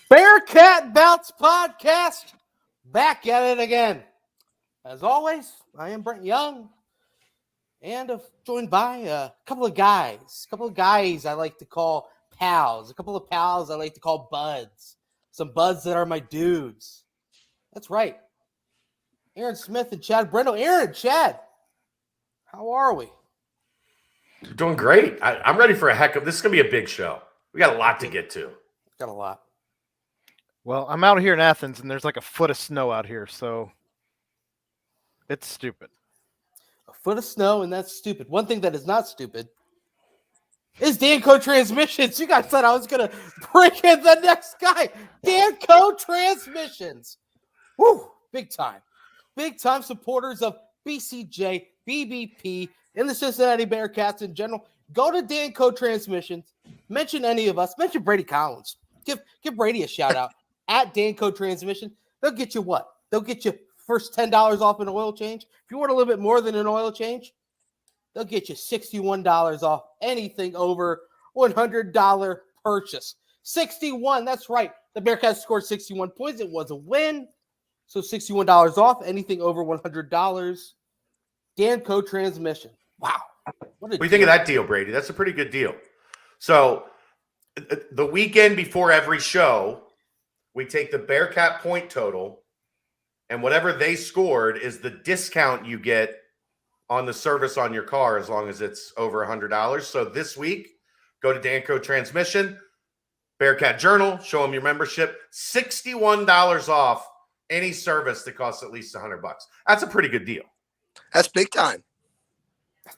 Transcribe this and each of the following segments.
Bearcat Bounce Podcast, back at it again. As always, I am Brent Young, and joined by a couple of guys I like to call pals, a couple of pals I like to call buds, some buds that are my dudes. That's right, Aaron Smith and Chad Brendel. Aaron, Chad, how are we? Doing great. I'm ready for this is going to be a big show. We got a lot to get to. Got a lot. Well, I'm out here in Athens, and there's like a foot of snow out here, so it's stupid. A foot of snow, and that's stupid. One thing that is not stupid is Danco Transmissions. You guys thought I was going to bring in the next guy. Danco Transmissions. Woo, big time. Big time supporters of BCJ, BBP, and the Cincinnati Bearcats in general. Go to Danco Transmissions. Mention any of us. Mention Brady Collins. Give Brady a shout out at Danco Transmission. They'll get you what? They'll get you first $10 off an oil change. If you want a little bit more than an oil change, they'll get you $61 off anything over $100 purchase. 61, that's right. The Bearcats scored 61 points. It was a win. So $61 off anything over $100. Danco Transmission. Wow. What do you think of that deal, Brady? That's a pretty good deal. So the weekend before every show, we take the Bearcat point total, and whatever they scored is the discount you get on the service on your car as long as it's over $100. So this week, go to Danco Transmission, Bearcat Journal, show them your membership, $61 off any service that costs at least $100. That's a pretty good deal. That's big time.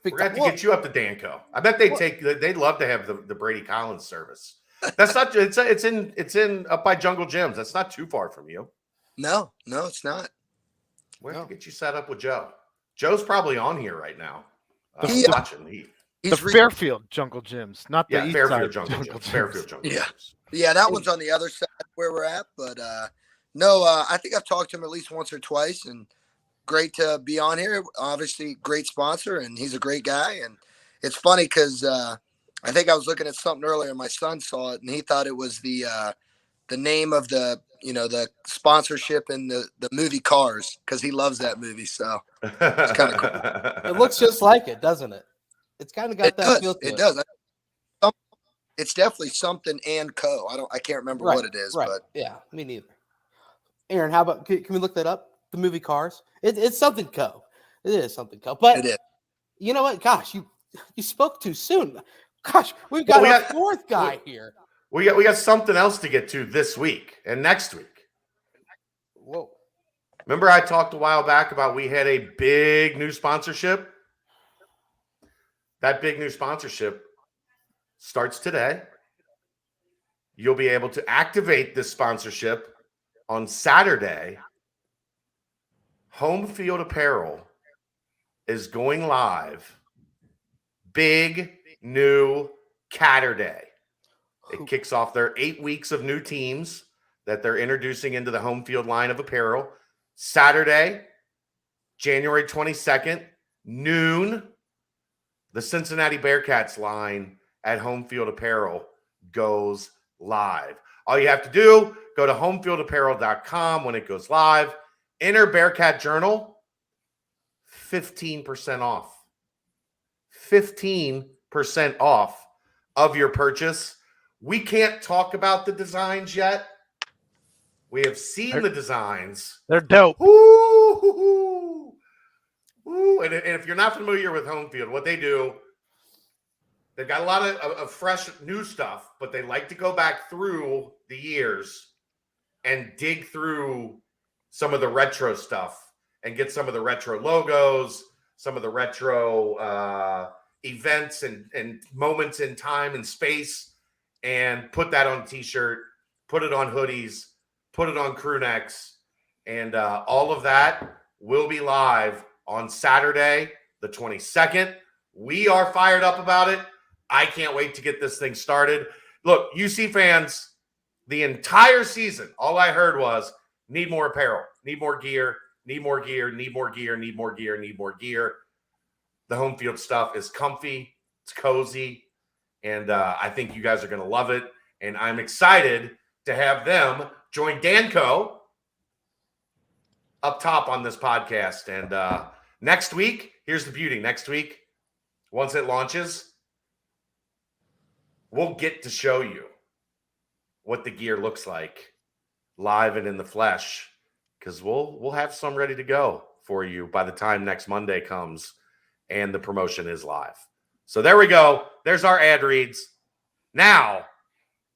We're going to have to get you up to Danco. I bet they'd love to have the Brady Collins service. That's not. It's in up by Jungle Gyms. That's not too far from you. No, it's not. We'll have to get you set up with Joe. Joe's probably on here right now. Watching. The Fairfield Jungle Gyms, not the East Fairfield Side Jungle Gyms. Fairfield Jungle Gyms. Yeah, that one's on the other side where we're at. But no, I think I've talked to him at least once or twice, and great to be on here. Obviously, great sponsor, and he's a great guy. And it's funny because I think I was looking at something earlier, and my son saw it, and he thought it was the name of the sponsorship in the movie Cars, because he loves that movie. So it's kind of cool. It looks just like it, doesn't it? It's kind of got that feel to it. It does. It's definitely something and Co. I can't remember what it is, but yeah, me neither. Aaron, how about can we look that up? The movie Cars. It's something Co. It is something Co. But it is. You know what? Gosh, you spoke too soon. Gosh, we got a fourth guy here. We got something else to get to this week and next week. Whoa. Remember I talked a while back about we had a big new sponsorship? That big new sponsorship starts today. You'll be able to activate this sponsorship on Saturday. Home Field Apparel is going live. Big new Catterday. It kicks off their 8 weeks of new teams that they're introducing into the Home Field line of apparel. Saturday, January 22nd, noon, the Cincinnati Bearcats line at Home Field Apparel goes live. All you have to do, go to homefieldapparel.com when it goes live. Enter Bearcat Journal, 15% off. 15% off of your purchase. We can't talk about the designs yet. We have seen the designs. They're dope. Ooh. And if you're not familiar with Home Field, what they do, they've got a lot of fresh new stuff, but they like to go back through the years and dig through some of the retro stuff and get some of the retro logos, some of the retro events and moments in time and space, and put that on a t-shirt, put it on hoodies, put it on crew necks, and all of that will be live on Saturday, the 22nd. We are fired up about it. I can't wait to get this thing started. Look, UC fans, the entire season, all I heard was need more apparel, need more gear, need more gear, need more gear, need more gear, need more gear. The Home Field stuff is comfy, it's cozy, and I think you guys are going to love it. And I'm excited to have them join Danco up top on this podcast. And next week, here's the beauty. Next week, once it launches, we'll get to show you what the gear looks like live and in the flesh, because we'll have some ready to go for you by the time next Monday comes and the promotion is live. So there we go. There's our ad reads. Now,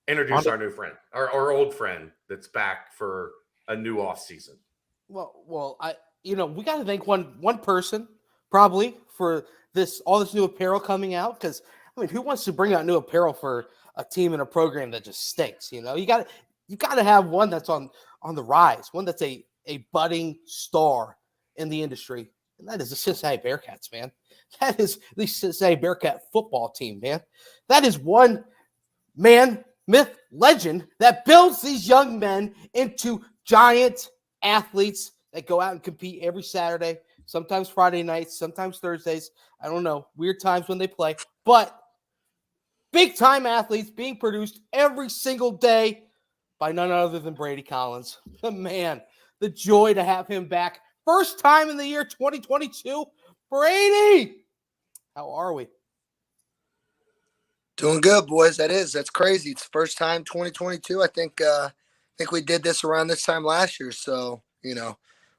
introduce our new friend, our old friend that's back for a new off season. Well, we got to thank one person probably for all this new apparel coming out, because who wants to bring out new apparel for a team and a program that just stinks? You got to have one that's on the rise, one that's a budding star in the industry, and that is the Cincinnati Bearcats, man. That is the Cincinnati Bearcat football team, man. That is one man, myth, legend that builds these young men into giant athletes that go out and compete every Saturday, sometimes Friday nights, sometimes Thursdays. I don't know, weird times when they play, but big time athletes being produced every single day by none other than Brady Collins. The man, the joy to have him back. First time in the year 2022. Brady, how are we? Doing good, boys. That's crazy. It's first time 2022. I think we did this around this time last year. So,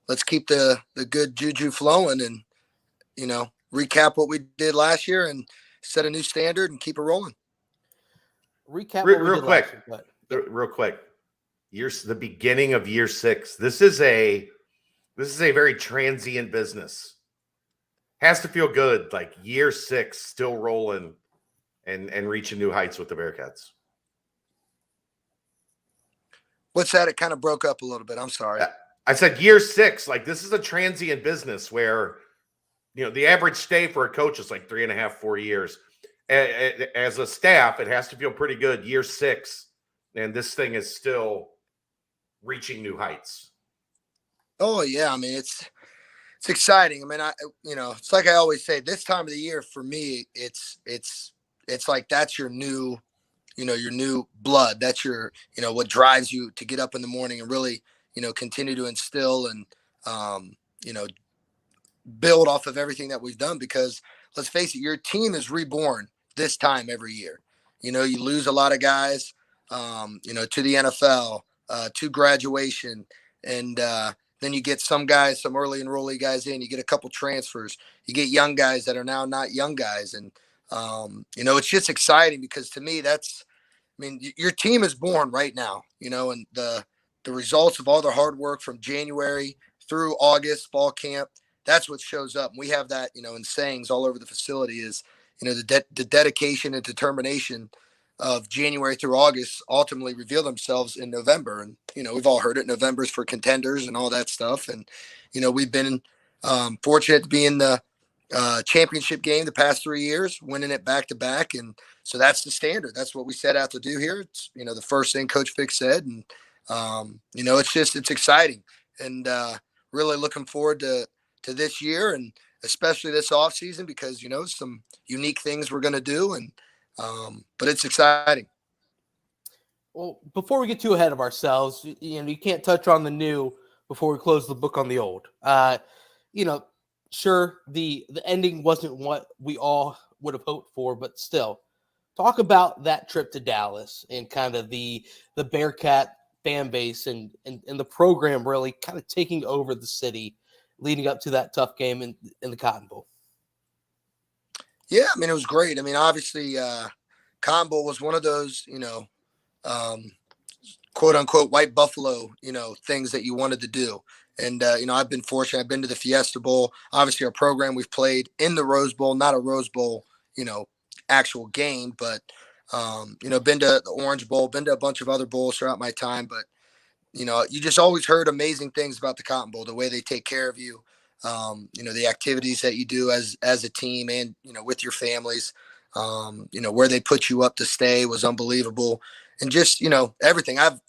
let's keep the good juju flowing and, recap what we did last year and set a new standard and keep it rolling. Recap real quick. The beginning of year 6. This is a very transient business. Has to feel good, like year 6 still rolling and reaching new heights with the Bearcats. What's that? It kind of broke up a little bit. I'm sorry. I said year 6. Like, this is a transient business where, the average stay for a coach is like 3.5, 4 years. As a staff, it has to feel pretty good. Year 6, and this thing is still reaching new heights. Oh yeah, I mean it's exciting. I mean, it's like I always say, this time of the year for me, it's like that's your new, your new blood. That's your, what drives you to get up in the morning and really, continue to instill and, build off of everything that we've done. Because let's face it, your team is reborn this time every year. You lose a lot of guys, to the NFL, to graduation, and then you get some guys, some early enrollee guys in. You get a couple transfers. You get young guys that are now not young guys, and it's just exciting because to me, your team is born right now. And the results of all the hard work from January through August, fall camp, that's what shows up. And we have that, in sayings all over the facility is, the dedication and determination of January through August ultimately reveal themselves in November. And, we've all heard it. November's for contenders and all that stuff. And, we've been fortunate to be in the championship game the past 3 years, winning it back to back. And so that's the standard. That's what we set out to do here. It's, the first thing Coach Vic said. And, it's exciting and really looking forward to this year and especially this off season because, some unique things we're going to do. And, but it's exciting. Well, before we get too ahead of ourselves, you can't touch on the new before we close the book on the old. Sure, the ending wasn't what we all would have hoped for, but still, talk about that trip to Dallas and kind of the Bearcat fan base and the program really kind of taking over the city leading up to that tough game in the Cotton Bowl. Yeah, I mean, it was great. I mean, obviously, Cotton Bowl was one of those, quote unquote white buffalo, things that you wanted to do. And, I've been fortunate. I've been to the Fiesta Bowl. Obviously, our program, we've played in the Rose Bowl, not a Rose Bowl, actual game, but, been to the Orange Bowl, been to a bunch of other bowls throughout my time. But, you just always heard amazing things about the Cotton Bowl, the way they take care of you, the activities that you do as a team and, with your families, where they put you up to stay was unbelievable. And just, everything I've,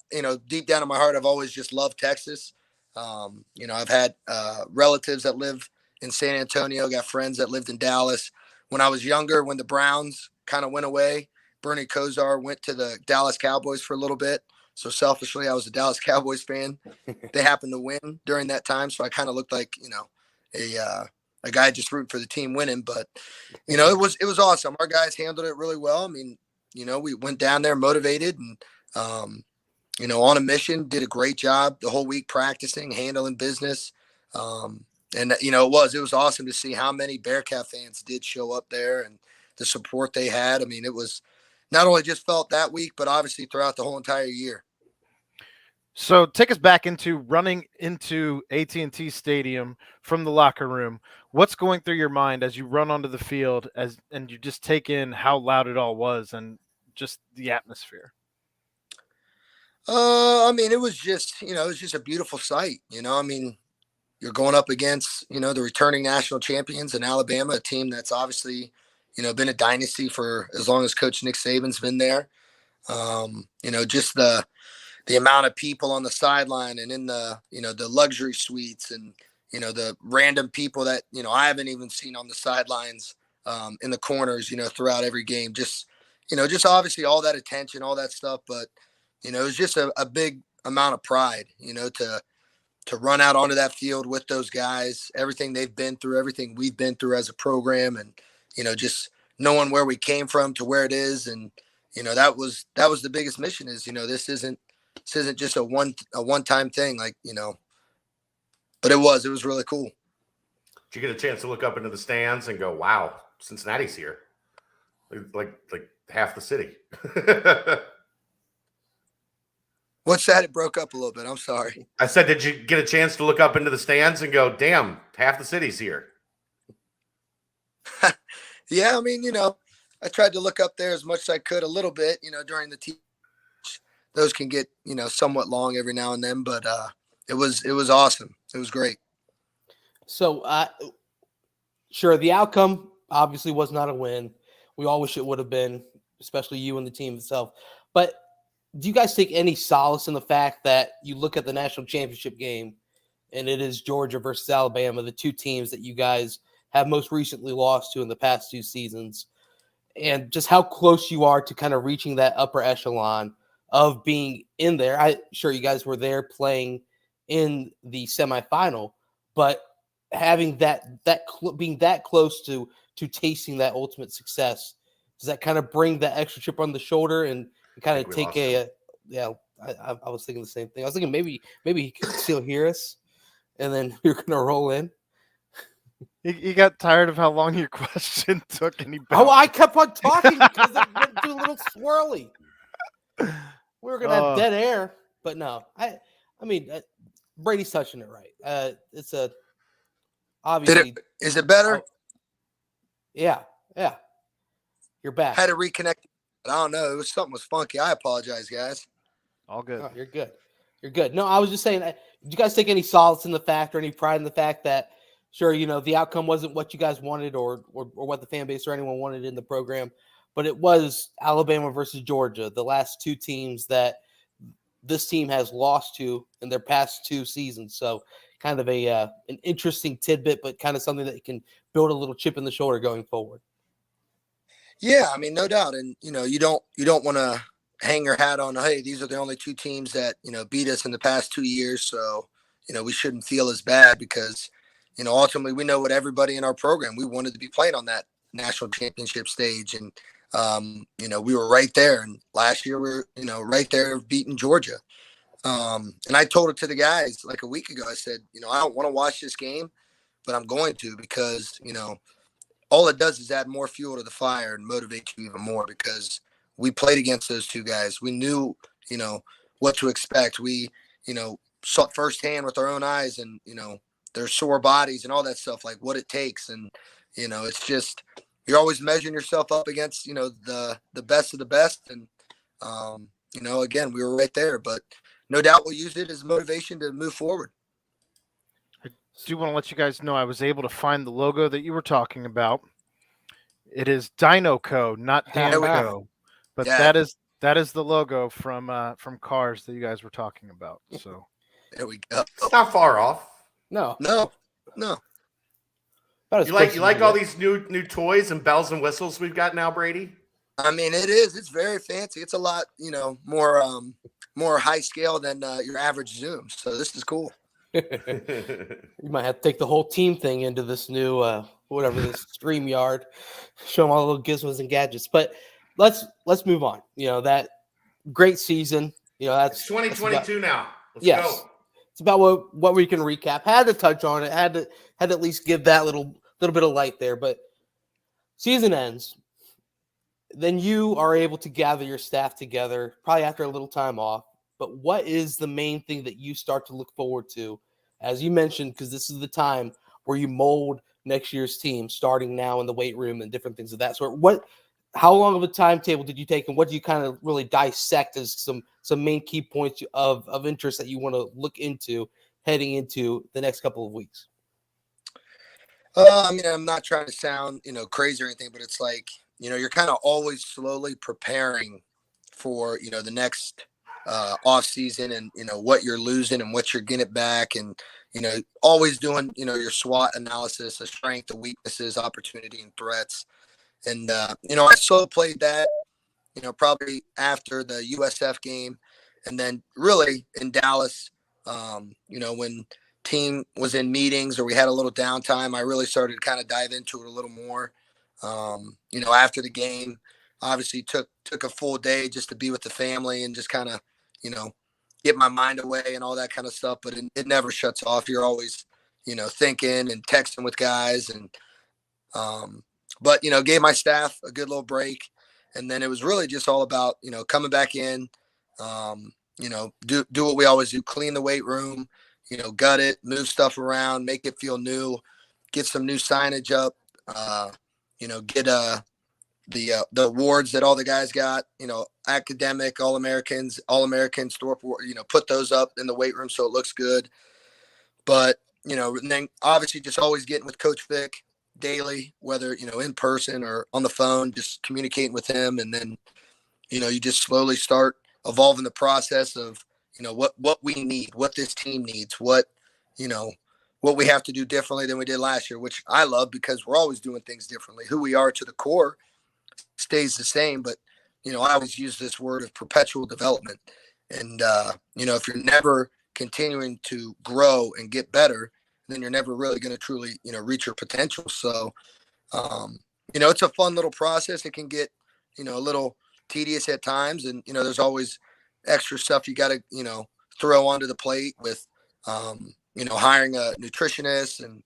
deep down in my heart, I've always just loved Texas. I've had relatives that live in San Antonio, got friends that lived in Dallas. When I was younger, when the Browns kind of went away, Bernie Kosar went to the Dallas Cowboys for a little bit. So selfishly, I was a Dallas Cowboys fan. They happened to win during that time, so I kind of looked like a guy just rooting for the team winning. But it was awesome. Our guys handled it really well. I mean, we went down there motivated and on a mission. Did a great job the whole week practicing, handling business. And it was awesome to see how many Bearcat fans did show up there and the support they had. I mean, it was not only just felt that week, but obviously throughout the whole entire year. So take us back into running into AT&T Stadium from the locker room. What's going through your mind as you run onto the field and you just take in how loud it all was and just the atmosphere? I mean, it was just a beautiful sight. I mean, you're going up against, the returning national champions in Alabama, a team that's obviously, been a dynasty for as long as Coach Nick Saban's been there. Just the amount of people on the sideline and in the, the luxury suites and, the random people that, I haven't even seen on the sidelines in the corners, throughout every game. Just obviously all that attention, all that stuff. But, it was just a big amount of pride, to run out onto that field with those guys, everything they've been through, everything we've been through as a program, and just knowing where we came from to where it is. And that was the biggest mission is this isn't just a one-time thing, like but it was really cool. Did you get a chance to look up into the stands and go, wow, Cincinnati's here, like half the city? What's that? It broke up a little bit. I'm sorry. I said, did you get a chance to look up into the stands and go, damn, half the city's here? Yeah, I mean, I tried to look up there as much as I could a little bit, during the teach. Those can get, somewhat long every now and then, but it was awesome. It was great. So, sure, the outcome obviously was not a win. We all wish it would have been, especially you and the team itself. But do you guys take any solace in the fact that you look at the national championship game and it is Georgia versus Alabama, the two teams that you guys have most recently lost to in the past 2 seasons, and just how close you are to kind of reaching that upper echelon of being in there? Sure, you guys were there playing in the semifinal, but having being that close to tasting that ultimate success, does that kind of bring that extra chip on the shoulder and kind of take I was thinking the same thing. I was thinking maybe he could still hear us, and then you're gonna roll in. You got tired of how long your question took, and I kept on talking because it went too a little swirly. We were gonna have dead air, but no. I mean, Brady's touching it right. It's a obviously. Is it better? Yeah. You're back. Had to reconnect. I don't know. Something was funky. I apologize, guys. All good. Oh, you're good. You're good. No, I was just saying, do you guys take any solace in the fact or any pride in the fact that, sure, the outcome wasn't what you guys wanted or what the fan base or anyone wanted in the program, but it was Alabama versus Georgia, the last 2 teams that this team has lost to in their past 2 seasons. So kind of an interesting tidbit, but kind of something that can build a little chip in the shoulder going forward. Yeah, I mean, no doubt. And, you don't want to hang your hat on, hey, these are the only 2 teams that, beat us in the past 2 years. So, we shouldn't feel as bad because, ultimately we know what everybody in our program, we wanted to be playing on that national championship stage. And, we were right there. And last year we were, right there beating Georgia. And I told it to the guys like a week ago. I said, I don't want to watch this game, but I'm going to because, all it does is add more fuel to the fire and motivate you even more because we played against those 2 guys. We knew, what to expect. We, saw it firsthand with our own eyes and, their sore bodies and all that stuff, like what it takes. And, it's just, you're always measuring yourself up against, the best of the best. And, again, we were right there, but no doubt we'll use it as motivation to move forward. I do want to let you guys know I was able to find the logo that you were talking about. It is Danco, not Danco, but Yeah. that is the logo from Cars that you guys were talking about. So there we go. It's not far off. No. You like all these new toys and bells and whistles we've got now, Brady? I mean, it is. It's very fancy. It's a lot, more more high scale than your average Zoom. So this is cool. You might have to take the whole team thing into this new whatever this StreamYard, show them all the little gizmos and gadgets. But let's move on. That great season. It's That's 2022 now. Let's yes. go. It's about what we can recap. Had to touch on it. Had to at least give that little bit of light there. But season ends. Then you are able to gather your staff together, probably after a little time off. But what is the main thing that you start to look forward to? As you mentioned, because this is the time where you mold next year's team, starting now in the weight room and different things of that sort. How long of a timetable did you take, and what do you kind of really dissect as some main key points of interest that you want to look into heading into the next couple of weeks? I mean, I'm not trying to sound, crazy or anything, but it's like, you're kind of always slowly preparing for, the next off season and, what you're losing and what you're getting back. And, always doing, your SWOT analysis, the strength, the weaknesses, opportunity and threats. And, I slow played that, probably after the USF game. And then really in Dallas, when team was in meetings or we had a little downtime, I really started to kind of dive into it a little more. After the game, obviously took a full day just to be with the family and just kind of, get my mind away and all that kind of stuff. But it never shuts off. You're always, thinking and texting with guys and, but, gave my staff a good little break. And then it was really just all about, coming back in, do what we always do, clean the weight room, gut it, move stuff around, make it feel new, get some new signage up, get the awards that all the guys got, academic, All-Americans, Thorpe, put those up in the weight room so it looks good. But, and then obviously just always getting with Coach Vic daily, whether, in person or on the phone, just communicating with him. And then, you just slowly start evolving the process of, what we need, what this team needs, what we have to do differently than we did last year, which I love because we're always doing things differently. Who we are to the core stays the same, but, I always use this word of perpetual development. And, if you're never continuing to grow and get better, then you're never really going to truly, reach your potential. So, it's a fun little process. It can get, a little tedious at times. And, there's always extra stuff you got to, throw onto the plate with, hiring a nutritionist and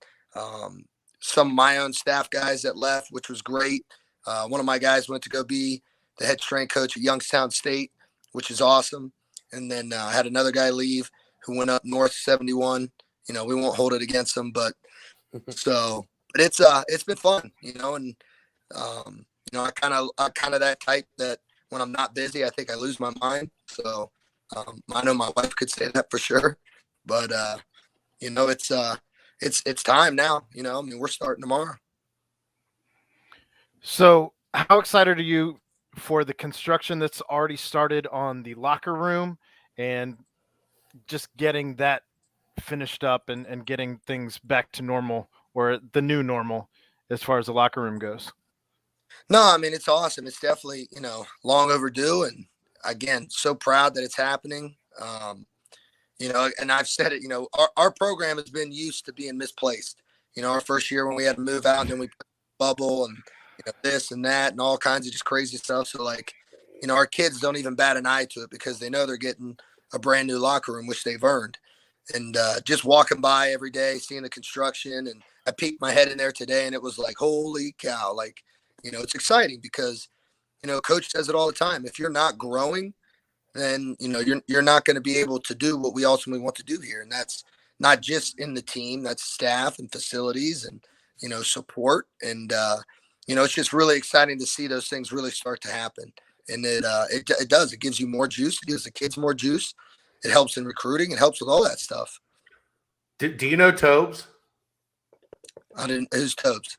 some of my own staff guys that left, which was great. One of my guys went to go be the head strength coach at Youngstown State, which is awesome. And then I had another guy leave who went up north 71. We won't hold it against them, but it's been fun, and I kind of that type that when I'm not busy, I think I lose my mind. So I know my wife could say that for sure, but it's time now. We're starting tomorrow. So how excited are you for the construction that's already started on the locker room and just getting that finished up and getting things back to normal, or the new normal as far as the locker room goes? No, I mean, it's awesome. It's definitely, long overdue. And again, so proud that it's happening. And I've said it, our program has been used to being misplaced. Our first year when we had to move out and then we put bubble and, this and that and all kinds of just crazy stuff. So like, our kids don't even bat an eye to it because they know they're getting a brand new locker room, which they've earned. And just walking by every day, seeing the construction, and I peeked my head in there today and it was like, holy cow. Like, it's exciting because, coach says it all the time. If you're not growing, then, you're not going to be able to do what we ultimately want to do here. And that's not just in the team, that's staff and facilities and, support. And, it's just really exciting to see those things really start to happen. And it does. It gives you more juice. It gives the kids more juice. It helps in recruiting. It helps with all that stuff. Do you know Tobes? I didn't. Who's Tobes?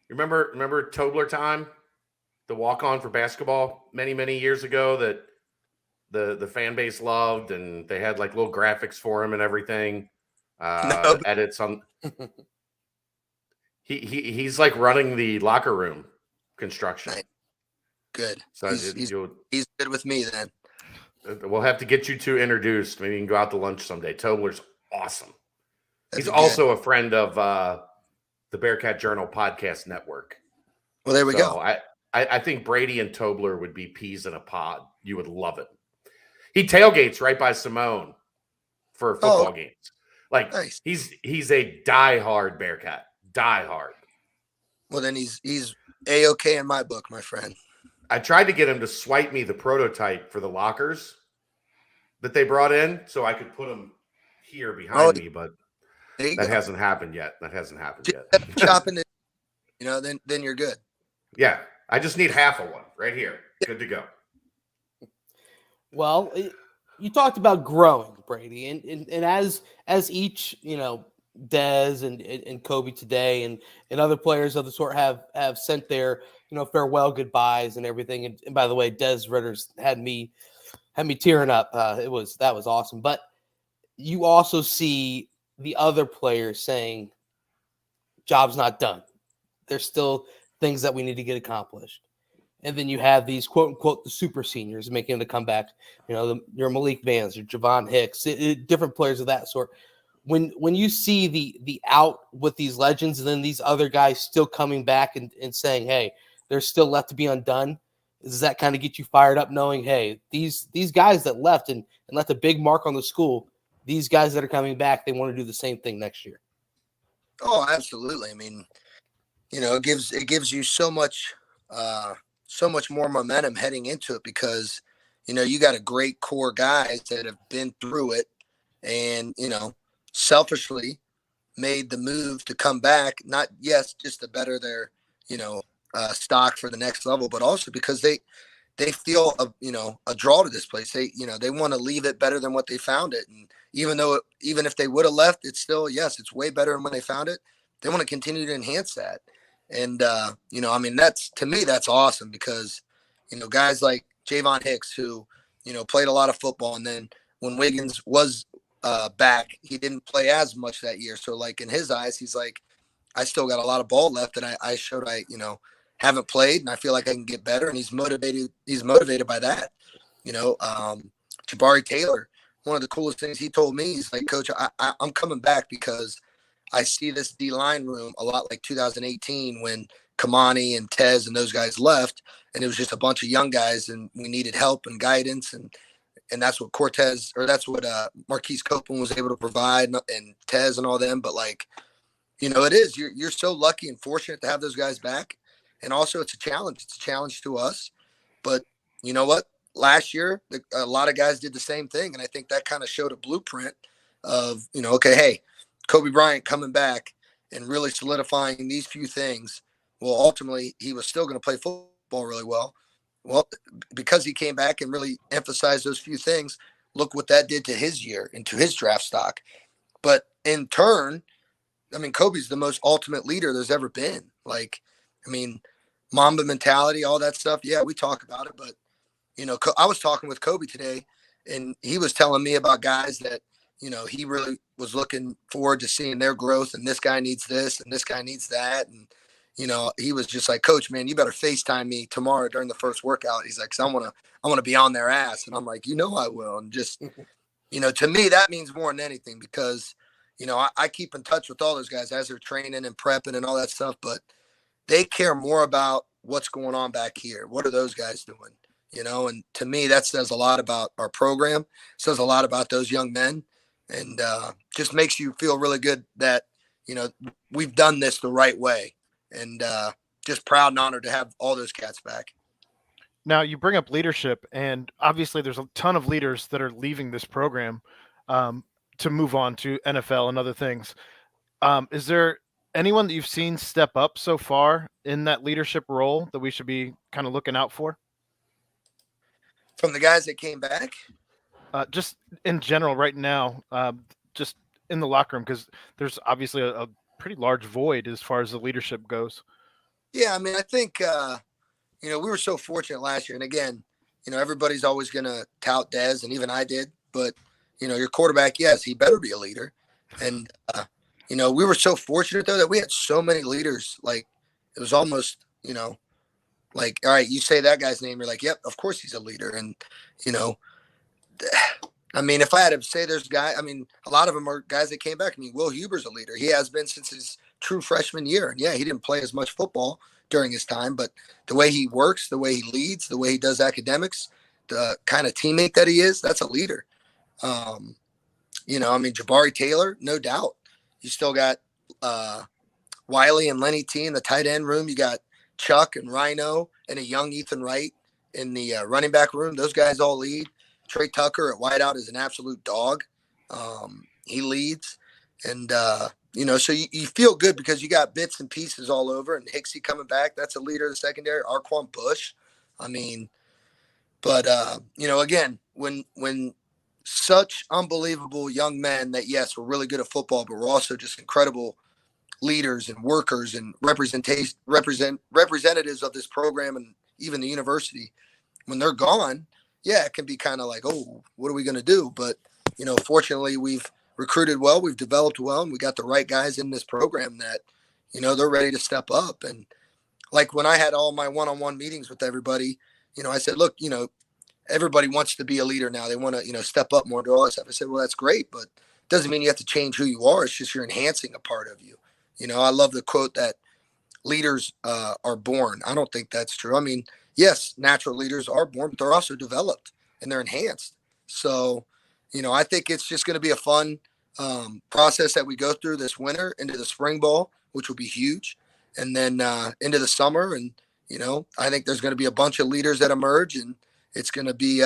You remember Tobler time, the walk-on for basketball many years ago that the fan base loved, and they had like little graphics for him and everything. No. Edits on. He's like running the locker room construction. Right. Good. So He's good with me then. We'll have to get you two introduced. Maybe you can go out to lunch someday. Tobler's awesome. That'd He's be good. also a friend of the Bearcat Journal podcast network. Well, there we go. I think Brady and Tobler would be peas in a pod. You would love it. He tailgates right by Simone for football games. Like Nice. he's a diehard Bearcat. Diehard. Well, then he's A-okay in my book, my friend. I tried to get him to swipe me the prototype for the lockers that they brought in so I could put them here behind me, but that hasn't happened yet. Chopping it, then you're good. Yeah, I just need half of one right here. Good to go. Well, you talked about growing, Brady, and as each, Dez and Kobe today and other players of the sort have sent their, farewell goodbyes and everything. And by the way, Dez Ritter's had me tearing up. That was awesome. But you also see the other players saying, job's not done. There's still things that we need to get accomplished. And then you have these quote unquote the super seniors making a comeback. Your Malik Vans, your Javon Hicks, different players of that sort. When you see the out with these legends and then these other guys still coming back and saying, hey, there's still left to be undone, does that kind of get you fired up knowing, hey, these guys that left and left a big mark on the school, these guys that are coming back, they want to do the same thing next year? Oh, absolutely. I mean, it gives you so much more momentum heading into it because, you got a great core guys that have been through it and, selfishly made the move to come back, not just to better their, stock for the next level, but also because they feel a draw to this place. They want to leave it better than what they found it. And even if they would have left, it's still, yes, it's way better than when they found it. They want to continue to enhance that. And, to me, that's awesome because, guys like Javon Hicks, who, played a lot of football. And then when Wiggins was back, he didn't play as much that year. So like in his eyes, he's like, I still got a lot of ball left and I showed haven't played and I feel like I can get better. And he's motivated by that. Jabari Taylor, one of the coolest things he told me, he's like, Coach, I'm coming back because I see this D-line room a lot like 2018 when Kamani and Tez and those guys left, and it was just a bunch of young guys, and we needed help and guidance, and that's what Marquise Copeland was able to provide, and Tez and all them. But it is you're so lucky and fortunate to have those guys back, and also it's a challenge. It's a challenge to us, but you know what? Last year, a lot of guys did the same thing, and I think that kind of showed a blueprint of okay, hey, Kobe Bryant coming back and really solidifying these few things. Well, ultimately, he was still going to play football really well. Well, because he came back and really emphasized those few things, look what that did to his year and to his draft stock. But in turn, Kobe's the most ultimate leader there's ever been. Mamba mentality, all that stuff. Yeah, we talk about it. But, I was talking with Kobe today, and he was telling me about guys that, he really was looking forward to seeing their growth, and this guy needs this and this guy needs that. And, he was just like, Coach, man, you better FaceTime me tomorrow during the first workout. He's like, 'cause I want to be on their ass. And I'm like, I will. And just, to me, that means more than anything because, I keep in touch with all those guys as they're training and prepping and all that stuff, but they care more about what's going on back here. What are those guys doing? And to me, that says a lot about our program, says a lot about those young men, and just makes you feel really good that, we've done this the right way, and just proud and honored to have all those cats back. Now, you bring up leadership, and obviously there's a ton of leaders that are leaving this program to move on to NFL and other things. Is there anyone that you've seen step up so far in that leadership role that we should be kind of looking out for? From the guys that came back? Just in general right now, just in the locker room, because there's obviously a pretty large void as far as the leadership goes. Yeah, I think, we were so fortunate last year. And again, everybody's always going to tout Dez, and even I did. But, your quarterback, yes, he better be a leader. And, we were so fortunate, though, that we had so many leaders. Like, it was almost, all right, you say that guy's name, you're like, yep, of course he's a leader. And, I mean, if I had to say there's guys, I mean, a lot of them are guys that came back. I mean, Will Huber's a leader. He has been since his true freshman year. And yeah, he didn't play as much football during his time, but the way he works, the way he leads, the way he does academics, the kind of teammate that he is, that's a leader. I mean, Jabari Taylor, no doubt. You still got Wiley and Lenny T in the tight end room. You got Chuck and Rhino and a young Ethan Wright in the running back room. Those guys all lead. Trey Tucker at wideout is an absolute dog. He leads. And, so you feel good because you got bits and pieces all over. And Hicksey coming back, that's a leader of the secondary. Arquan Bush. I mean, but, again, when such unbelievable young men that, yes, we're really good at football, but we're also just incredible leaders and workers and representatives of this program and even the university, when they're gone, yeah, it can be kind of like, oh, what are we going to do? But, fortunately, we've recruited well, we've developed well, and we got the right guys in this program that, they're ready to step up. And like when I had all my one-on-one meetings with everybody, I said, look, everybody wants to be a leader now. They want to, step up more, do all that stuff. I said, well, that's great, but it doesn't mean you have to change who you are. It's just you're enhancing a part of you. I love the quote that leaders are born. I don't think that's true. I mean, yes, natural leaders are born, but they're also developed and they're enhanced. So, I think it's just going to be a fun process that we go through this winter into the spring ball, which will be huge, and then into the summer. And, I think there's going to be a bunch of leaders that emerge, and it's going to be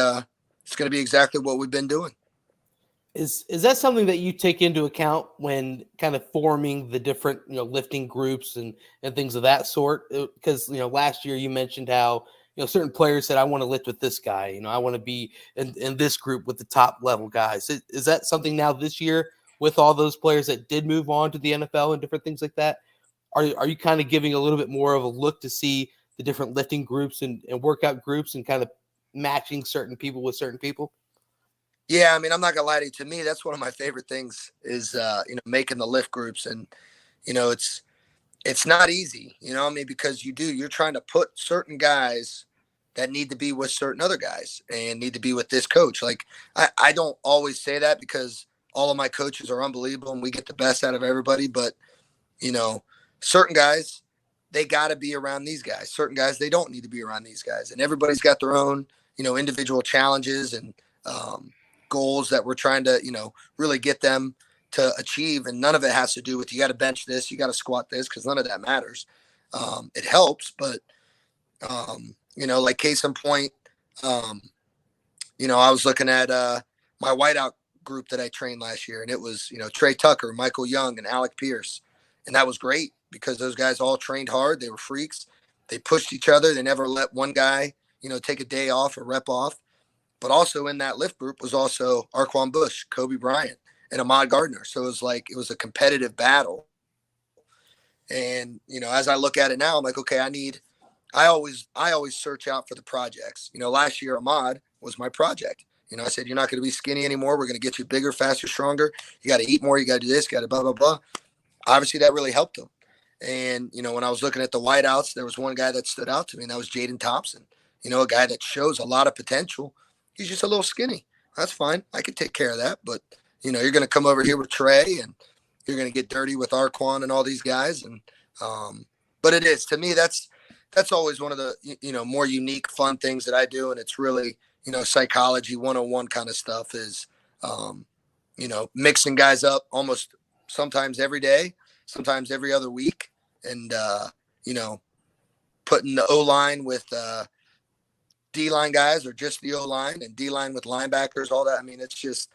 exactly what we've been doing. Is that something that you take into account when kind of forming the different, lifting groups and things of that sort? Because, last year you mentioned how, certain players said, I want to lift with this guy, I want to be in this group with the top level guys. Is that something now this year with all those players that did move on to the NFL and different things like that? Are you kind of giving a little bit more of a look to see the different lifting groups and workout groups and kind of matching certain people with certain people? Yeah, I mean, I'm not gonna lie to you. To me, that's one of my favorite things is making the lift groups, and it's not easy, because you're trying to put certain guys that need to be with certain other guys and need to be with this coach. Like I don't always say that because all of my coaches are unbelievable and we get the best out of everybody, but certain guys, they got to be around these guys. Certain guys, they don't need to be around these guys, and everybody's got their own individual challenges and goals that we're trying to, really get them to achieve. And none of it has to do with, you got to bench this, you got to squat this, because none of that matters. It helps, but, like case in point, I was looking at my whiteout group that I trained last year, and it was, Trey Tucker, Michael Young, and Alec Pierce. And that was great because those guys all trained hard. They were freaks. They pushed each other. They never let one guy, take a day off or rep off. But also in that lift group was also Arquan Bush, Kobe Bryant, and Ahmad Gardner. So it was a competitive battle. And, as I look at it now, I'm like, okay, I always search out for the projects. Last year, Ahmad was my project. I said, you're not going to be skinny anymore. We're going to get you bigger, faster, stronger. You got to eat more. You got to do this, got to blah, blah, blah. Obviously, that really helped him. And, when I was looking at the wideouts, there was one guy that stood out to me, and that was Jaden Thompson, a guy that shows a lot of potential. He's just a little skinny. That's fine. I could take care of that. But, you're going to come over here with Trey and you're going to get dirty with Arquan and all these guys. And, but it is, to me, that's always one of the, more unique, fun things that I do. And it's really, psychology 101 kind of stuff is, mixing guys up almost sometimes every day, sometimes every other week. And, putting the O-line with, D-line guys or just the O-line and D-line with linebackers, all that. I mean, it's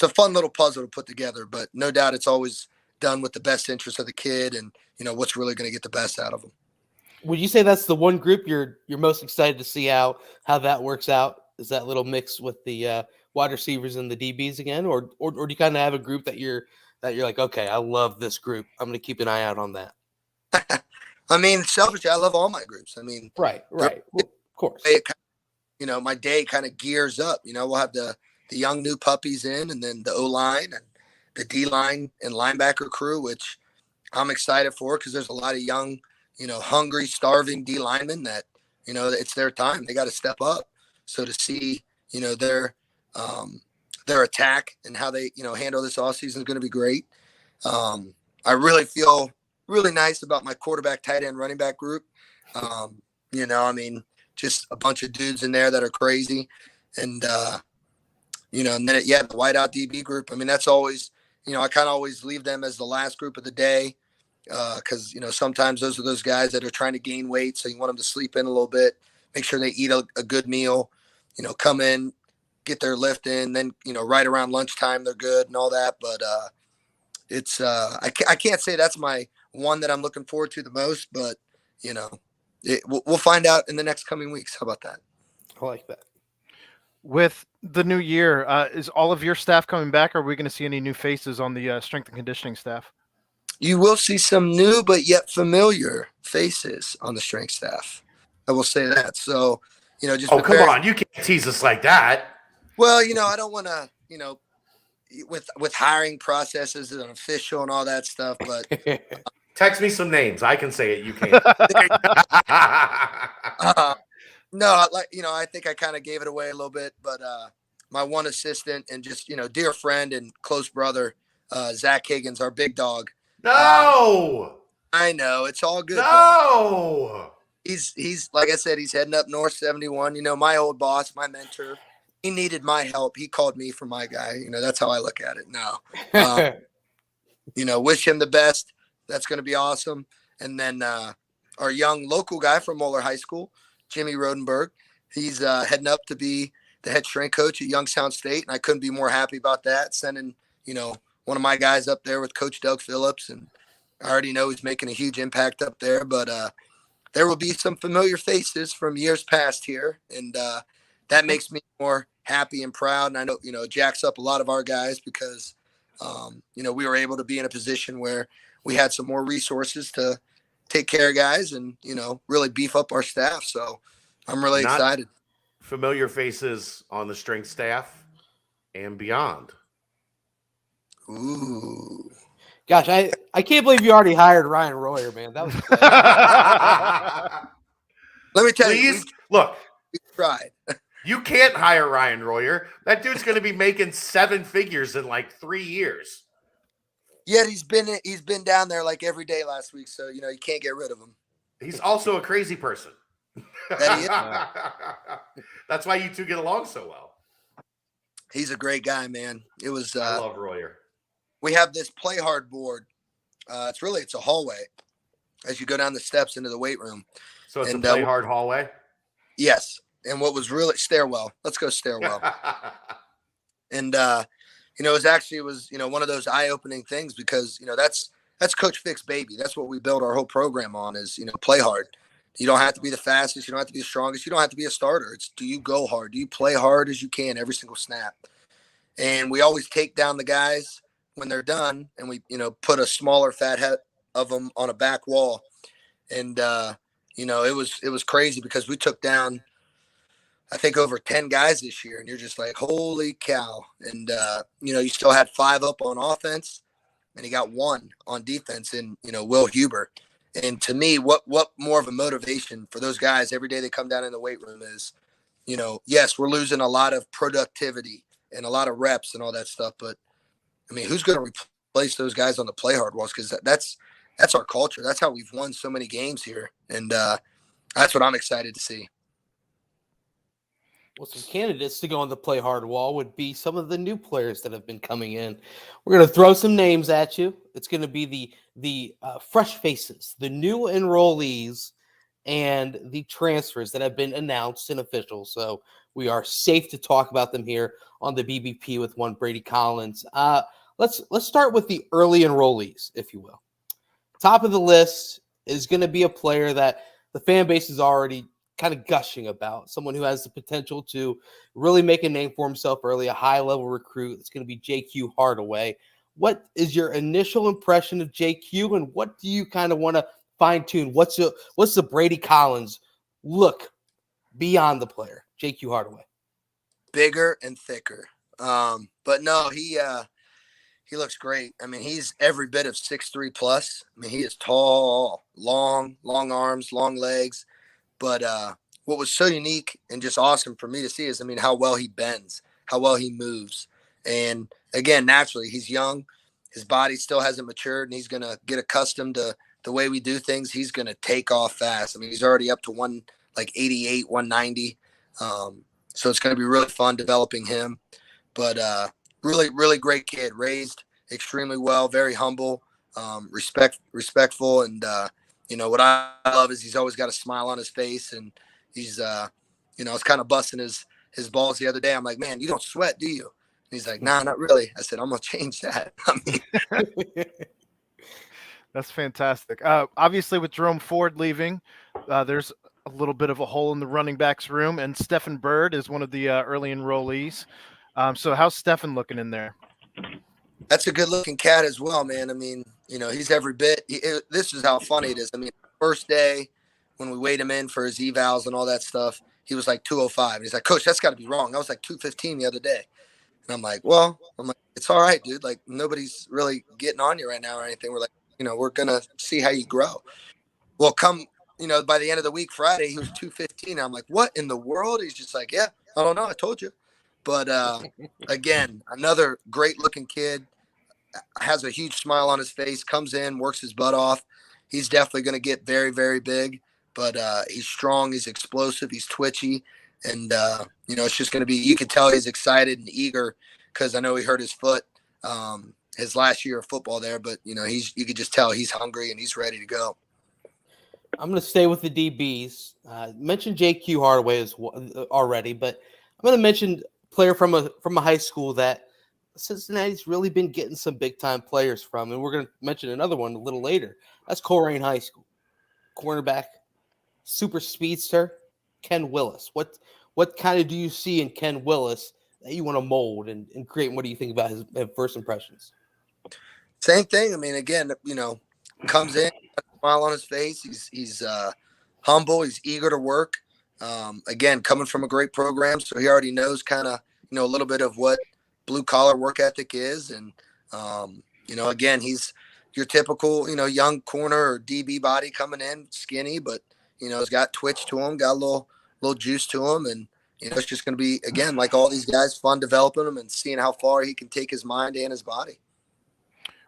a fun little puzzle to put together, but no doubt it's always done with the best interest of the kid and, what's really going to get the best out of them. Would you say that's the one group you're most excited to see how that works out? Is that little mix with the wide receivers and the DBs again? Or do you kind of have a group that you're like, okay, I love this group, I'm going to keep an eye out on that? I mean, selfishly, I love all my groups. I mean, right. Well, of course. My day kind of gears up. We'll have the young new puppies in, and then the O-line and the D-line and linebacker crew, which I'm excited for because there's a lot of young, hungry, starving D linemen that, it's their time. They got to step up. So to see, their their attack and how they, handle this offseason is going to be great. I really feel really nice about my quarterback, tight end, running back group. Just a bunch of dudes in there that are crazy. And, and then, the wideout DB group. I mean, that's always, I kind of always leave them as the last group of the day because, sometimes those are those guys that are trying to gain weight. So you want them to sleep in a little bit, make sure they eat a good meal, come in, get their lift in, then, right around lunchtime, they're good and all that. But it's I can't say that's my one that I'm looking forward to the most, but, we'll find out in the next coming weeks. How about that? I like that. With the new year, is all of your staff coming back? Or are we going to see any new faces on the strength and conditioning staff? You will see some new but yet familiar faces on the strength staff. I will say that. So, just come on, you can't tease us like that. Well, I don't want to, with hiring processes and official and all that stuff, but text me some names. I can say it. You can't. No, I think I kind of gave it away a little bit, but my one assistant and just, dear friend and close brother, Zach Higgins, our big dog. No, I know it's all good. No, he's like I said, he's heading up North 71. My old boss, my mentor, he needed my help. He called me for my guy. That's how I look at it now. Wish him the best. That's going to be awesome. And then our young local guy from Moeller High School, Jimmy Rodenberg, he's heading up to be the head strength coach at Youngstown State, and I couldn't be more happy about that. Sending, one of my guys up there with Coach Doug Phillips, and I already know he's making a huge impact up there. But there will be some familiar faces from years past here, and that makes me more happy and proud. And I know, it jacks up a lot of our guys because, we were able to be in a position where we had some more resources to take care of guys and, really beef up our staff. So I'm really excited. Familiar faces on the strength staff and beyond. Ooh. Gosh, I can't believe you already hired Ryan Royer, man. That was Let me tell Please, you. Look. We tried. You can't hire Ryan Royer. That dude's going to be making 7 figures in like 3 years. Yet he's been down there like every day last week, so you can't get rid of him. He's also a crazy person. That he is. That's why you two get along so well. He's a great guy, man. It was. I love Royer. We have this play hard board. It's a hallway as you go down the steps into the weight room. So it's a play hard hallway. Yes, and what was really stairwell. Let's go stairwell. And it was one of those eye-opening things because that's Coach Fick's baby. That's what we build our whole program on is play hard. You don't have to be the fastest. You don't have to be the strongest. You don't have to be a starter. It's do you go hard? Do you play hard as you can every single snap? And we always take down the guys when they're done, and we put a smaller fat head of them on a back wall. And it was crazy because we took down I think over 10 guys this year, and you're just like, holy cow. And, you still had 5 up on offense, and you got 1 on defense in, Will Huber. And to me, what more of a motivation for those guys every day they come down in the weight room is, yes, we're losing a lot of productivity and a lot of reps and all that stuff. But, I mean, who's going to replace those guys on the play hard walls? Because that's our culture. That's how we've won so many games here. And that's what I'm excited to see. Well, some candidates to go on the play hard wall would be some of the new players that have been coming in. We're going to throw some names at you. It's going to be the fresh faces, the new enrollees, and the transfers that have been announced and official. So we are safe to talk about them here on the BBP with one Brady Collins. Let's start with the early enrollees, if you will. Top of the list is going to be a player that the fan base is already kind of gushing about, someone who has the potential to really make a name for himself early, a high-level recruit. It's going to be JQ Hardaway. What is your initial impression of JQ, and what do you kind of want to fine-tune? What's the Brady Collins look beyond the player, JQ Hardaway? Bigger and thicker. But no, he looks great. I mean, he's every bit of 6'3 plus. I mean, he is tall, long arms, long legs. But what was so unique and just awesome for me to see is, I mean, how well he bends. how well he moves. And again, naturally, he's young. His body still hasn't matured, and he's going to get accustomed to the way we do things. He's going to take off fast. I mean, he's already up to 188, 190. So it's going to be really fun developing him. But really, really great kid, raised extremely well, very humble, respectful. And, what I love is he's always got a smile on his face. And he's, I was kind of busting his balls the other day. I'm like, man, you don't sweat, do you? And he's like, nah, not really. I said, I'm going to change that. That's fantastic. Obviously, with Jerome Ford leaving, there's a little bit of a hole in the running backs room, and Stephen Bird is one of the early enrollees. So how's Stephen looking in there? That's a good-looking cat as well, man. I mean, he's every bit. This is how funny it is. I mean, first day when we weighed him in for his evals and all that stuff, he was like 205. And he's like, Coach, that's got to be wrong. I was like 215 the other day. And I'm like, it's all right, dude. Like, nobody's really getting on you right now or anything. We're like, we're going to see how you grow. Well, by the end of the week, Friday, he was 215. I'm like, what in the world? He's just like, yeah, I don't know. I told you. But again, another great looking kid, has a huge smile on his face, comes in, works his butt off. He's definitely going to get very, very big, but he's strong. He's explosive. He's twitchy. And, it's just going to be, you can tell he's excited and eager because I know he hurt his foot his last year of football there, but you could just tell he's hungry and he's ready to go. I'm going to stay with the DBs. Mentioned J.Q. Hardaway already, but I'm going to mention a player from a high school that Cincinnati's really been getting some big-time players from, and we're going to mention another one a little later. That's Coleraine High School. Cornerback, super speedster, Ken Willis. What kind of do you see in Ken Willis that you want to mold and create? What do you think about his first impressions? Same thing. I mean, again, comes in, smile on his face. He's humble. He's eager to work. Again, coming from a great program, so he already knows kind of a little bit of what blue collar work ethic is, and again, he's your typical young corner or DB body coming in, skinny, but he's got twitch to him, got a little juice to him, and it's just going to be, again, like all these guys, fun developing him and seeing how far he can take his mind and his body.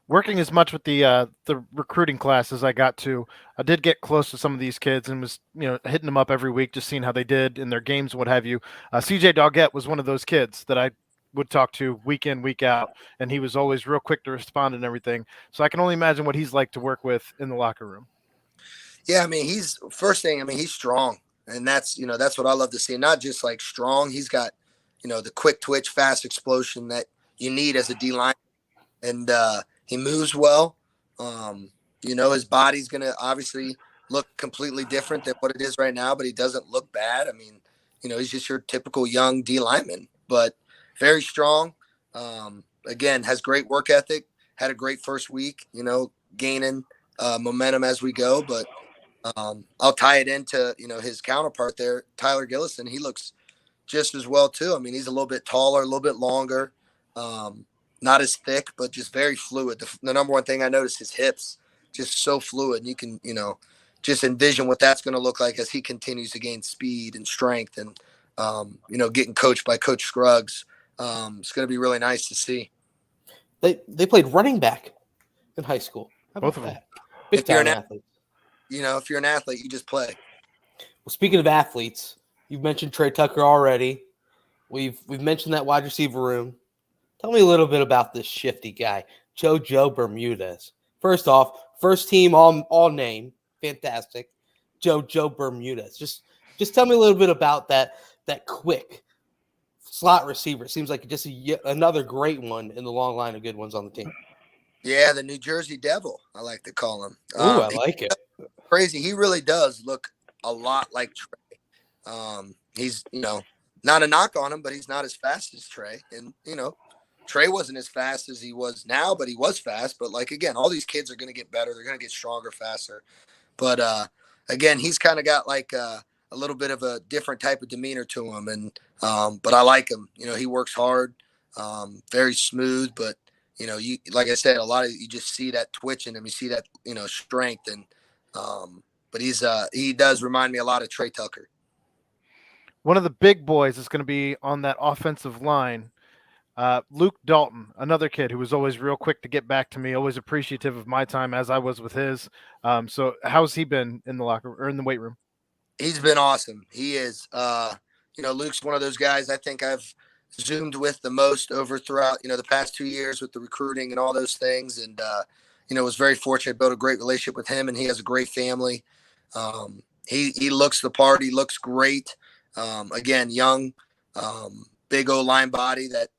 Working as much with the recruiting class as I got to, I did get close to some of these kids and was hitting them up every week, just seeing how they did in their games and what have you. CJ Doggett was one of those kids that I would talk to week in, week out, and he was always real quick to respond and everything. So I can only imagine what he's like to work with in the locker room. Yeah, I mean, he's strong, and that's what I love to see. Not just like strong, he's got the quick twitch, fast explosion that you need as a D line, and he moves well. His body's going to obviously look completely different than what it is right now, but he doesn't look bad. I mean, he's just your typical young D lineman, but very strong. Again, has great work ethic, had a great first week, gaining momentum as we go. But I'll tie it into, his counterpart there, Tyler Gillison. He looks just as well too. I mean, he's a little bit taller, a little bit longer. Not as thick, but just very fluid. The number one thing I noticed, his hips, just so fluid. And you can, just envision what that's going to look like as he continues to gain speed and strength and, getting coached by Coach Scruggs. It's going to be really nice to see. They played running back in high school. Both of them. Big time athletes. If you're an athlete, you just play. Well, speaking of athletes, you've mentioned Trey Tucker already. We've mentioned that wide receiver room. Tell me a little bit about this shifty guy, Joe Bermudez. First off, first team all name, fantastic. Joe Bermudez. Just tell me a little bit about that quick slot receiver. Seems like just another great one in the long line of good ones on the team. Yeah, the New Jersey Devil, I like to call him. Ooh, I like it. Crazy. He really does look a lot like Trey. He's, not a knock on him, but he's not as fast as Trey. And, Trey wasn't as fast as he was now, but he was fast. But again, all these kids are going to get better. They're going to get stronger, faster. But again, he's kind of got a little bit of a different type of demeanor to him. And but I like him. He works hard, very smooth. But you like I said, you just see that twitch in him. You see that strength. And but he does remind me a lot of Trey Tucker. one of the big boys is going to be on that offensive line. Luke Dalton, another kid who was always real quick to get back to me, always appreciative of my time as I was with his. So how's he been in the locker or in the weight room? He's been awesome. He is. Luke's one of those guys I think I've zoomed with the most over throughout, the past 2 years with the recruiting and all those things. And, was very fortunate, built a great relationship with him, and he has a great family. He looks the part. He looks great. Again, young, big O line body that,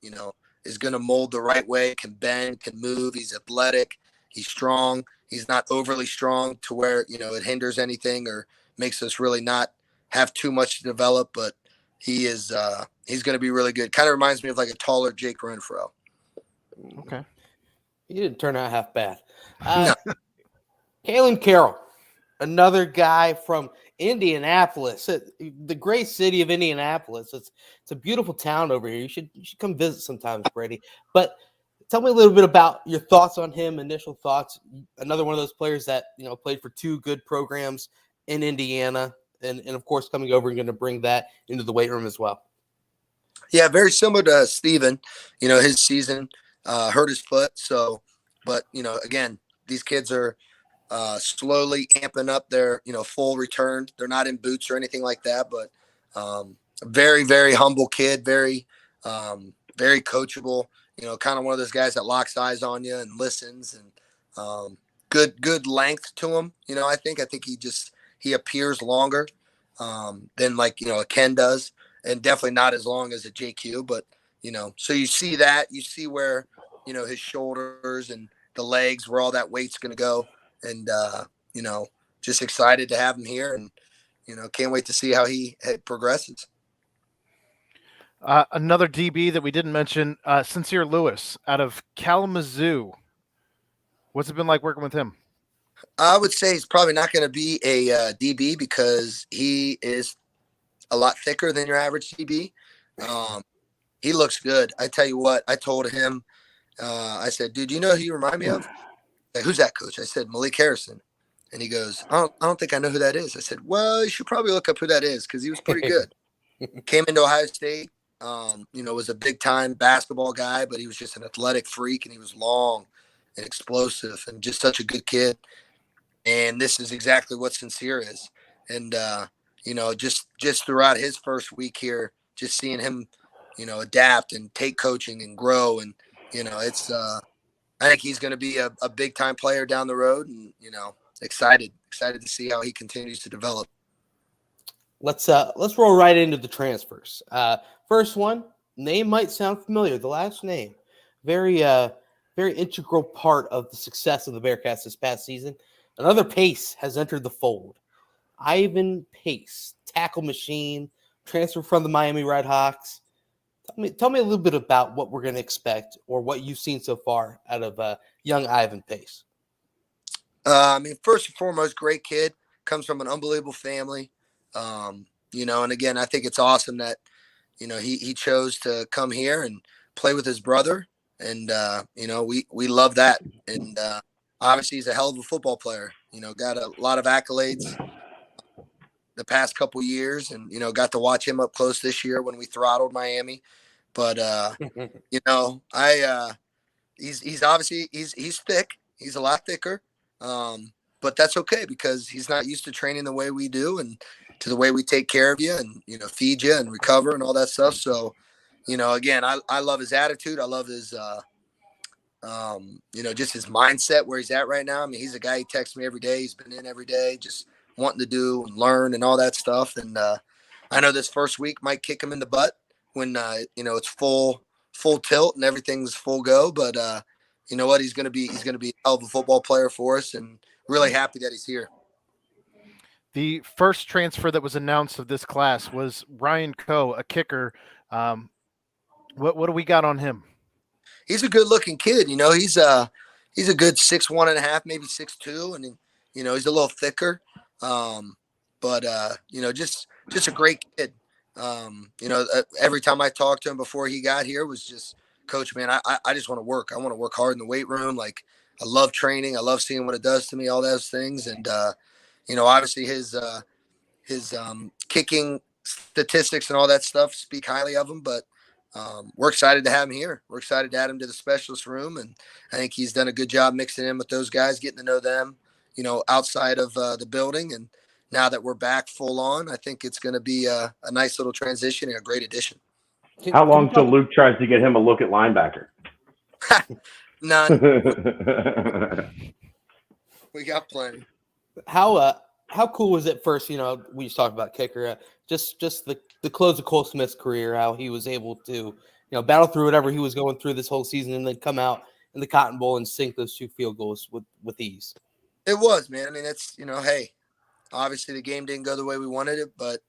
is going to mold the right way, can bend, can move. He's athletic. He's strong. He's not overly strong to where, it hinders anything or makes us really not have too much to develop, but he's going to be really good. Kind of reminds me of like a taller Jake Renfro. Okay. He didn't turn out half bad. No. Kalen Carroll, another guy from Indianapolis, the great city of Indianapolis. It's a beautiful town over here. You should come visit sometimes, Brady. But tell me a little bit about your thoughts on him, initial thoughts. Another one of those players that, played for two good programs in Indiana, and of course coming over and going to bring that into the weight room as well. Yeah, very similar to Steven. His season hurt his foot. So, but, again, these kids are slowly amping up their, full return. They're not in boots or anything like that, but very, very humble kid, very, very coachable, kind of one of those guys that locks eyes on you and listens, and good length to him. I think he appears longer than like, a Ken does, and definitely not as long as a JQ, but, so you see that, you see where, his shoulders and the legs, where all that weight's going to go. And, just excited to have him here, and, can't wait to see how he progresses. Another DB that we didn't mention, Sincere Lewis out of Kalamazoo. What's it been like working with him? I would say he's probably not going to be a DB because he is a lot thicker than your average DB. He looks good. I tell you what, I told him, I said, dude, who you remind me of? Like, who's that, coach? I said, Malik Harrison. And he goes, I don't think I know who that is. I said, well, you should probably look up who that is because he was pretty good. Came into Ohio State, was a big-time basketball guy, but he was just an athletic freak, and he was long and explosive and just such a good kid. And this is exactly what Sincere is. And, just throughout his first week here, just seeing him, adapt and take coaching and grow. And, it's I think he's going to be a big-time player down the road, and, excited to see how he continues to develop. Let's roll right into the transfers. First one, name might sound familiar. The last name, very integral part of the success of the Bearcats this past season. Another Pace has entered the fold. Ivan Pace, tackle machine, transfer from the Miami Redhawks. Tell me a little bit about what we're going to expect or what you've seen so far out of young Ivan Pace. First and foremost, great kid, comes from an unbelievable family. And again, I think it's awesome that, he chose to come here and play with his brother. And, we love that. And obviously he's a hell of a football player, got a lot of accolades the past couple years, and, got to watch him up close this year when we throttled Miami. But, he's obviously, he's thick. He's a lot thicker. But that's okay because he's not used to training the way we do and to the way we take care of you and, feed you and recover and all that stuff. So, again, I love his attitude. I love his, just his mindset where he's at right now. He's a guy, he texts me every day. He's been in every day, just wanting to do and learn and all that stuff. And I know this first week might kick him in the butt when, it's full tilt and everything's full go. But, you know what? He's going to be a hell of a football player for us, and really happy that he's here. The first transfer that was announced of this class was Ryan Coe, a kicker. What do we got on him? He's a good-looking kid. He's a good 6'1.5", maybe 6'2", and he's a little thicker. But just a great kid. Every time I talked to him before he got here was just, Coach, man, I just want to work. I want to work hard in the weight room. Like, I love training. I love seeing what it does to me, all those things. And, obviously his kicking statistics and all that stuff speak highly of him, but we're excited to have him here. We're excited to add him to the specialist room, and I think he's done a good job mixing in with those guys, getting to know them, outside of the building. And now that we're back full on, I think it's going to be a nice little transition and a great addition. How long till Luke tries to get him a look at linebacker? None. We got plenty. How cool was it first? We just talked about kicker. Just the close of Cole Smith's career, how he was able to battle through whatever he was going through this whole season, and then come out in the Cotton Bowl and sink those 2 field goals with ease. It was, man. I mean, it's hey, obviously the game didn't go the way we wanted it, but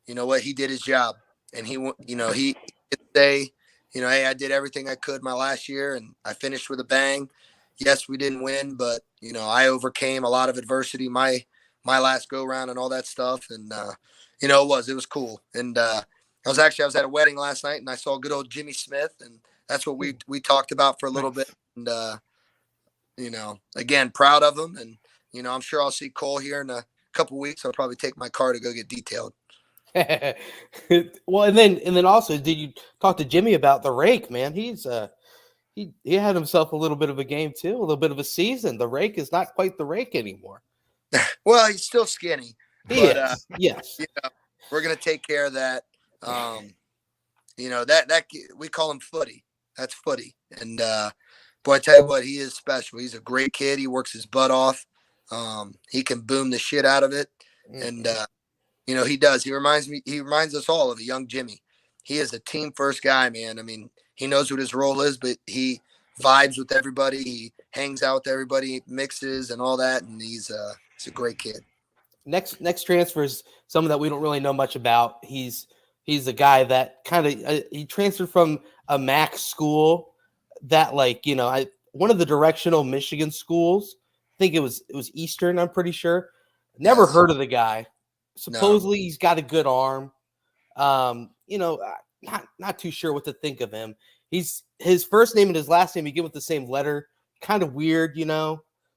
you know what? He did his job, and he could say, hey, I did everything I could my last year, and I finished with a bang. Yes, we didn't win, but I overcame a lot of adversity my last go round and all that stuff, and it was cool. And I was at a wedding last night, and I saw good old Jimmy Smith, and that's what we talked about for a little bit. And again, proud of him, and I'm sure I'll see Cole here in a couple weeks. I'll probably take my car to go get detailed. Well, and then also, did you talk to Jimmy about the rake, man? He's he had himself a little bit of a game too, a little bit of a season. The rake is not quite the rake anymore. Well, he's still skinny. Yes. We're gonna take care of that. That we call him Footy. That's Footy. And boy, I tell you what, he is special. He's a great kid. He works his butt off. He can boom the shit out of it. And he does. He reminds us all of a young Jimmy. He is a team first guy, man. I mean, he knows what his role is, but he vibes with everybody. He hangs out with everybody, mixes and all that. And he's a great kid. Next transfer is someone that we don't really know much about. He's a guy that kind of he transferred from a MAC school that one of the directional Michigan schools. I think it was Eastern. I'm pretty sure. Never heard of the guy. Supposedly he's got a good arm. Not too sure what to think of him. His first name and his last name begin with the same letter. Kind of weird,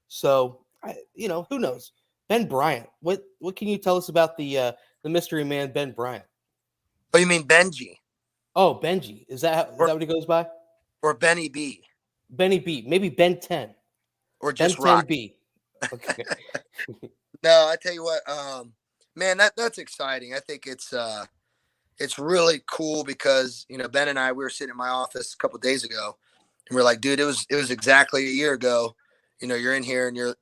So who knows? Ben Bryant. What can you tell us about the mystery man Ben Bryant? Oh, you mean Benji? Oh, Benji. Is that what he goes by? Or Benny B? Benny B. Maybe Ben 10. Or just Ben Rock 10 B. Okay. No, I tell you what, man, that's exciting. I think it's really cool because Ben and I, we were sitting in my office a couple of days ago, and we're like, dude, it was exactly a year ago. You're in here and you're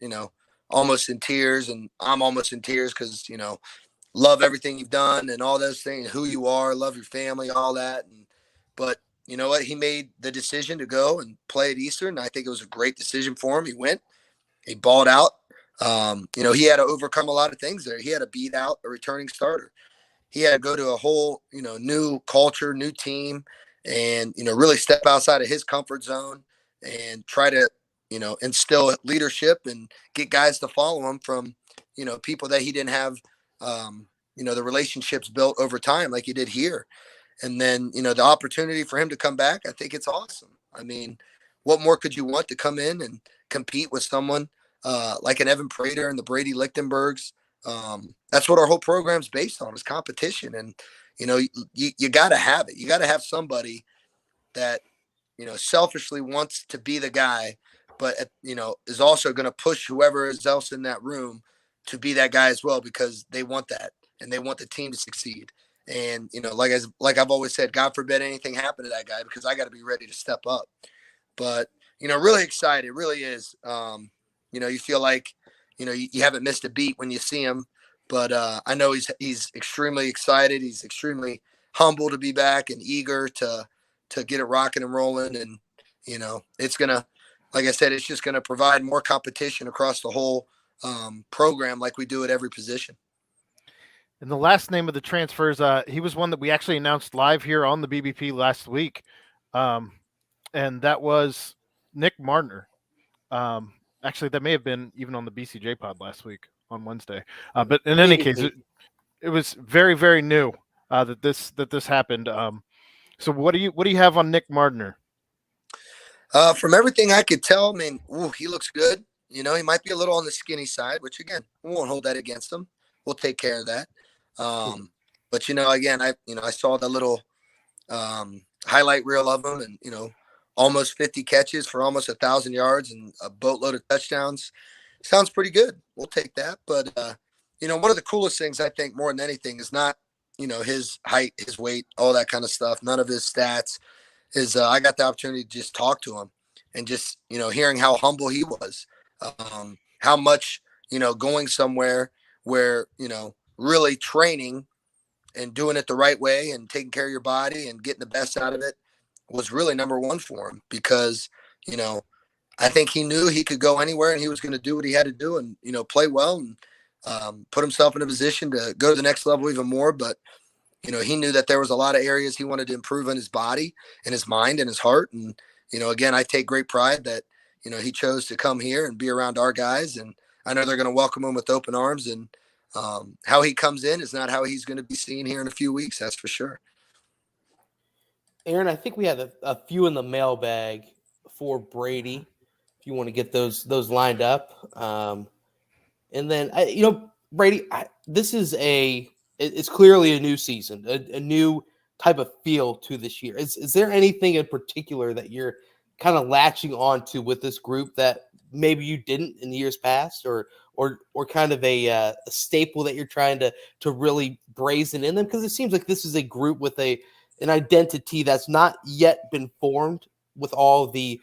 almost in tears, and I'm almost in tears because love everything you've done and all those things, who you are, love your family, all that. But you know what? He made the decision to go and play at Eastern. I think it was a great decision for him. He went, he balled out. He had to overcome a lot of things there. He had to beat out a returning starter. He had to go to a whole, new culture, new team, and, really step outside of his comfort zone and try to, instill leadership and get guys to follow him from, people that he didn't have, the relationships built over time like he did here. And then, the opportunity for him to come back, I think it's awesome. I mean, what more could you want to come in and compete with someone like an Evan Prater and the Brady Lichtenbergs? That's what our whole program's based on, is competition. And, you got to have it. You got to have somebody that, selfishly wants to be the guy, but, is also going to push whoever is else in that room to be that guy as well, because they want that and they want the team to succeed. And, like I've always said, God forbid anything happen to that guy, because I got to be ready to step up. But, really excited, really is. You feel like, you haven't missed a beat when you see him, but I know he's extremely excited. He's extremely humble to be back and eager to get it rocking and rolling. And, it's going to, like I said, it's just going to provide more competition across the whole program like we do at every position. And the last name of the transfers, he was one that we actually announced live here on the BBP last week. And that was Nick Martner. Actually, that may have been even on the BCJ pod last week on Wednesday. But in any case, it was very, very new that this happened. So what do you have on Nick Martner? From everything I could tell, I mean, he looks good. He might be a little on the skinny side, which again, we won't hold that against him. We'll take care of that. But again, I saw the little highlight reel of him, and almost 50 catches for almost 1,000 yards and a boatload of touchdowns. Sounds pretty good. We'll take that. But one of the coolest things I think more than anything is not his height, his weight, all that kind of stuff. None of his stats. Is I got the opportunity to just talk to him and just hearing how humble he was, how much going somewhere where really training and doing it the right way and taking care of your body and getting the best out of it was really number one for him, because I think he knew he could go anywhere and he was going to do what he had to do and play well and put himself in a position to go to the next level even more. But he knew that there was a lot of areas he wanted to improve in his body and his mind and his heart. And again, I take great pride that he chose to come here and be around our guys, and I know they're going to welcome him with open arms. And how he comes in is not how he's going to be seen here in a few weeks. That's for sure. Aaron, I think we have a few in the mailbag for Brady. If you want to get those lined up, and then Brady, this is it's clearly a new season, a new type of feel to this year. Is there anything in particular that you're kind of latching onto with this group that maybe you didn't in years past, or kind of a staple that you're trying to really brazen in them? Because it seems like this is a group with an identity that's not yet been formed with all the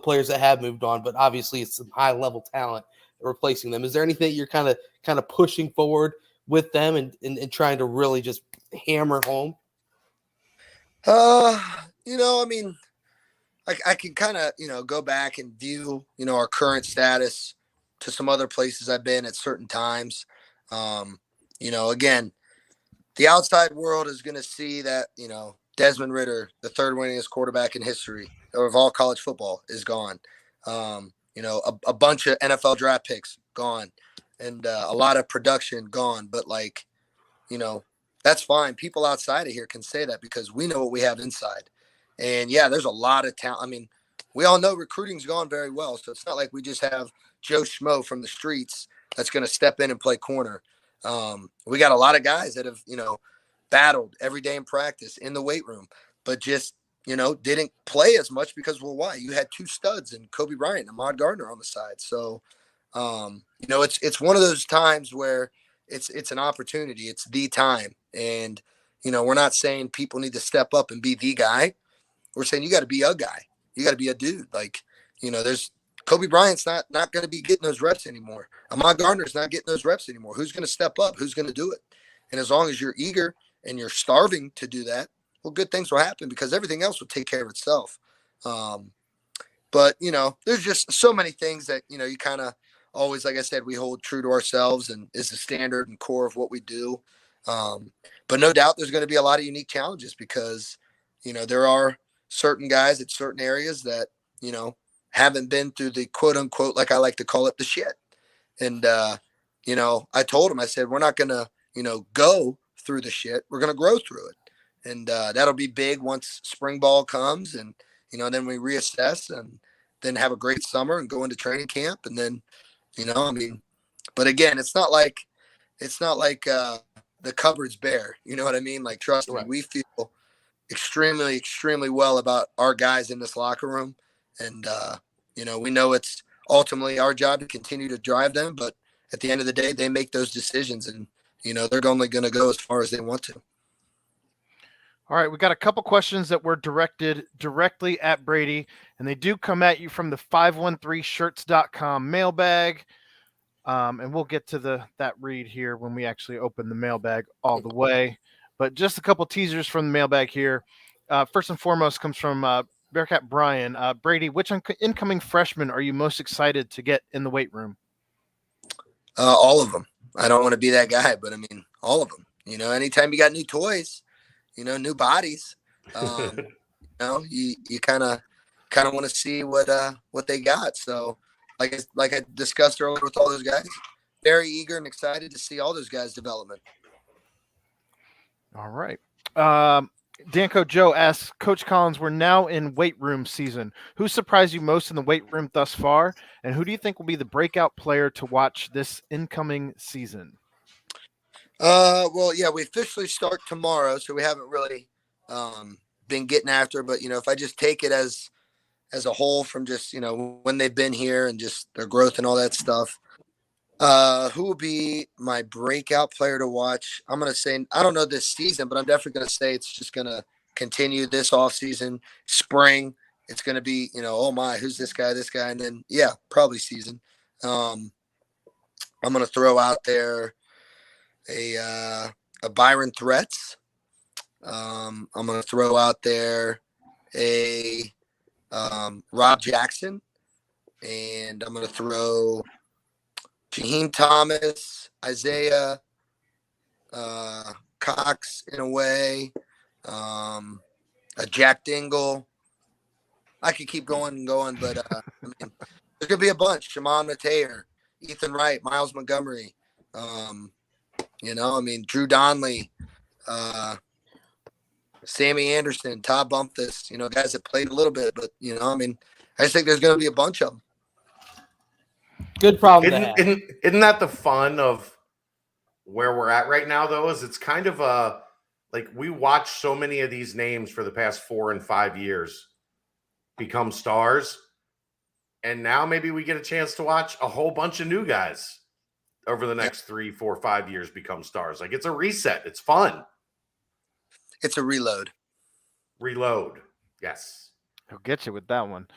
players that have moved on, but obviously it's some high level talent replacing them. Is there anything you're kind of pushing forward with them and trying to really just hammer home? I mean, I can kind of, go back and view, our current status to some other places I've been at certain times. Again, the outside world is going to see that, Desmond Ridder, the third winningest quarterback in history or of all college football, is gone. A bunch of NFL draft picks gone, and a lot of production gone. But that's fine. People outside of here can say that because we know what we have inside. And yeah, there's a lot of talent. I mean, we all know recruiting's gone very well. So it's not like we just have Joe Schmo from the streets that's going to step in and play corner. We got a lot of guys that have, battled every day in practice in the weight room, but just, didn't play as much because, well, why? You had two studs and Kobe Bryant and Ahmad Gardner on the side. So, it's one of those times where it's an opportunity. It's the time. And, we're not saying people need to step up and be the guy. We're saying you got to be a guy. You got to be a dude. There's Kobe Bryant's not going to be getting those reps anymore. Ahmad Gardner's not getting those reps anymore. Who's going to step up? Who's going to do it? And as long as you're eager and you're starving to do that, well, good things will happen because everything else will take care of itself. But there's just so many things that, you kind of always, like I said, we hold true to ourselves and is the standard and core of what we do. But no doubt there's going to be a lot of unique challenges because, there are certain guys at certain areas that, haven't been through the quote unquote, like I like to call it, the shit. And, I told him, I said, we're not going to, go through the shit. We're going to grow through it. And that'll be big once spring ball comes and, then we reassess and then have a great summer and go into training camp. And then, but again, it's not like the cupboard's bare. You know what I mean? Like, trust me, we feel extremely, extremely well about our guys in this locker room. And, we know it's ultimately our job to continue to drive them. But at the end of the day, they make those decisions and, they're only going to go as far as they want to. All right, we got a couple questions that were directed directly at Brady, and they do come at you from the 513shirts.com mailbag. And we'll get to that read here when we actually open the mailbag all the way. But just a couple teasers from the mailbag here. First and foremost comes from Bearcat Brian. Brady, which incoming freshman are you most excited to get in the weight room? All of them. I don't want to be that guy, but I mean, all of them. Anytime you got new toys, new bodies, you kind of want to see what they got. So like I discussed earlier with all those guys, very eager and excited to see all those guys' development. All right. Danco Joe asks, Coach Collins, we're now in weight room season. Who surprised you most in the weight room thus far? And who do you think will be the breakout player to watch this incoming season? Well, yeah, we officially start tomorrow, so we haven't really been getting after. But if I just take it as a whole from just when they've been here and just their growth and all that stuff. Who will be my breakout player to watch? I'm gonna say I don't know this season, but I'm definitely gonna say it's just gonna continue this off season, spring. It's gonna be oh my, who's this guy, and then probably season. I'm gonna throw out there a Byron Threats. I'm gonna throw out there a Rob Jackson, and I'm gonna throw Jaheim Thomas, Isaiah Cox in a way, a Jack Dingle. I could keep going and going, but I mean, there's gonna be a bunch. Shimon Mateer, Ethan Wright, Miles Montgomery. Drew Donley, Sammy Anderson, Todd Bumpus. Guys that played a little bit, but I just think there's gonna be a bunch of them. Good problem to have. Isn't that the fun of where we're at right now, though? Is it's kind of like we watch so many of these names for the past 4 and 5 years become stars, and now maybe we get a chance to watch a whole bunch of new guys over the next 3, 4, 5 years become stars. Like, it's a reset. It's fun. It's a reload. Reload. Yes. He'll get you with that one.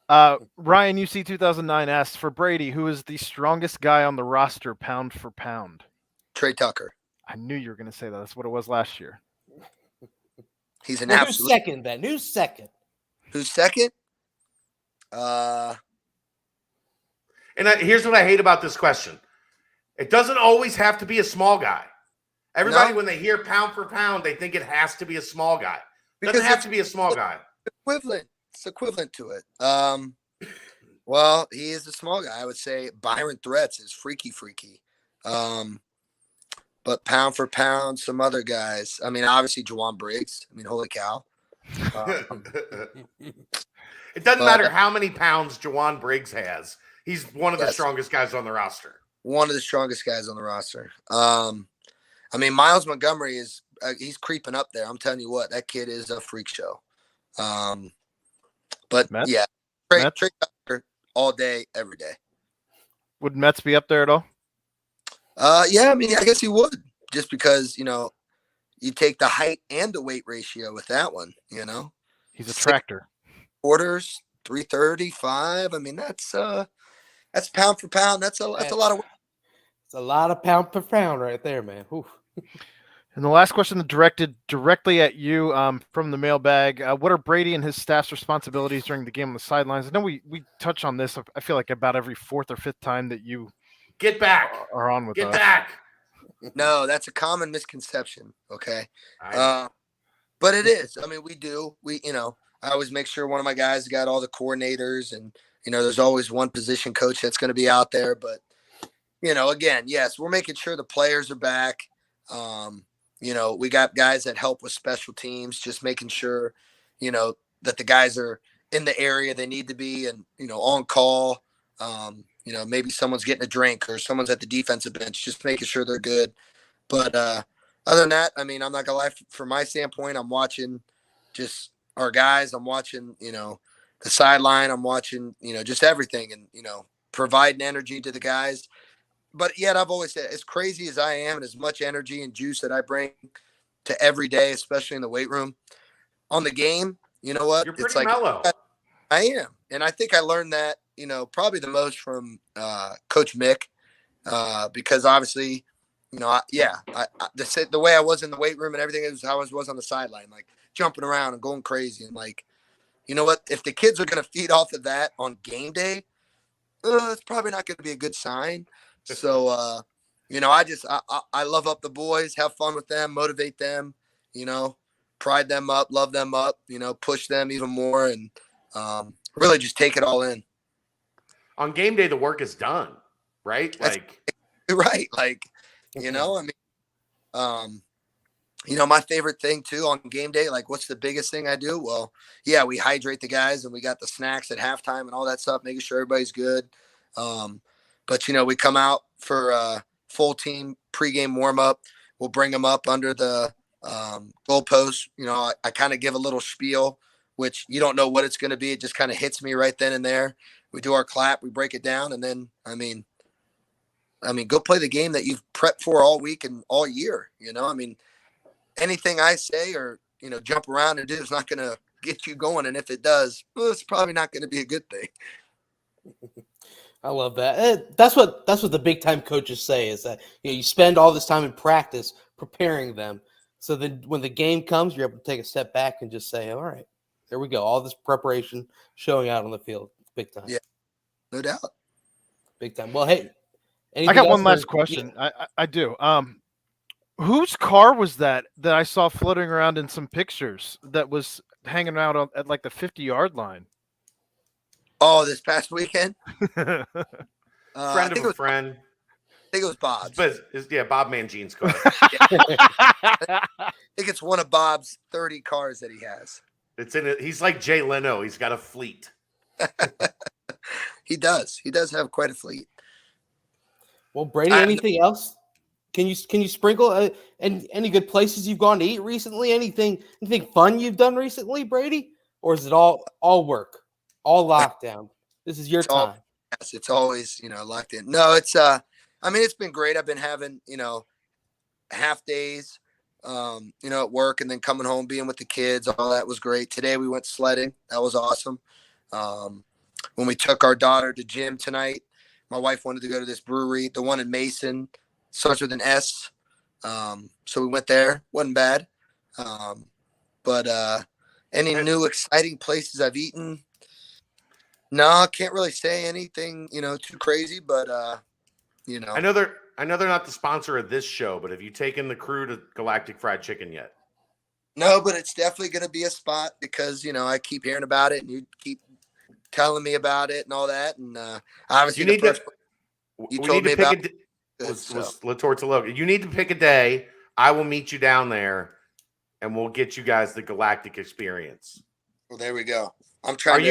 Ryan, UC 2009 asks, for Brady, who is the strongest guy on the roster pound for pound? Trey Tucker. I knew you were going to say that. That's what it was last year. He's an Who's absolute. second then? Who's second? Who's second? Here's what I hate about this question. It doesn't always have to be a small guy. Everybody, when they hear pound for pound, they think it has to be a small guy. It doesn't have to be a small guy. Equivalent. It's equivalent to it. Well, he is a small guy. I would say Byron Threats is freaky. But pound for pound, some other guys. I mean, obviously Juwan Briggs. I mean, holy cow. It doesn't matter how many pounds Juwan Briggs has. He's one of the strongest guys on the roster. One of the strongest guys on the roster. I mean, Miles Montgomery is he's creeping up there. I'm telling you what, that kid is a freak show. But Mets? yeah, Trey Tucker all day, every day. Would Mets be up there at all? Yeah, I mean, I guess he would, just because you take the height and the weight ratio with that one. He's a tractor. Quarters, 335. I mean, that's pound for pound. That's a lot of weight. It's a lot of pound per pound right there, man. Oof. And the last question directed directly at you from the mailbag. What are Brady and his staff's responsibilities during the game on the sidelines? I know we touch on this, I feel like, about every 4th or 5th time that you get back are on with us. Get back. No, that's a common misconception. Okay. But it is. I mean, we do. I always make sure one of my guys got all the coordinators, and there's always one position coach that's going to be out there. But again, yes, we're making sure the players are back. We got guys that help with special teams, just making sure, that the guys are in the area they need to be and, on call. Maybe someone's getting a drink or someone's at the defensive bench, just making sure they're good. But other than that, I mean, I'm not going to lie, from my standpoint, I'm watching just our guys. I'm watching, the sideline. I'm watching, just everything and, providing energy to the guys. But yet I've always said, as crazy as I am and as much energy and juice that I bring to every day, especially in the weight room, on the game, you know what? You're pretty mellow. I am. And I think I learned that, probably the most from Coach Mick, because obviously, the way I was in the weight room and everything is how I was on the sideline, like jumping around and going crazy. And like, you know what? If the kids are going to feed off of that on game day, it's probably not going to be a good sign. So, I love up the boys, have fun with them, motivate them, pride them up, love them up, push them even more, and really just take it all in. On game day, the work is done, right? Right. Like, my favorite thing too on game day, like what's the biggest thing I do? Well, yeah, we hydrate the guys and we got the snacks at halftime and all that stuff, making sure everybody's good. But we come out for a full team pregame warm up. we'll bring them up under the goalpost. You know, I kind of give a little spiel, which you don't know what it's going to be. It just kind of hits me right then and there. We do our clap, we break it down, and then I mean, go play the game that you've prepped for all week and all year. You know, I mean, anything I say or jump around and do is not going to get you going, and if it does, well, it's probably not going to be a good thing. I love that. That's what the big time coaches say is that you spend all this time in practice preparing them, so then when the game comes, you're able to take a step back and just say, "All right, there we go." All this preparation showing out on the field, big time. Yeah, no doubt, big time. Well, hey, I got one last question. Yeah. I do. Whose car was that I saw floating around in some pictures that was hanging out at like the 50-yard line? Oh, this past weekend? Friend of a friend. I think it was Bob's. Bob Mangine's car. I think it's one of Bob's 30 cars that he has. It's in it. He's like Jay Leno. He's got a fleet. He does. He does have quite a fleet. Well, Brady, anything else? Can you sprinkle any good places you've gone to eat recently? Anything fun you've done recently, Brady? Or is it all work? All lockdown. This is your time. Yes, it's always, locked in. No, it's it's been great. I've been having, half days, at work and then coming home, being with the kids. All that was great. Today we went sledding. That was awesome. When we took our daughter to gym tonight, my wife wanted to go to this brewery, the one in Mason, starts with an S. So we went there. Wasn't bad. But any new exciting places I've eaten? No, I can't really say anything, too crazy, but I know they're not the sponsor of this show, but have you taken the crew to Galactic Fried Chicken yet? No, but it's definitely going to be a spot because, I keep hearing about it and you keep telling me about it and all that. And obviously you told me about it. Was La Torta Loca. You need to pick a day. I will meet you down there and we'll get you guys the Galactic experience. Well, there we go. I'm trying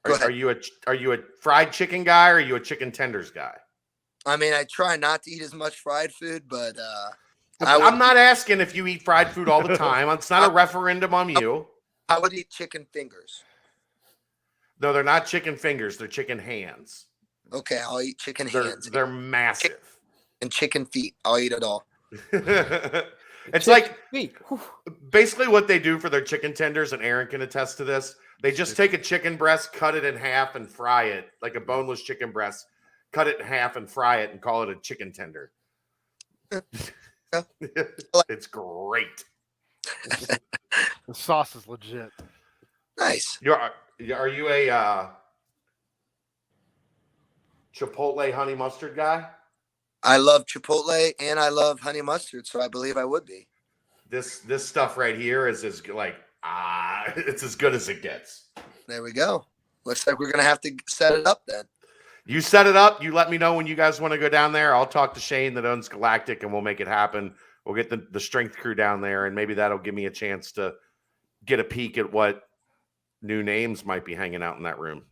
Are you a fried chicken guy or are you a chicken tenders guy? I mean, I try not to eat as much fried food, but I'm not asking if you eat fried food all the time. It's not a referendum on you. I would eat chicken fingers. No, they're not chicken fingers. They're chicken hands. Okay, I'll eat chicken hands. They're massive. And chicken feet. I'll eat it all. It's like basically what they do for their chicken tenders, and Aaron can attest to this. They just take a chicken breast, cut it in half, and fry it like a boneless chicken breast. Cut it in half and fry it, and call it a chicken tender. It's great. The sauce is legit. Nice. Are you a Chipotle honey mustard guy? I love Chipotle and I love honey mustard, so I believe I would be. This stuff right here is it's as good as it gets. There we go. Looks like we're gonna have to set it up then. You set it up. You let me know when you guys want to go down there. I'll talk to Shane that owns Galactic, and we'll make it happen. We'll get the strength crew down there, and maybe that'll give me a chance to get a peek at what new names might be hanging out in that room.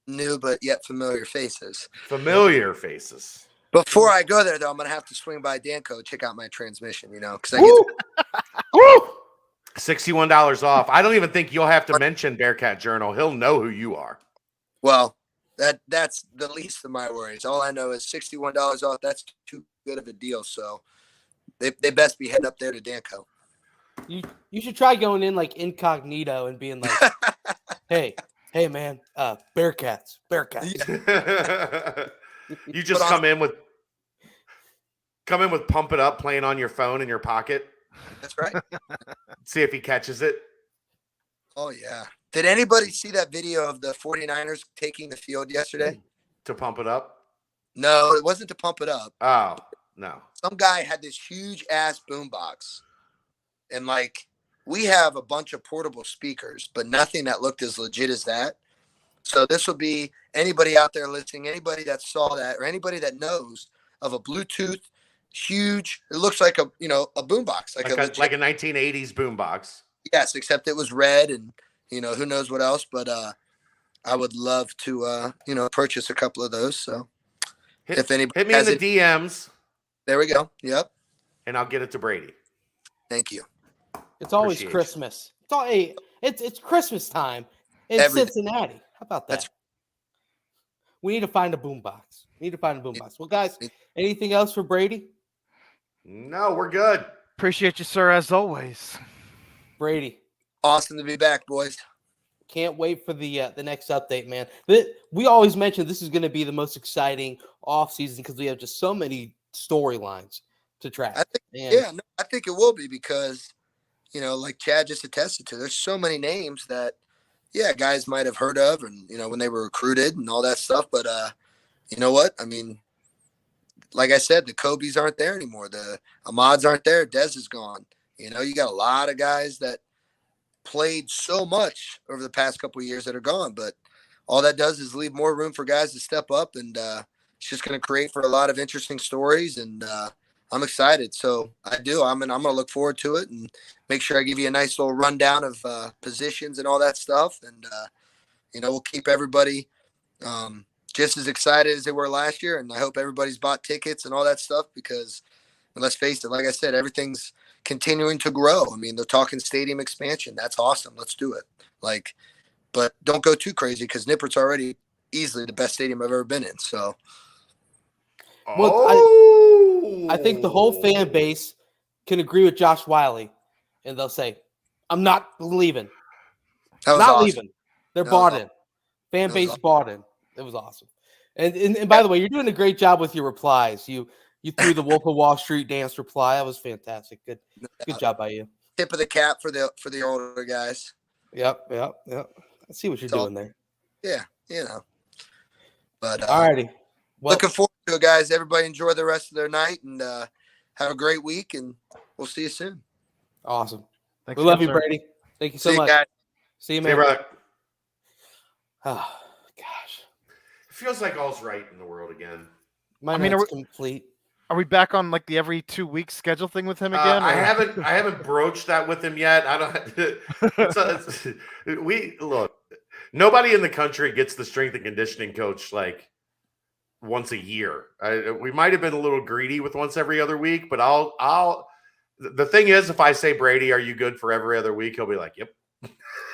New but yet familiar faces. Familiar faces. Before I go there, though, I'm going to have to swing by Danco, check out my transmission, because I get $61 off. I don't even think you'll have to mention Bearcat Journal. He'll know who you are. Well, that's the least of my worries. All I know is $61 off. That's too good of a deal. So they best be heading up there to Danco. You should try going in like incognito and being like, hey man, Bearcats. You just come in with Pump It Up playing on your phone in your pocket. That's right. See if he catches it. Oh yeah. Did anybody see that video of the 49ers taking the field yesterday? To pump it up? No, it wasn't to pump it up. Oh, no. Some guy had this huge ass boombox. And we have a bunch of portable speakers, but nothing that looked as legit as that. So this will be anybody out there listening, anybody that saw that, or anybody that knows of a Bluetooth huge, it looks like a boombox. Like a 1980s boombox. Yes, except it was red and who knows what else, but I would love to purchase a couple of those. So if anybody hit me in the DMs. There we go. Yep. and I'll get it to Brady. Thank you. It's always Appreciate you. Christmas. It's Christmas time in Everything. Cincinnati. How about that? That's- We need to find a boombox. Well, guys, anything else for Brady? No, we're good. Appreciate you, sir, as always. Brady, Awesome to be back, boys. can't wait for the next update, man. We always mention this is going to be the most exciting offseason because we have just so many storylines to track. I think it will be because, like Chad just attested to, there's so many names that, guys might have heard of and, when they were recruited and all that stuff. But you know what? I mean, like I said, the Kobe's aren't there anymore. The Ahmads aren't there. Dez is gone. You got a lot of guys that played so much over the past couple of years that are gone, but all that does is leave more room for guys to step up, and it's just going to create for a lot of interesting stories, and I'm excited. So I'm going to look forward to it and make sure I give you a nice little rundown of positions and all that stuff, and we'll keep everybody just as excited as they were last year, and I hope everybody's bought tickets and all that stuff because let's face it, like I said, everything's continuing to grow. I mean, they're talking stadium expansion. That's awesome. Let's do it. But don't go too crazy because Nippert's already easily the best stadium I've ever been in. So, I think the whole fan base can agree with Josh Wiley, and they'll say, "I'm not leaving. that was Not awesome. leaving. They're That was bought awesome. in. Fan That was base awesome. bought in. It was awesome." And by the way, you're doing a great job with your replies. You threw the Wolf of Wall Street dance reply. That was fantastic. Good job by you. Tip of the cap for the older guys. Yep. I see what you're doing there. Yeah, But All righty. Well, looking forward to it, guys. Everybody enjoy the rest of their night and have a great week, and we'll see you soon. awesome. Thanks We love again, you, sir. Brady. Thank you so See you much. guys. See you, Hey, man. brother. Oh, gosh. It feels like all's right in the world again. My I mean, night's complete. Are we back on like the every 2 week schedule thing with him again? I or- haven't broached that with him yet. I don't. We look. Nobody in the country gets the strength and conditioning coach like once a year. We might have been a little greedy with once every other week, but I'll. The thing is, if I say Brady, are you good for every other week? He'll be like, "Yep."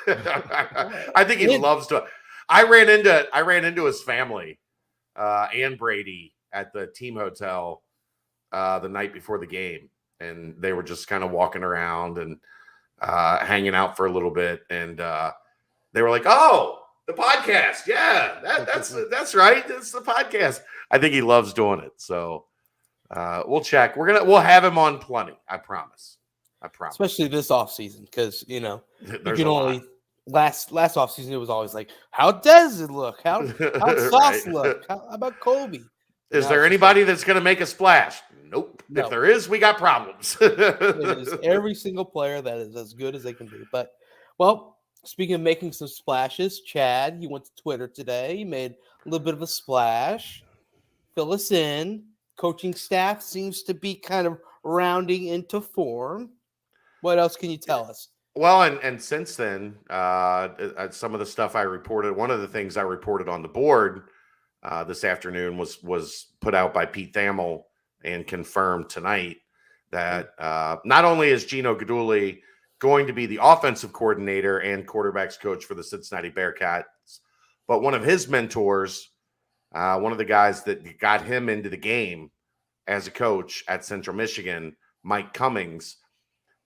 I think he loves to. I ran into his family and Brady at the team hotel the night before the game, and they were just kind of walking around and hanging out for a little bit, and they were like, "Oh, the podcast, yeah, that's right, it's the podcast." I think he loves doing it, so we'll check. We'll have him on plenty. I promise. Especially this offseason, because you There's can a only lot. last offseason it was always like, how does it look? How Sauce Right. look? How about Kobe? Is there anybody that's going to make a splash? Nope. No. If there is, we got problems. It is every single player that is as good as they can be. But, well, speaking of making some splashes, Chad, he went to Twitter today. He made a little bit of a splash. Fill us in. Coaching staff seems to be kind of rounding into form. What else can you tell us? Well, and since then, some of the stuff I reported, one of the things I reported on the board this afternoon was put out by Pete Thamel and confirmed tonight that not only is Gino Guidugli going to be the offensive coordinator and quarterbacks coach for the Cincinnati Bearcats, but one of his mentors, one of the guys that got him into the game as a coach at Central Michigan, Mike Cummings,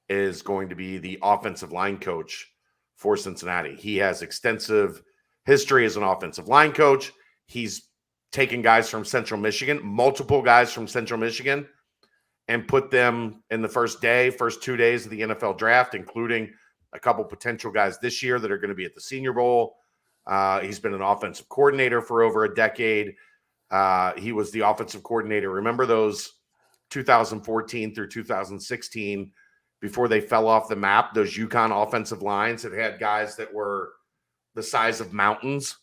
is going to be the offensive line coach for Cincinnati. He has extensive history as an offensive line coach. He's taken guys from Central Michigan, multiple guys from Central Michigan, and put them in the first 2 days of the NFL draft, including a couple potential guys this year that are going to be at the Senior Bowl. He's been an offensive coordinator for over a decade. He was the offensive coordinator. Remember those 2014 through 2016, before they fell off the map, those UConn offensive lines that had guys that were the size of mountains?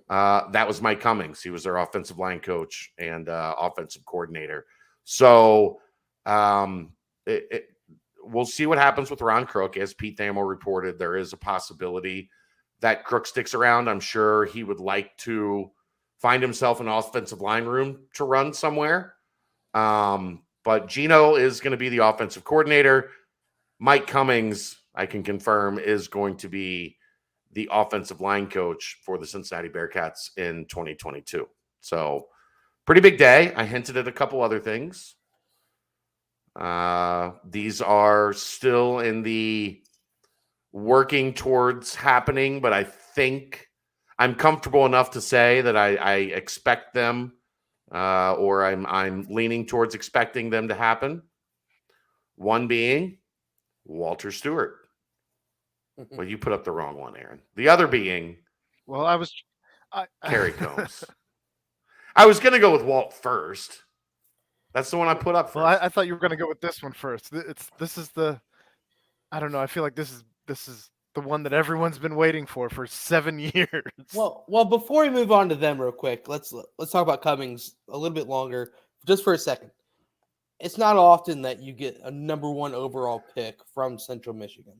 That was Mike Cummings. He was their offensive line coach and offensive coordinator. So we'll see what happens with Ron Crook. As Pete Thamel reported, there is a possibility that Crook sticks around. I'm sure he would like to find himself an offensive line room to run somewhere. But But Gino is going to be the offensive coordinator. Mike Cummings, I can confirm, is going to be the offensive line coach for the Cincinnati Bearcats in 2022. So pretty big day. I hinted at a couple other things. These are still in the working towards happening, but I think I'm comfortable enough to say that I expect them, or I'm leaning towards expecting them to happen. One being Walter Stewart. Well, you put up the wrong one, Aaron. The other being Well, Kerry Combs. I was going to go with Walt first. That's the one I put up first. Well, I thought you were going to go with this one first. This is the, I don't know. I feel like this is the one that everyone's been waiting for 7 years. Well, before we move on to them real quick, let's talk about Cummings a little bit longer, just for a second. It's not often that you get a number 1 overall pick from Central Michigan.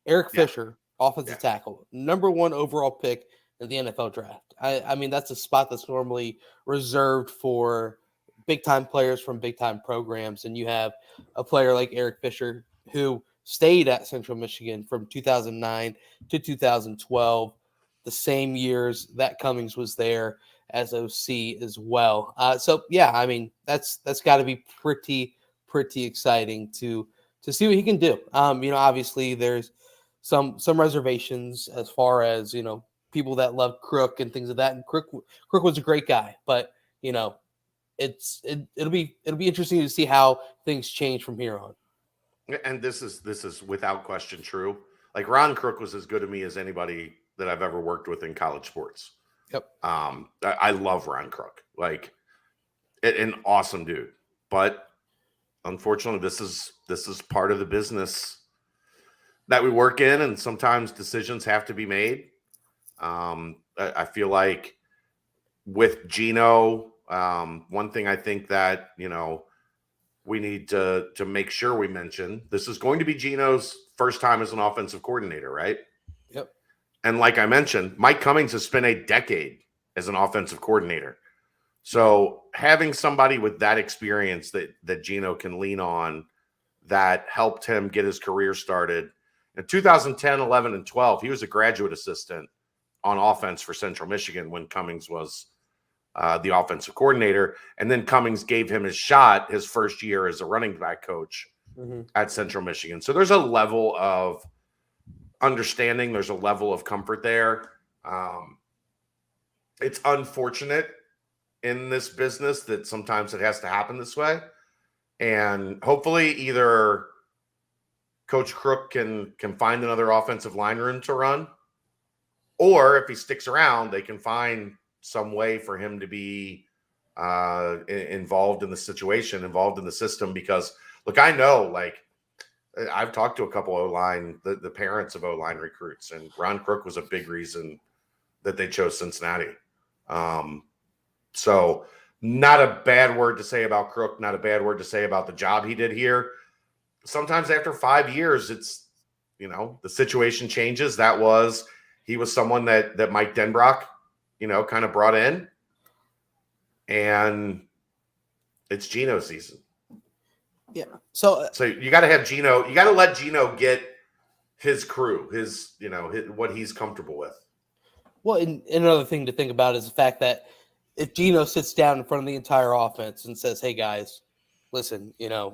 Eric Fisher, offensive tackle, number 1 overall pick in the NFL draft. I mean, that's a spot that's normally reserved for big-time players from big-time programs, and you have a player like Eric Fisher who stayed at Central Michigan from 2009 to 2012, the same years that Cummings was there as OC as well. So yeah, I mean, that's got to be pretty exciting to see what he can do. Obviously there's some reservations as far as, people that love Crook and things of that. And Crook was a great guy, but it'll be interesting to see how things change from here on. And this is without question true. Like Ron Crook was as good to me as anybody that I've ever worked with in college sports. Yep. I love Ron Crook, like an awesome dude. But unfortunately, this is part of the business that we work in, and sometimes decisions have to be made. I feel like with Gino, one thing I think that we need to make sure we mention, this is going to be Gino's first time as an offensive coordinator, right? Yep. And like I mentioned, Mike Cummings has spent a decade as an offensive coordinator. So having somebody with that experience that Gino can lean on, that helped him get his career started. In 2010, 11, and 12, he was a graduate assistant on offense for Central Michigan when Cummings was the offensive coordinator. And then Cummings gave him his shot his first year as a running back coach at Central Michigan. So there's a level of understanding. There's a level of comfort there. It's unfortunate in this business that sometimes it has to happen this way. And hopefully either Coach Crook can find another offensive line room to run, or if he sticks around, they can find some way for him to be involved in the situation, involved in the system. Because look, I know, like, I've talked to a couple O-line, the parents of O-line recruits, and Ron Crook was a big reason that they chose Cincinnati. So not a bad word to say about Crook, not a bad word to say about the job he did here. Sometimes after 5 years, it's, the situation changes. He was someone that Mike Denbrock, kind of brought in, and it's Gino season. Yeah. So you got to have Gino. You got to let Gino get his crew, his what he's comfortable with. Well, and another thing to think about is the fact that if Gino sits down in front of the entire offense and says, "Hey guys, listen, I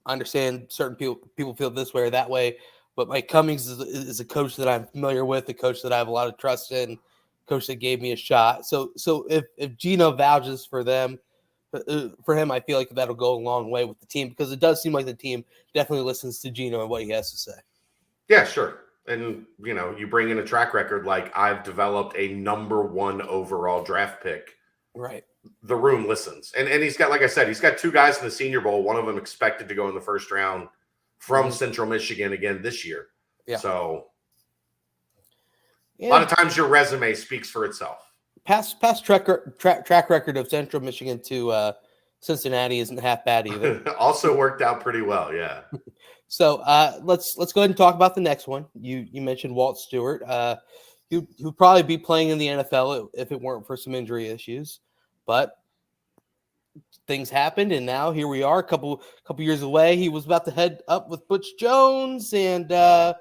understand certain people feel this way or that way, but Mike Cummings is a coach that I'm familiar with, a coach that I have a lot of trust in, coach that gave me a shot." So if Gino vouches for him, I feel like that'll go a long way with the team, because it does seem like the team definitely listens to Gino and what he has to say. Yeah, sure. And, you bring in a track record like, I've developed a number 1 overall draft pick. Right. The room listens. And he's got, like I said, he's got 2 guys in the Senior Bowl, one of them expected to go in the first round from Central Michigan again this year. Yeah. So a lot of times your resume speaks for itself. Past track record of Central Michigan to Cincinnati isn't half bad either. Also worked out pretty well, yeah. So let's go ahead and talk about the next one. You mentioned Walt Stewart. He'll probably be playing in the NFL if it weren't for some injury issues. But things happened, and now here we are, a couple years away. He was about to head up with Butch Jones, and now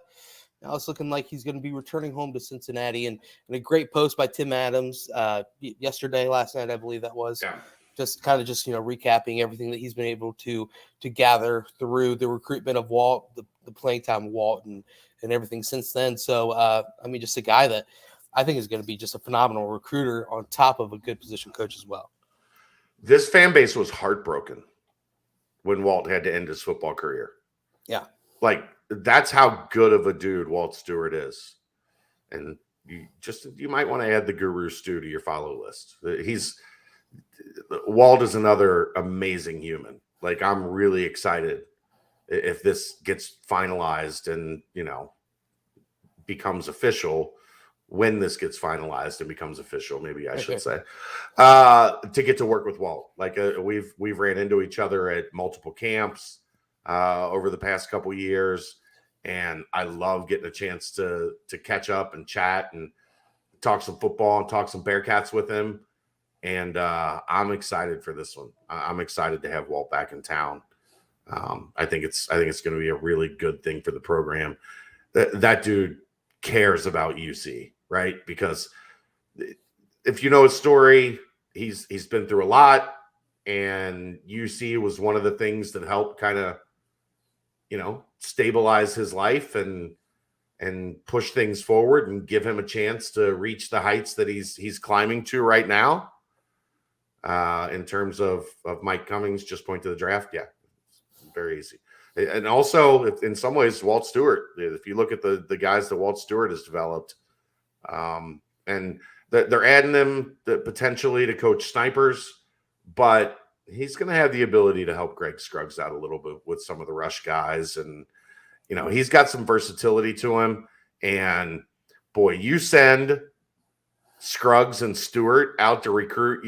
it's looking like he's going to be returning home to Cincinnati. And a great post by Tim Adams last night, I believe that was. Yeah. Just recapping everything that he's been able to gather through the recruitment of Walt, the playing time of Walt, and everything since then. So, just a guy that I think is going to be just a phenomenal recruiter on top of a good position coach as well. This fan base was heartbroken when Walt had to end his football career. Yeah. Like, that's how good of a dude Walt Stewart is. And you might want to add the Guru Stew to your follow list. Walt is another amazing human. Like, I'm really excited if this gets finalized and, becomes official. When this gets finalized and becomes official, maybe I should say, to get to work with Walt. Like, we've ran into each other at multiple camps over the past couple years, and I love getting a chance to catch up and chat and talk some football and talk some Bearcats with him. And I'm excited for this one. I'm excited to have Walt back in town. I think it's going to be a really good thing for the program. That dude cares about UC, right? Because if you know his story, he's been through a lot, and UC was one of the things that helped kind of, stabilize his life and push things forward and give him a chance to reach the heights that he's climbing to right now. In terms of Mike Cummings, just point to the draft. Yeah, very easy. And also, in some ways, Walt Stewart, if you look at the guys that Walt Stewart has developed, and they're adding them potentially to coach snipers, but he's going to have the ability to help Greg Scruggs out a little bit with some of the rush guys. And, he's got some versatility to him. And, boy, you send Scruggs and Stewart out to recruit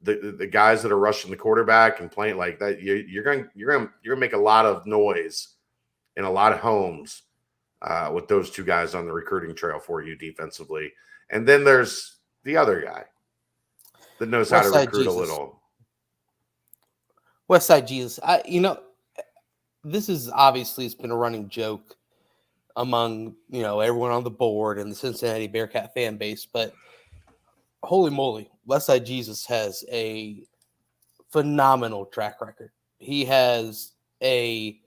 the guys that are rushing the quarterback and playing like that, you're going to make a lot of noise in a lot of homes with those two guys on the recruiting trail for you defensively. And then there's the other guy that knows how to recruit a little. Westside Jesus. This is obviously, it's been a running joke among, everyone on the board and the Cincinnati Bearcat fan base, but holy moly, Westside Jesus has a phenomenal track record. He has a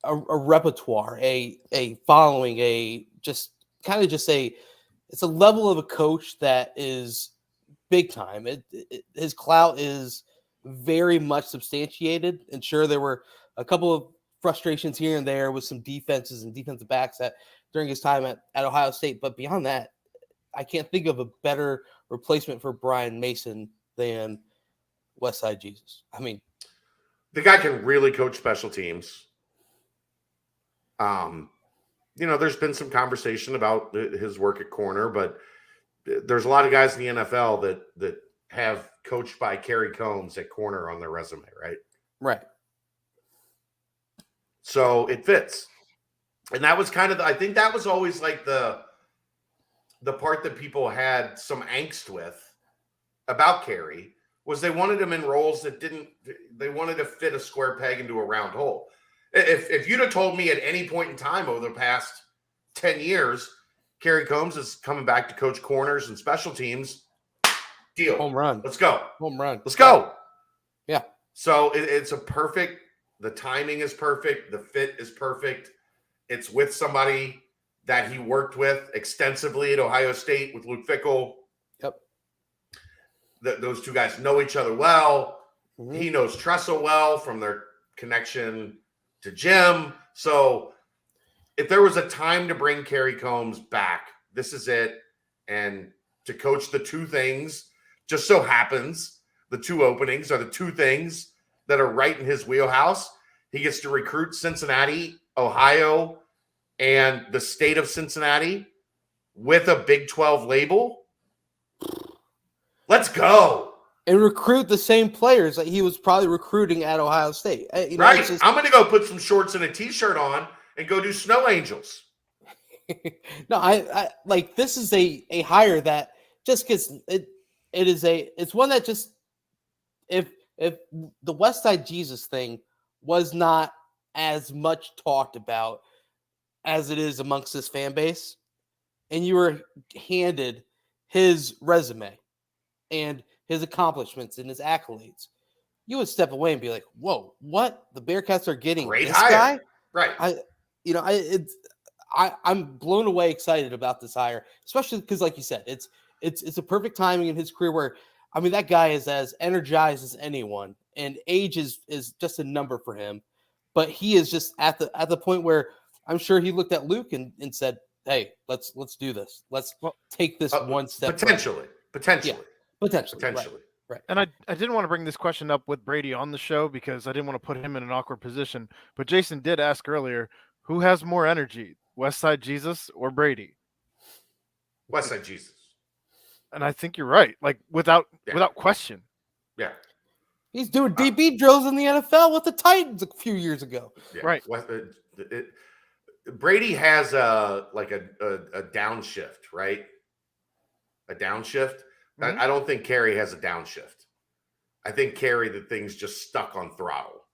repertoire, a following, it's a level of a coach that is big time. His clout is very much substantiated. And sure, there were a couple of frustrations here and there with some defenses and defensive backs during his time at Ohio State. But beyond that, I can't think of a better replacement for Brian Mason than Westside Jesus. I mean, the guy can really coach special teams. There's been some conversation about his work at corner, but there's a lot of guys in the NFL that have coached by Kerry Combs at corner on their resume, right? Right. So it fits. And that was I think that was always like the part that people had some angst with about Kerry was they wanted him in roles that they wanted to fit a square peg into a round hole. If you'd have told me at any point in time over the past 10 years, Kerry Combs is coming back to coach corners and special teams, deal. Home run. Let's go. Home run. Let's go. Yeah. So it's the timing is perfect. The fit is perfect. It's with somebody that he worked with extensively at Ohio State with Luke Fickell. Yep. Those two guys know each other well. Mm-hmm. He knows Tressel well from their connection to Jim. So if there was a time to bring Kerry Combs back, this is it. And to coach the two things, just so happens the two openings are the two things that are right in his wheelhouse. He gets to recruit Cincinnati, Ohio, and the state of Cincinnati with a Big 12 label. Let's go. And recruit the same players that he was probably recruiting at Ohio State. Right. I'm going to go put some shorts and a T-shirt on and go do Snow Angels. No, I like this is a hire that just gets it's one that just if the West Side Jesus thing was not as much talked about as it is amongst this fan base, and you were handed his resume and his accomplishments and his accolades, you would step away and be like, "Whoa, what? The Bearcats are getting Great this hire. guy?" Right. I'm blown away excited about this hire, especially because, like you said, it's a perfect timing in his career where, I mean, that guy is as energized as anyone, and age is just a number for him. But he is just at the point where I'm sure he looked at Luke and said, "Hey, let's do this. Let's take this one step potentially. Yeah, potentially. Right. And I didn't want to bring this question up with Brady on the show because I didn't want to put him in an awkward position. But Jason did ask earlier, who has more energy, Westside Jesus or Brady? Westside Jesus. And I think you're right. Like without question. Yeah. He's doing DB drills in the NFL with the Titans a few years ago. Yeah. Right. Brady has a downshift, right? A downshift. Mhm. I don't think Carey has a downshift. I think Carey, the thing's just stuck on throttle.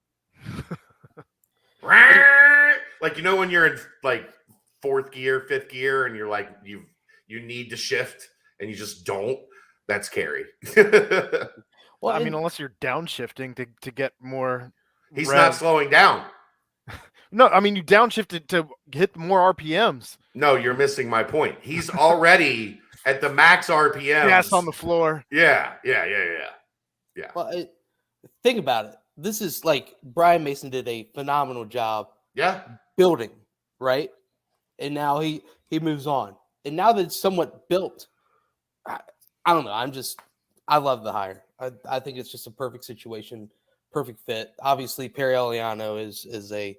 Like, you know, when you're in like fourth gear, fifth gear, and you're like, you need to shift and you just don't. That's Carey. Well, I mean, unless you're downshifting to get more. He's not slowing down. No, I mean, you downshifted to hit more RPMs. No, you're missing my point. He's already at the max RPMs. Gas on the floor. Yeah. Well, think about it. This is like Brian Mason did a phenomenal job. Yeah. Building, right? And now he moves on. And now that it's somewhat built, I don't know. I love the hire. I think it's just a perfect situation, perfect fit. Obviously, Perry Eliano is a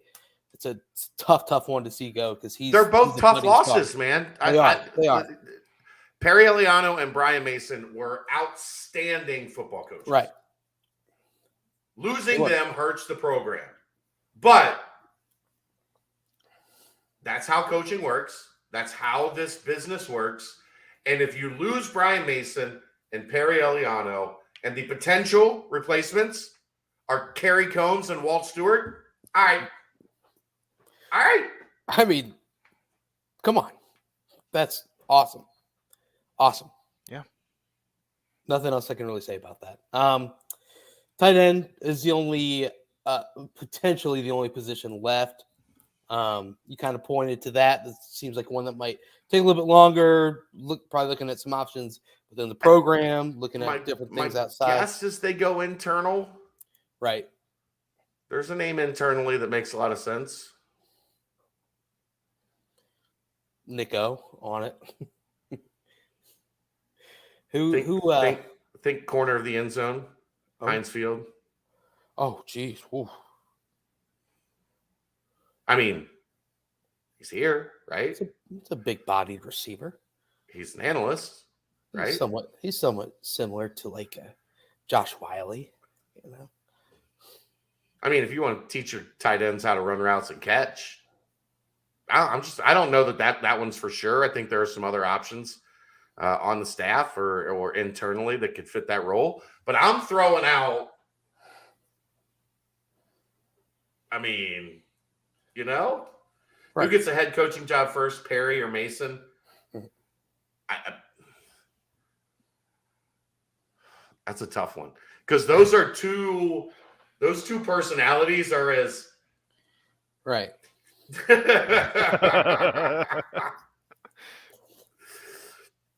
tough one to see go because they're both tough losses, man. They are. Perry Eliano and Brian Mason were outstanding football coaches. Right. Losing them hurts the program. But that's how coaching works. That's how this business works. And if you lose Brian Mason and Perry Eliano and the potential replacements are Kerry Combs and Walt Stewart, all right. I mean, come on. That's awesome. Awesome. Yeah. Nothing else I can really say about that. Tight end is the only, potentially the only position left. You kind of pointed to that. This seems like one that might take a little bit longer. Probably looking at some options within the program, looking at different things outside. Guess as they go internal. Right. There's a name internally that makes a lot of sense. Nico on it. Think corner of the end zone, Heinz Field. Oh, geez. Ooh. I mean, he's here, right? It's a big-bodied receiver. He's an analyst, right? He's somewhat similar to like Josh Wiley, you know. I mean, if you want to teach your tight ends how to run routes and catch, I don't know that one's for sure. I think there are some other options on the staff or internally that could fit that role. But I'm throwing out, I mean, you know, right. Who gets a head coaching job first, Perry or Mason? That's a tough one because those two personalities are as right.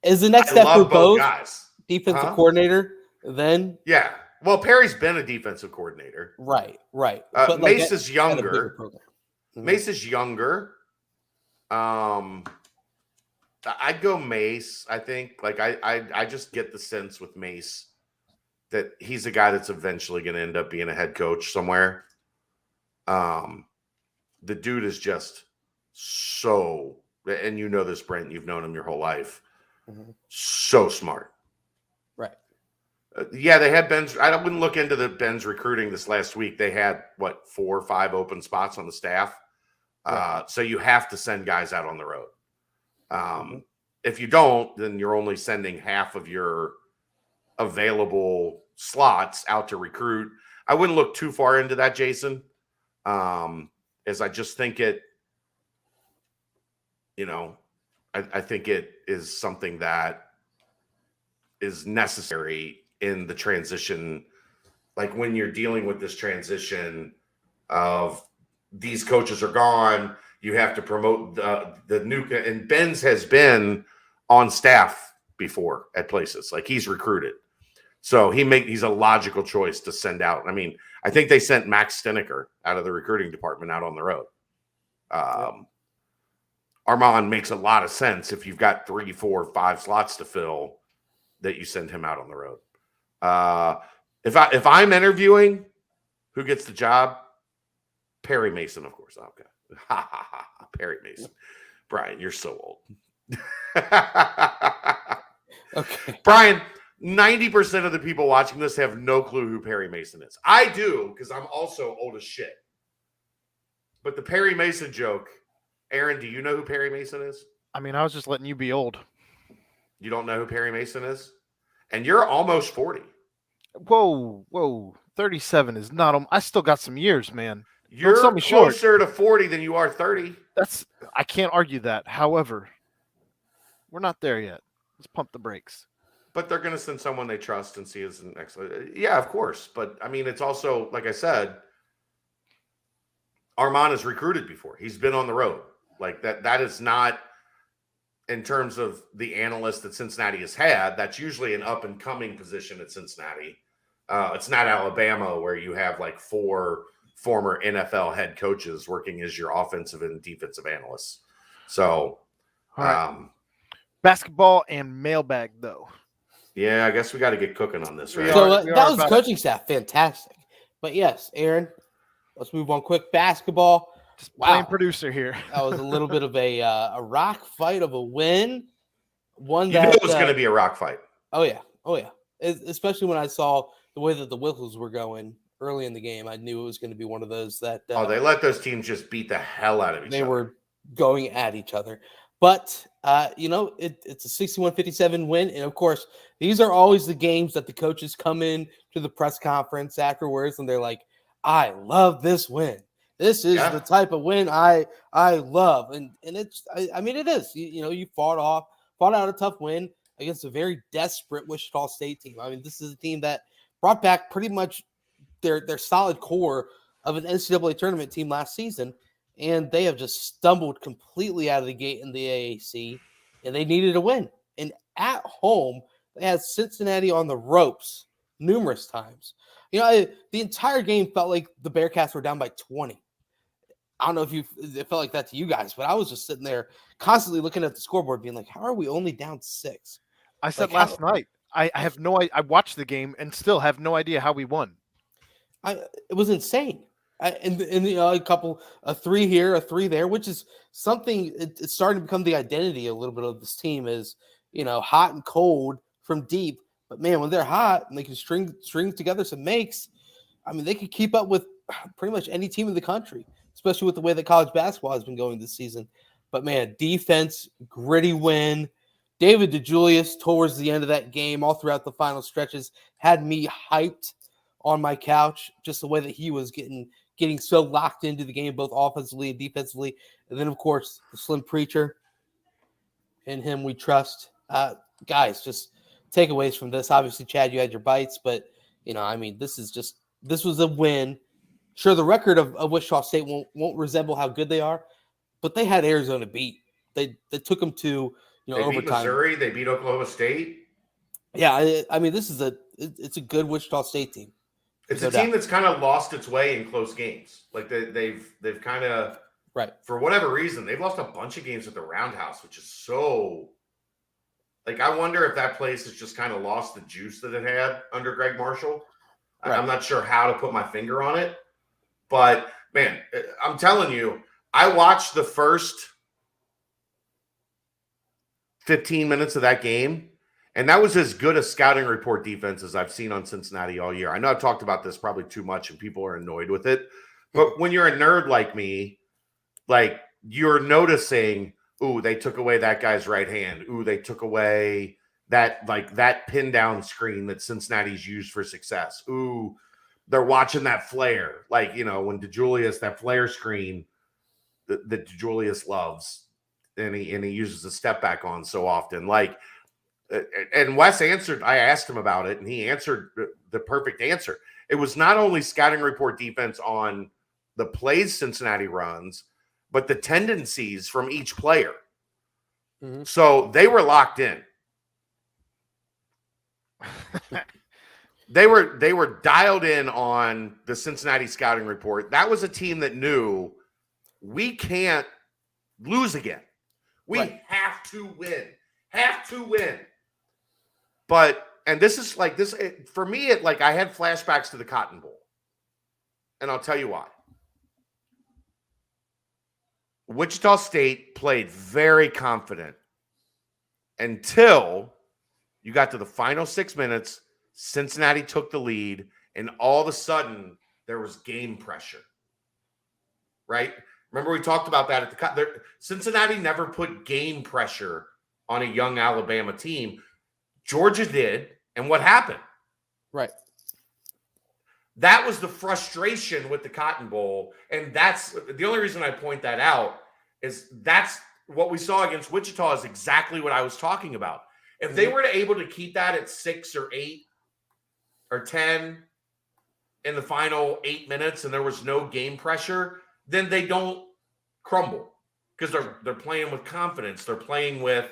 Is the next step for both guys defensive coordinator? Then yeah. Well, Perry's been a defensive coordinator. Right. But Mace is younger. Mm-hmm. Mace is younger. I'd go Mace. I think I just get the sense with Mace that he's a guy that's eventually going to end up being a head coach somewhere. The dude is just so, and you know this, Brent, you've known him your whole life. Mm-hmm. So smart. Right. Yeah, they had Ben's. I wouldn't look into the Ben's recruiting this last week. They had 4 or 5 open spots on the staff. Right. So you have to send guys out on the road. If you don't, then you're only sending half of your available slots out to recruit. I wouldn't look too far into that, Jason, as I just think it, I think it is something that is necessary in the transition. Like when you're dealing with this transition of these coaches are gone, you have to promote the new, and Benz has been on staff before at places, like he's recruited. So he's a logical choice to send out. I mean, I think they sent Max Steneker out of the recruiting department out on the road. Armand makes a lot of sense if you've got 3, 4, 5 slots to fill, that you send him out on the road. If I'm interviewing, who gets the job? Perry Mason, of course. Okay. Perry Mason. Brian, you're so old. Okay. Brian, 90% of the people watching this have no clue who Perry Mason is. I do, because I'm also old as shit. But the Perry Mason joke, Aaron, do you know who Perry Mason is? I mean, I was just letting you be old. You don't know who Perry Mason is? And you're almost 40. Whoa. 37 is not. I still got some years, man. You're sell me short. closer to 40 than you are 30. I can't argue that. However, we're not there yet. Let's pump the brakes. But they're going to send someone they trust and see as an excellent. Yeah, of course. But I mean, it's also, like I said, Armand has recruited before. He's been on the road. Like that is not, in terms of the analyst that Cincinnati has had, that's usually an up and coming position at Cincinnati. It's not Alabama where you have like 4 former NFL head coaches working as your offensive and defensive analysts. So, all right. Basketball and mailbag, though. Yeah, I guess we got to get cooking on this, right? So that was coaching staff. Fantastic. But yes, Aaron, let's move on quick. Basketball. Just playing producer here. That was a little bit of a rock fight of a win. One you that knew it was going to be a rock fight. Oh yeah. Especially when I saw the way that the whistles were going early in the game, I knew it was going to be one of those that. They let those teams just beat the hell out of each other. They were going at each other, but it's a 61-57 win, and of course, these are always the games that the coaches come in to the press conference afterwards, and they're like, "I love this win. This is the type of win I love," and it's I mean it is. You fought out a tough win against a very desperate Wichita State team. I mean, this is a team that brought back pretty much their solid core of an NCAA tournament team last season, and they have just stumbled completely out of the gate in the AAC, and they needed a win. And at home, they had Cincinnati on the ropes numerous times. The entire game felt like the Bearcats were down by 20. I don't know if it felt like that to you guys, but I was just sitting there constantly looking at the scoreboard being like, how are we only down 6? I said last night, I have no idea. I watched the game and still have no idea how we won. It was insane. A 3 here, a 3 there, which is something. It's starting to become the identity a little bit of this team is, hot and cold from deep. But man, when they're hot and they can string together some makes, I mean, they can keep up with pretty much any team in the country, especially with the way that college basketball has been going this season. But man, defense, gritty win. David DeJulius towards the end of that game, all throughout the final stretches, had me hyped on my couch, just the way that he was getting so locked into the game, both offensively and defensively. And then, of course, the Slim Preacher. In him we trust. Guys, just takeaways from this. Obviously, Chad, you had your bites, but, I mean, this was a win. Sure, the record of Wichita State won't resemble how good they are, but they had Arizona beat. They took them to, they overtime. Beat Missouri. They beat Oklahoma State. Yeah, I mean, it's a good Wichita State team. It's a team that's kind of lost its way in close games. Like they've kind of, right, for whatever reason, they've lost a bunch of games at the Roundhouse, which is so. Like, I wonder if that place has just kind of lost the juice that it had under Greg Marshall. Right. I'm not sure how to put my finger on it, but man, I'm telling you, I watched the first 15 minutes of that game, and that was as good a scouting report defense as I've seen on Cincinnati all year. I know I've talked about this probably too much and people are annoyed with it, but when you're a nerd like me, like, you're noticing, ooh, they took away that guy's right hand. Ooh, they took away that pin down screen that Cincinnati's used for success. Ooh, they're watching that flare. Like, when DeJulius, that flare screen that DeJulius loves, and he uses the step back on so often. Like, and Wes answered, I asked him about it, and he answered the perfect answer. It was not only scouting report defense on the plays Cincinnati runs, but the tendencies from each player. Mhm. So they were locked in. They were dialed in on the Cincinnati scouting report. That was a team that knew we can't lose again. We Right. have to win. Have to win. But, and this is like this, for me, I had flashbacks to the Cotton Bowl. And I'll tell you why. Wichita State played very confident until you got to the final 6 minutes. Cincinnati took the lead, and all of a sudden there was game pressure. Right? Remember we talked about that at Cincinnati never put game pressure on a young Alabama team. Georgia did, and what happened? Right. That was the frustration with the Cotton Bowl, and that's the only reason I point that out is that's what we saw against Wichita is exactly what I was talking about. If they were able to keep that at 6 or 8 or 10 in the final 8 minutes and there was no game pressure, then they don't crumble because they're playing with confidence. They're playing with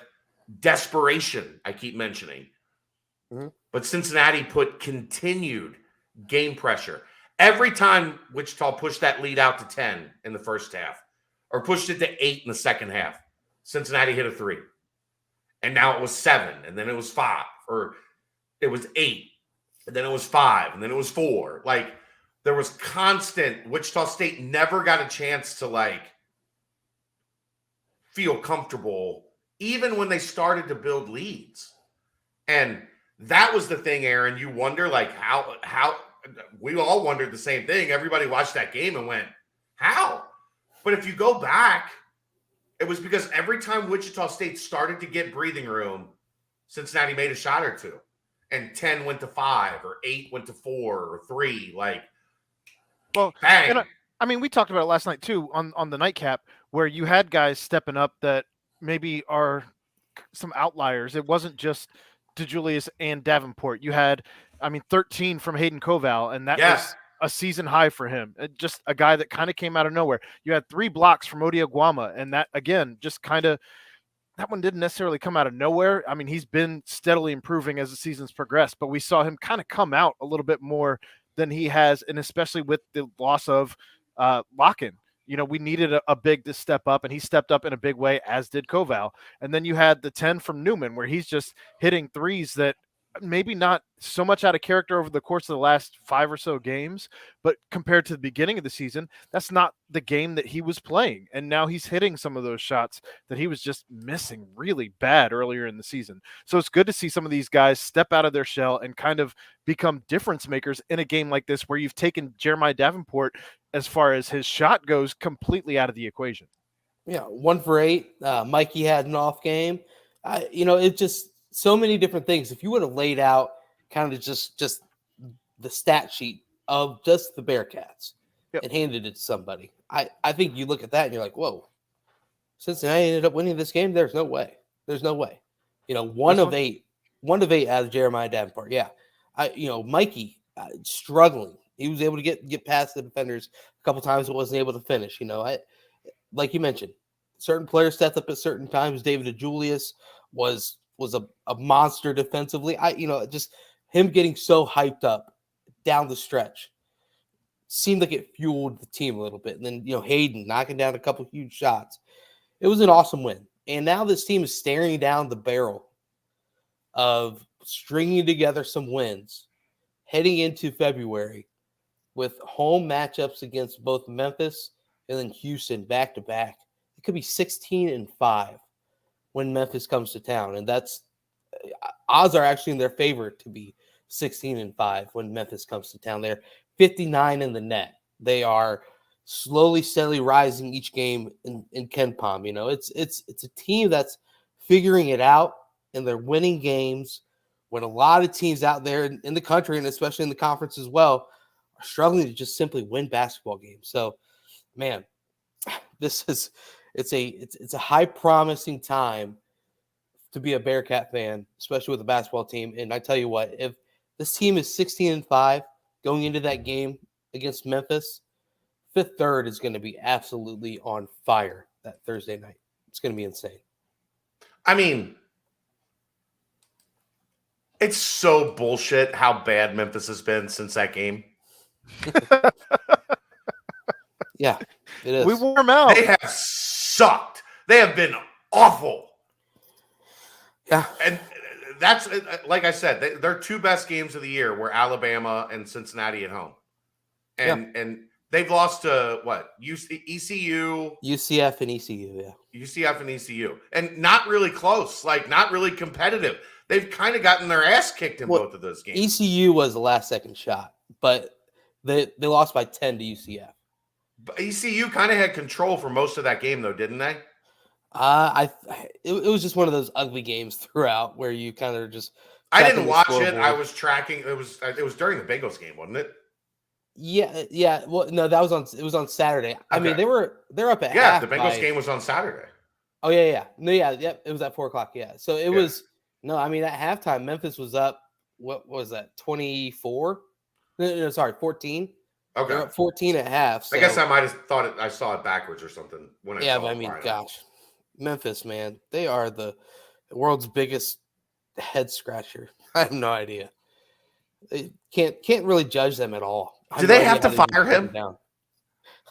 desperation, I keep mentioning. Mm-hmm. But Cincinnati put continued game pressure. Every time Wichita pushed that lead out to 10 in the first half or pushed it to 8 in the second half, Cincinnati hit a 3. And now it was 7, and then it was 5, or it was 8, and then it was 5, and then it was 4. Like, there was constant. Wichita State never got a chance to, feel comfortable, even when they started to build leads. And that was the thing, Aaron. You wonder, how we all wondered the same thing. Everybody watched that game and went, how? But if you go back, it was because every time Wichita State started to get breathing room, Cincinnati made a shot or two. And 10 went to 5, or 8 went to 4, or 3. Bang. And I mean, we talked about it last night too on the nightcap, where you had guys stepping up that maybe are some outliers. It wasn't just DeJulius and Davenport. You had, 13 from Hayden Koval, and that was a season high for him. Just a guy that kind of came out of nowhere. You had 3 blocks from Odi Aguama, and that, again, just kind of – that one didn't necessarily come out of nowhere. I mean, he's been steadily improving as the season's progressed, but we saw him kind of come out a little bit more than he has, and especially with the loss of Locken. We needed a big to step up, and he stepped up in a big way, as did Koval. And then you had the 10 from Newman, where he's just hitting threes that maybe not so much out of character over the course of the last 5 or so games, but compared to the beginning of the season, that's not the game that he was playing. And now he's hitting some of those shots that he was just missing really bad earlier in the season. So it's good to see some of these guys step out of their shell and kind of become difference makers in a game like this, where you've taken Jeremiah Davenport, as far as his shot goes, completely out of the equation. Yeah, 1 for 8. Mikey had an off game. It just so many different things. If you would have laid out kind of just the stat sheet of just the Bearcats and handed it to somebody, I think you look at that and you're like, whoa, Cincinnati ended up winning this game. There's no way. There's no way. 1 of 8 out of Jeremiah Davenport. Yeah. Mikey struggling. He was able to get past the defenders a couple times, but wasn't able to finish. Like you mentioned, certain players stepped up at certain times. David DeJulius was a monster defensively. Just him getting so hyped up down the stretch seemed like it fueled the team a little bit. And then, Hayden knocking down a couple huge shots. It was an awesome win. And now this team is staring down the barrel of stringing together some wins heading into February with home matchups against both Memphis and then Houston back to back. It could be 16-5 when Memphis comes to town. And that's odds are actually in their favor to be 16-5 when Memphis comes to town. They're 59 in the net. They are slowly, steadily rising each game in Ken Palm. It's a team that's figuring it out. and they're winning games when a lot of teams out there in the country, and especially in the conference as well, are struggling to just simply win basketball games. So, man, it's a high promising time to be a Bearcat fan, especially with a basketball team. And I tell you what, if this team is 16-5 going into that game against Memphis, Fifth Third is going to be absolutely on fire that Thursday night. It's going to be insane. I mean, it's so bullshit how bad Memphis has been since that game. Yeah, it is. We wore them out. They have sucked. They have been awful. Yeah. And that's, like I said, their two best games of the year were Alabama and Cincinnati at home. And they've lost to what? ECU, UCF and ECU, yeah. UCF and ECU. And not really close, like not really competitive. They've kind of gotten their ass kicked in both of those games. ECU was the last second shot, but they lost by 10 to UCF. But ECU kind of had control for most of that game, though, didn't they? It was just one of those ugly games throughout where you kind of just. I didn't watch it. I was tracking. It was during the Bengals game, wasn't it? Yeah. Well, no, it was on Saturday. Okay. I mean, they're up at half. The Bengals game was on Saturday. Oh yeah. No, yeah. It was at 4:00. Yeah. So it was I mean, at halftime, Memphis was up. What was that? 24? No, sorry, 14. Okay. They're up 14 at half. So. I guess I might have thought I saw it backwards or something when I saw it. Yeah, but I mean, gosh, Memphis, man, they are the world's biggest head scratcher. I have no idea. They can't really judge them at all. Do they have to fire him?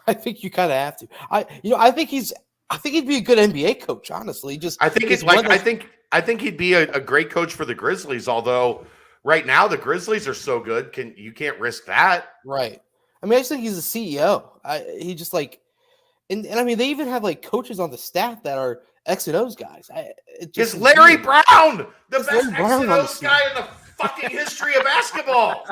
I think you kind of have to. I think he'd be a good NBA coach. Honestly, I think he'd be a great coach for the Grizzlies. Although right now the Grizzlies are so good, you can't risk that. Right. I mean, I just think he's a CEO. He just like, and I mean, they even have like coaches on the staff that are X and O's guys. It's Larry Brown, the best X and O's guy in the fucking history of basketball.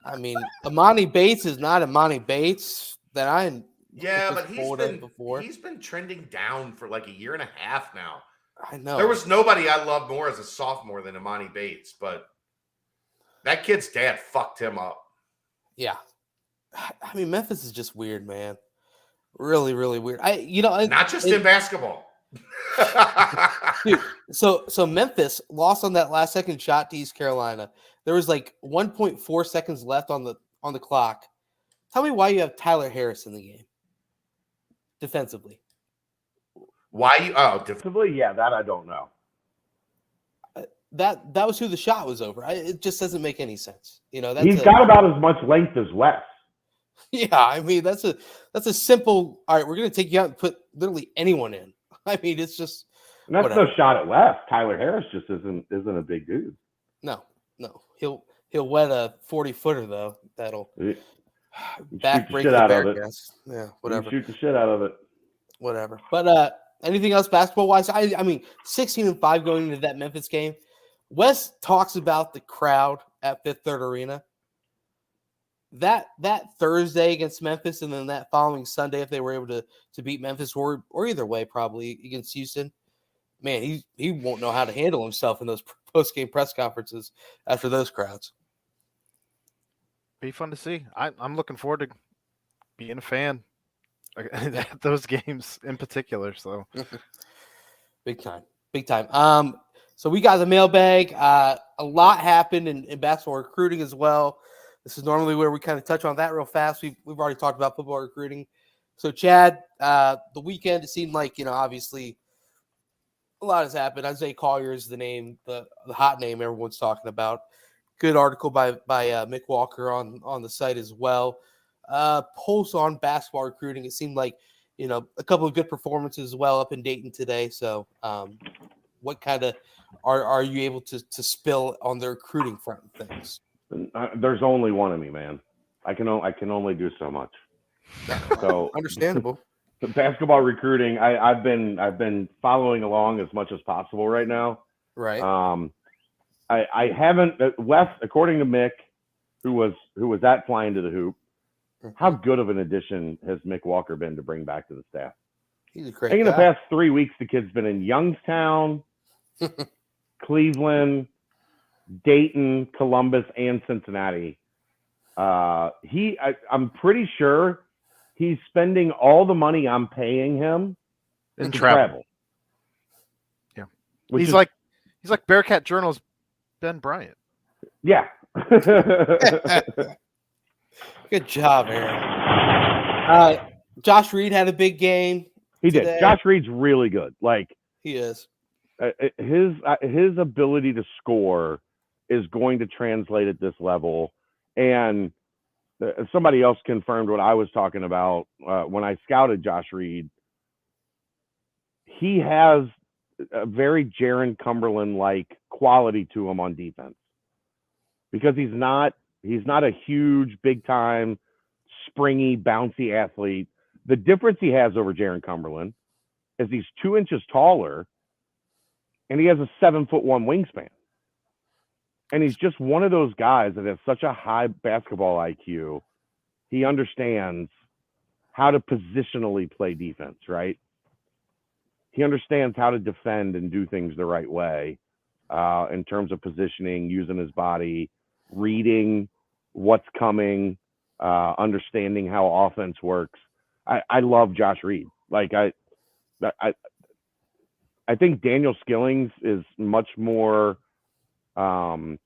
I mean, Amani Bates is not Amani Bates that I. Yeah, but he's been trending down for like a year and a half now. I know. There was nobody I loved more as a sophomore than Amani Bates, but that kid's dad fucked him up. Yeah. I mean, Memphis is just weird, man. Really, really weird. Not just in basketball. Dude, so Memphis lost on that last second shot to East Carolina. There was like 1.4 seconds left on the clock. Tell me why you have Tyler Harris in the game defensively. Defensively? Yeah, that I don't know. That was who the shot was over. It just doesn't make any sense. He's got about as much length as Wes. Yeah, I mean that's a simple. All right, we're gonna take you out and put literally anyone in. I mean, it's just. And that's no shot at Wes. Tyler Harris just isn't a big dude. No, he'll wet a 40-footer though. That'll back break the Bearcats. Yeah, whatever. Shoot the shit out of it. Whatever. But anything else basketball wise? I mean, 16-5 going into that Memphis game. Wes talks about the crowd at Fifth Third Arena. That Thursday against Memphis, and then that following Sunday, if they were able to beat Memphis, or either way, probably against Houston, man, he won't know how to handle himself in those post-game press conferences after those crowds. Be fun to see. I'm looking forward to being a fan at those games in particular. So big time. So we got the mailbag. A lot happened in basketball recruiting as well. This is normally where we kind of touch on that real fast. We've already talked about football recruiting. So Chad, the weekend, it seemed like, obviously a lot has happened. Isaiah Collier is the name, the hot name everyone's talking about. Good article by Mick Walker on the site as well. Pulse on basketball recruiting. It seemed like, a couple of good performances as well up in Dayton today. So what kind of are you able to spill on the recruiting front of things? There's only one of me, man. I can only do so much. So understandable. The basketball recruiting, I've been following along as much as possible right now. Right. I haven't. Wes, according to Mick, who was at Flying to the Hoop, how good of an addition has Mick Walker been to bring back to the staff? He's a great I think guy. in the past 3 weeks, the kid's been in Youngstown, Cleveland, Dayton, Columbus, and Cincinnati. I'm pretty sure he's spending all the money I'm paying him In to travel. travel. Yeah. Which He's is, like Bearcat Journal's Ben Bryant. yeah. Good job, Aaron. Josh Reed had a big game. He today. did. Josh Reed's really good. Like, He is. his ability to score is going to translate at this level. And somebody else confirmed what I was talking about when I scouted Josh Reed. He has a very Jaron Cumberland-like quality to him on defense because he's not a huge, big-time, springy, bouncy athlete. The difference he has over Jaron Cumberland is he's 2 inches taller and he has a 7'1" wingspan. And he's just one of those guys that has such a high basketball IQ. He understands how to positionally play defense, right? He understands how to defend and do things the right way in terms of positioning, using his body, reading what's coming, understanding how offense works. I love Josh Reed. Like I think Daniel Skillings is much more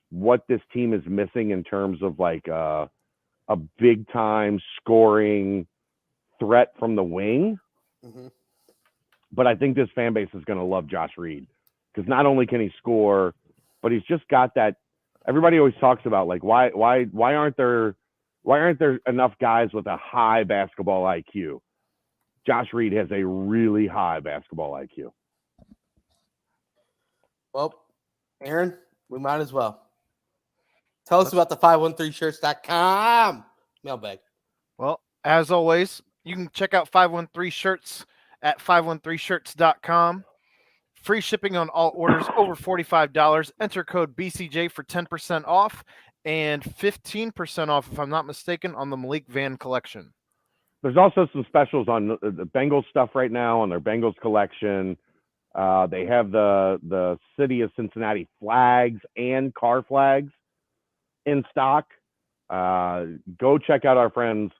what this team is missing in terms of like a big time scoring threat from the wing. Mm-hmm. But I think this fan base is going to love Josh Reed because not only can he score, but he's just got that. Everybody always talks about like why aren't there enough guys with a high basketball IQ? Josh Reed has a really high basketball IQ. Well, Aaron, we might as well. Tell us about the 513shirts.com mailbag. Well, as always, you can check out 513 Shirts at 513shirts.com. Free shipping on all orders over $45. Enter code BCJ for 10% off and 15% off, if I'm not mistaken, on the Malik Van collection. There's also some specials on the Bengals stuff right now on their Bengals collection. They have the city of Cincinnati flags and car flags in stock. Go check out our friends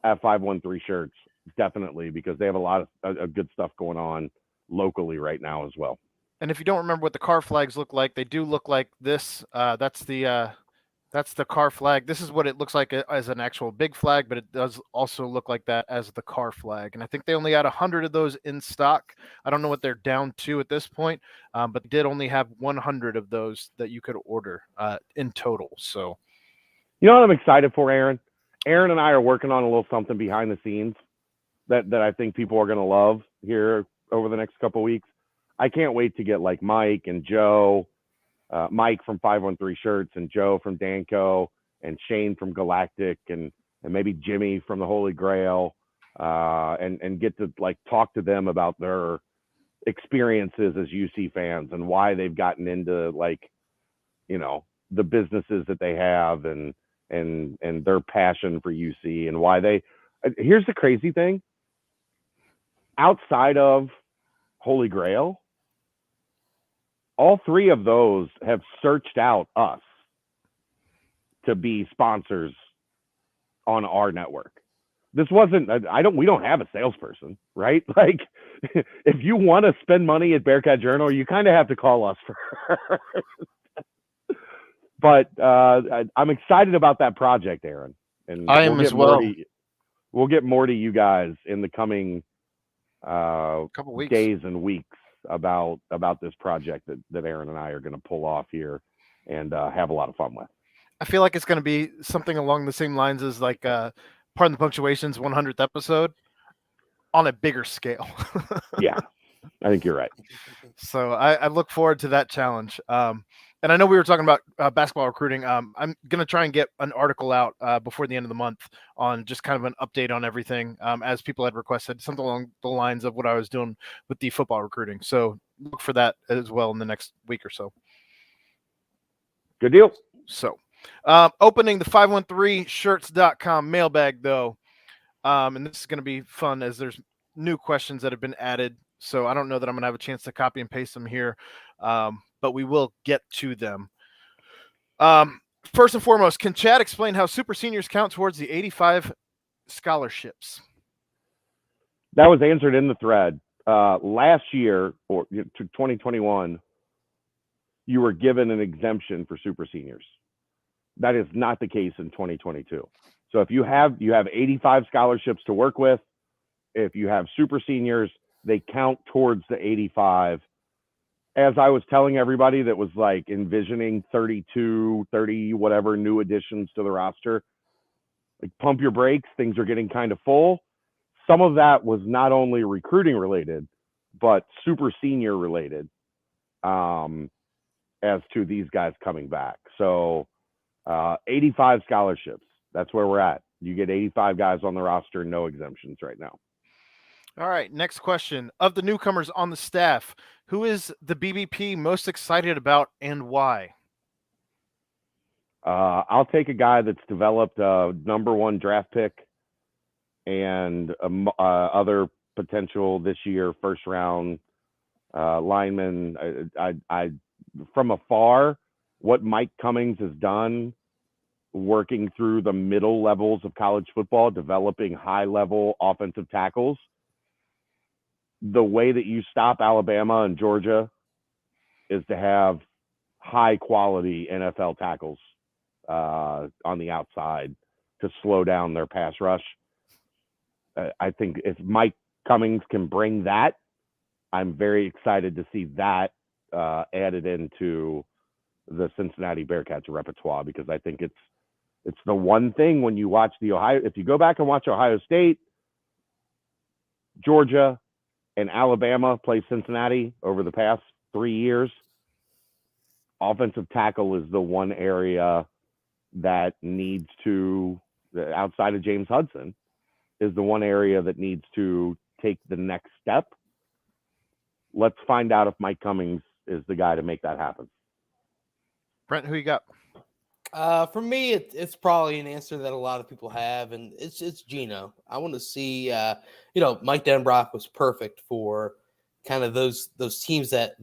at 513 Shirts, definitely, because they have a lot of good stuff going on locally right now as well. And if you don't remember what the car flags look like, they do look like this. That's the car flag. This is what it looks like as an actual big flag, but it does also look like that as the car flag. And I think they only had 100 of those in stock. I don't know what they're down to at this point, but they did only have 100 of those that you could order in total. So, you know what I'm excited for, Aaron? Aaron and I are working on a little something behind the scenes that I think people are going to love here over the next couple of weeks. I can't wait to get like Mike and Joe, Mike from 513 Shirts and Joe from Danco and Shane from Galactic and maybe Jimmy from the Holy Grail and get to like talk to them about their experiences as UC fans and why they've gotten into like, you know, the businesses that they have and their passion for UC and why they. Here's the crazy thing. Outside of Holy Grail, all three of those have searched out us to be sponsors on our network. This wasn't, we don't have a salesperson, right? Like, if you want to spend money at Bearcat Journal, you kind of have to call us first. But I'm excited about that project, Aaron. And I am as well. We'll get more to you guys in the coming couple weeks, days and weeks about this project that Aaron and I are going to pull off here and have a lot of fun with. I feel like it's going to be something along the same lines as like Pardon the Punctuation's 100th episode on a bigger scale. Yeah, I think you're right. So I look forward to that challenge. And I know we were talking about basketball recruiting. I'm going to try and get an article out before the end of the month on just kind of an update on everything as people had requested, something along the lines of what I was doing with the football recruiting. So look for that as well in the next week or so. Good deal. So opening the 513shirts.com mailbag, though. And this is going to be fun as there's new questions that have been added so I don't know that I'm going to have a chance to copy and paste them here, but we will get to them. First and foremost, can Chad explain how super seniors count towards the 85 scholarships? That was answered in the thread. Last year, or to 2021, you were given an exemption for super seniors. That is not the case in 2022. So if you have 85 scholarships to work with, if you have super seniors, they count towards the 85. As I was telling everybody that was like envisioning 32, 30, whatever new additions to the roster, like pump your brakes, things are getting kind of full. Some of that was not only recruiting related, but super senior related, as to these guys coming back. So 85 scholarships, that's where we're at. You get 85 guys on the roster, no exemptions right now. All right, next question. Of the newcomers on the staff, who is the BBP most excited about and why? I'll take a guy that's developed a number 1 draft pick and other potential this year first round lineman. I from afar, what Mike Cummings has done working through the middle levels of college football, developing high level offensive tackles. The way that you stop Alabama and Georgia is to have high quality NFL tackles on the outside to slow down their pass rush. I think if Mike Cummings can bring that, I'm very excited to see that added into the Cincinnati Bearcats repertoire, because I think it's the one thing when you watch if you go back and watch Ohio State, Georgia, and Alabama play Cincinnati over the past 3 years, offensive tackle is the one area that needs to, outside of James Hudson, is the one area that needs to take the next step. Let's find out if Mike Cummings is the guy to make that happen. Brent, who you got? For me, it's probably an answer that a lot of people have, and it's Gino. I want to see, Mike Denbrock was perfect for kind of those teams that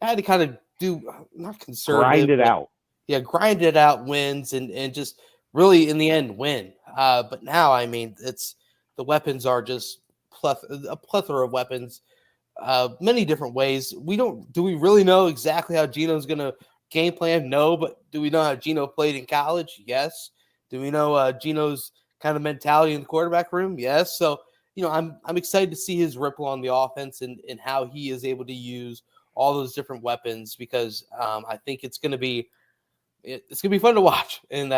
had to kind of do, not conservative, grind it out. Yeah, grind it out, wins, and just really in the end win. But now, I mean, the weapons are just a plethora of weapons, many different ways. Do we really know exactly how Gino's going to game plan? No, but do we know how Gino played in college? Yes. Do we know Gino's kind of mentality in the quarterback room? Yes. So, I'm excited to see his ripple on the offense and how he is able to use all those different weapons, because I think it's going to be fun to watch, and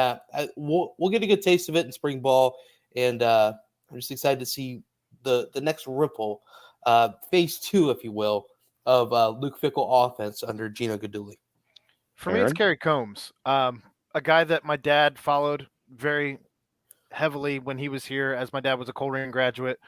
we'll get a good taste of it in spring ball, and I'm just excited to see the next ripple, phase 2, if you will, of Luke Fickell offense under Gino Guidugli. For me, it's Kerry Combs, a guy that my dad followed very heavily when he was here, as my dad was a Colerain graduate.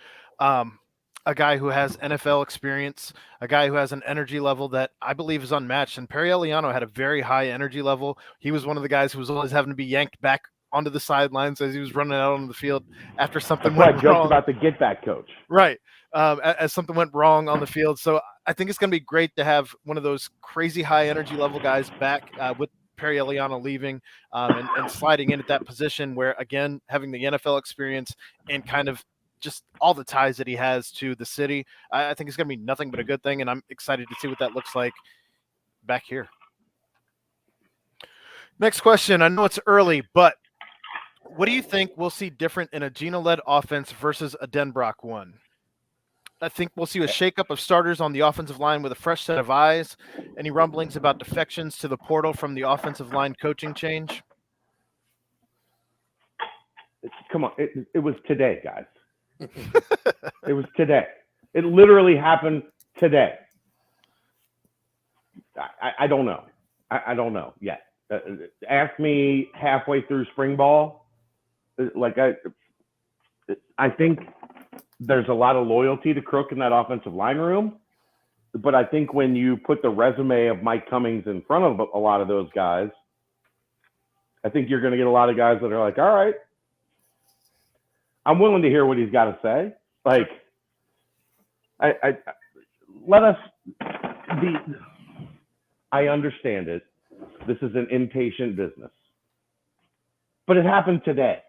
A guy who has NFL experience, a guy who has an energy level that I believe is unmatched. And Perry Eliano had a very high energy level. He was one of the guys who was always having to be yanked back onto the sidelines as he was running out on the field after something went wrong. That's why I joked about the get back coach. Right. As something went wrong on the field. So I think it's going to be great to have one of those crazy high energy level guys back with Perry Eliano leaving and sliding in at that position where, again, having the NFL experience and kind of just all the ties that he has to the city, I think it's going to be nothing but a good thing, and I'm excited to see what that looks like back here. Next question. I know it's early, but what do you think we'll see different in a Gino-led offense versus a Denbrock one? I think we'll see a shakeup of starters on the offensive line with a fresh set of eyes. Any rumblings about defections to the portal from the offensive line coaching change? Come on. It was today, guys. It was today. It literally happened today. I don't know. I don't know yet. Ask me halfway through spring ball. I think there's a lot of loyalty to Crook in that offensive line room. But I think when you put the resume of Mike Cummings in front of a lot of those guys, I think you're going to get a lot of guys that are like, all right, I'm willing to hear what he's got to say. Like, let us be. I understand it. This is an impatient business, but it happened today.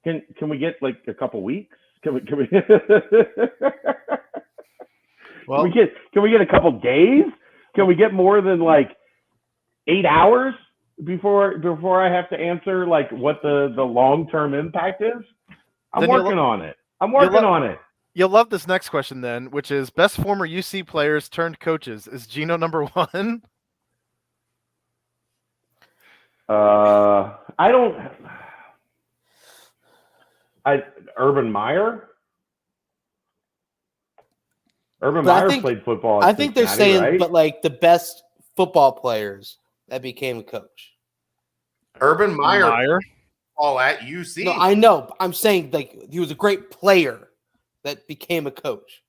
Can we get like a couple weeks? Can we Well, can we get a couple days? Can we get more than like 8 hours before I have to answer like what the long-term impact is? I'm Then you'll- working on it. I'm working on it. you'll love this next question then, which is best former UC players turned coaches. Is Gino number one? I don't. Urban Meyer. Urban But I Meyer think- played football. I At think they're Cincinnati, saying, right? but like the best football players that became a coach. Urban Meyer, Meyer. all at UC. No, I know. But I'm saying like he was a great player that became a coach.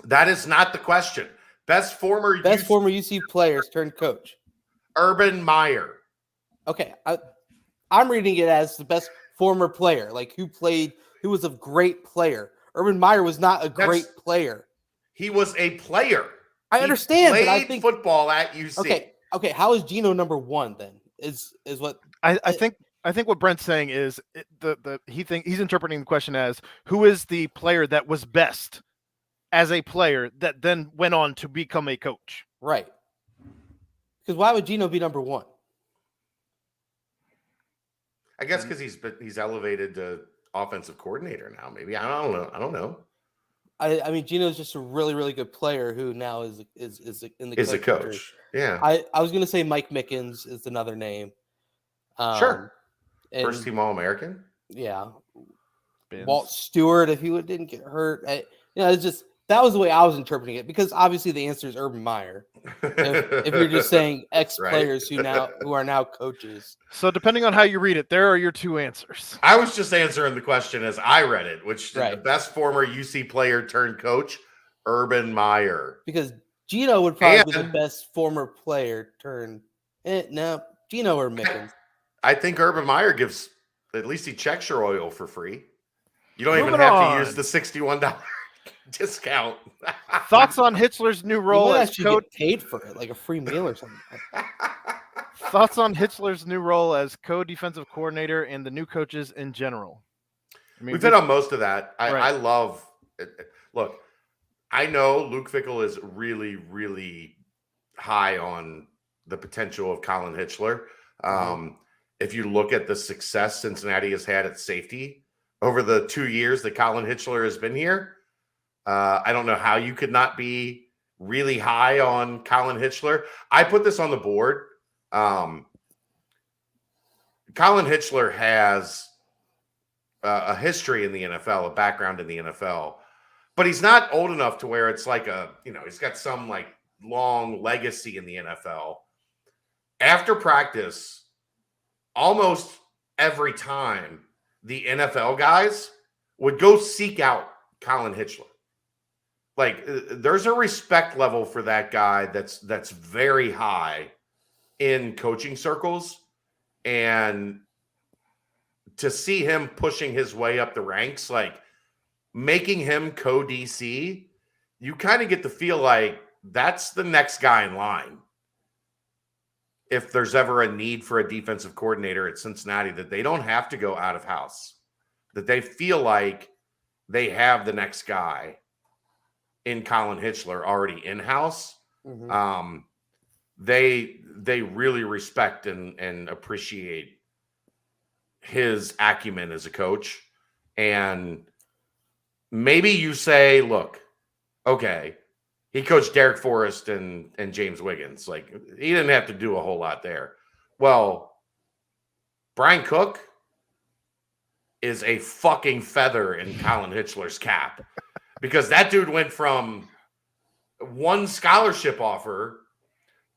That is not the question. Best former Best UC former UC players turned coach. Urban Meyer. Okay, I'm reading it as the best former player, like who was a great player. Urban Meyer was not a great player. He was a player. I He understand, but I played think football at UC. okay. How is Gino number one then? Is what I think what Brent's saying is he's interpreting the question as who is the player that was best as a player that then went on to become a coach. right? Because why would Gino be number one? I guess because he's elevated to offensive coordinator now. Maybe I don't know. I mean, Gino's just a really, really good player who now is in the Is a coaching tree. coach. Yeah. I was gonna say Mike Mickens is another name. Sure. and- First team All American. Yeah. Bins. Walt Stewart, if he didn't get hurt. It's just that was the way I was interpreting it because obviously the answer is Urban Meyer. If you're just saying ex players who are now coaches. So depending on how you read it, there are your two answers. I was just answering the question as I read it, which is the Right. best former UC player turned coach, Urban Meyer. Because Gino would probably be the And- best former player turned. No, Gino or Mickens. I think Urban Meyer gives at least he checks your oil for free. You don't even Moving have on. to use the $61 discount. Thoughts on Hitchler's new You role might as actually coach? get paid for it, like a free meal or something. Thoughts on Hitchler's new role as co-defensive coordinator and the new coaches in general? I mean, We've hit on most of that. I Right. love it. Look, I know Luke Fickell is really, really high on the potential of Colin Hitchler. If you look at the success Cincinnati has had at safety over the 2 years that Colin Hitchler has been here, I don't know how you could not be really high on Colin Hitchler. I put this on the board. Colin Hitchler has a history in the NFL, a background in the NFL, but he's not old enough to where it's like he's got some like long legacy in the NFL. After practice, almost every time the NFL guys would go seek out Colin Hitchler. Like there's a respect level for that guy that's very high in coaching circles, and to see him pushing his way up the ranks, like making him co-DC, you kind of get the feel like that's the next guy in line. If there's ever a need for a defensive coordinator at Cincinnati, that they don't have to go out of house, that they feel like they have the next guy in Colin Hitchler already in-house. They really respect and appreciate his acumen as a coach. And maybe you say, look, okay, he coached Derek Forrest and James Wiggins. Like, he didn't have to do a whole lot there. Well, Brian Cook is a fucking feather in Colin Hitchler's cap because that dude went from one scholarship offer,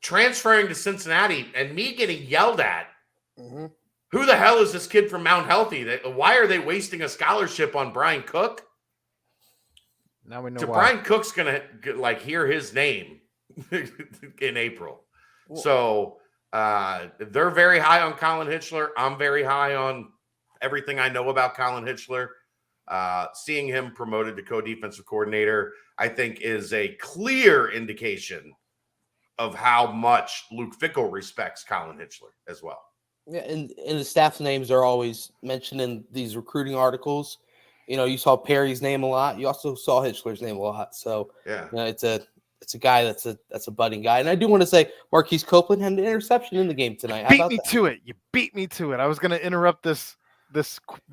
transferring to Cincinnati, and me getting yelled at. Who the hell is this kid from Mount Healthy? Why are they wasting a scholarship on Brian Cook? Now we know So why. Brian Cook's gonna like hear his name in April. So they're very high on Colin Hitchler. I'm very high on everything I know about Colin Hitchler. Seeing him promoted to co-defensive coordinator, I think, is a clear indication of how much Luke Fickell respects Colin Hitchler as well. Yeah, and the staff's names are always mentioned in these recruiting articles. You saw Perry's name a lot. You also saw Hitchler's name a lot. So Yeah. it's a guy that's a budding guy. And I do want to say Marquise Copeland had an interception in the game tonight. How Beat about me that? to it. You beat me to it. I was going to interrupt this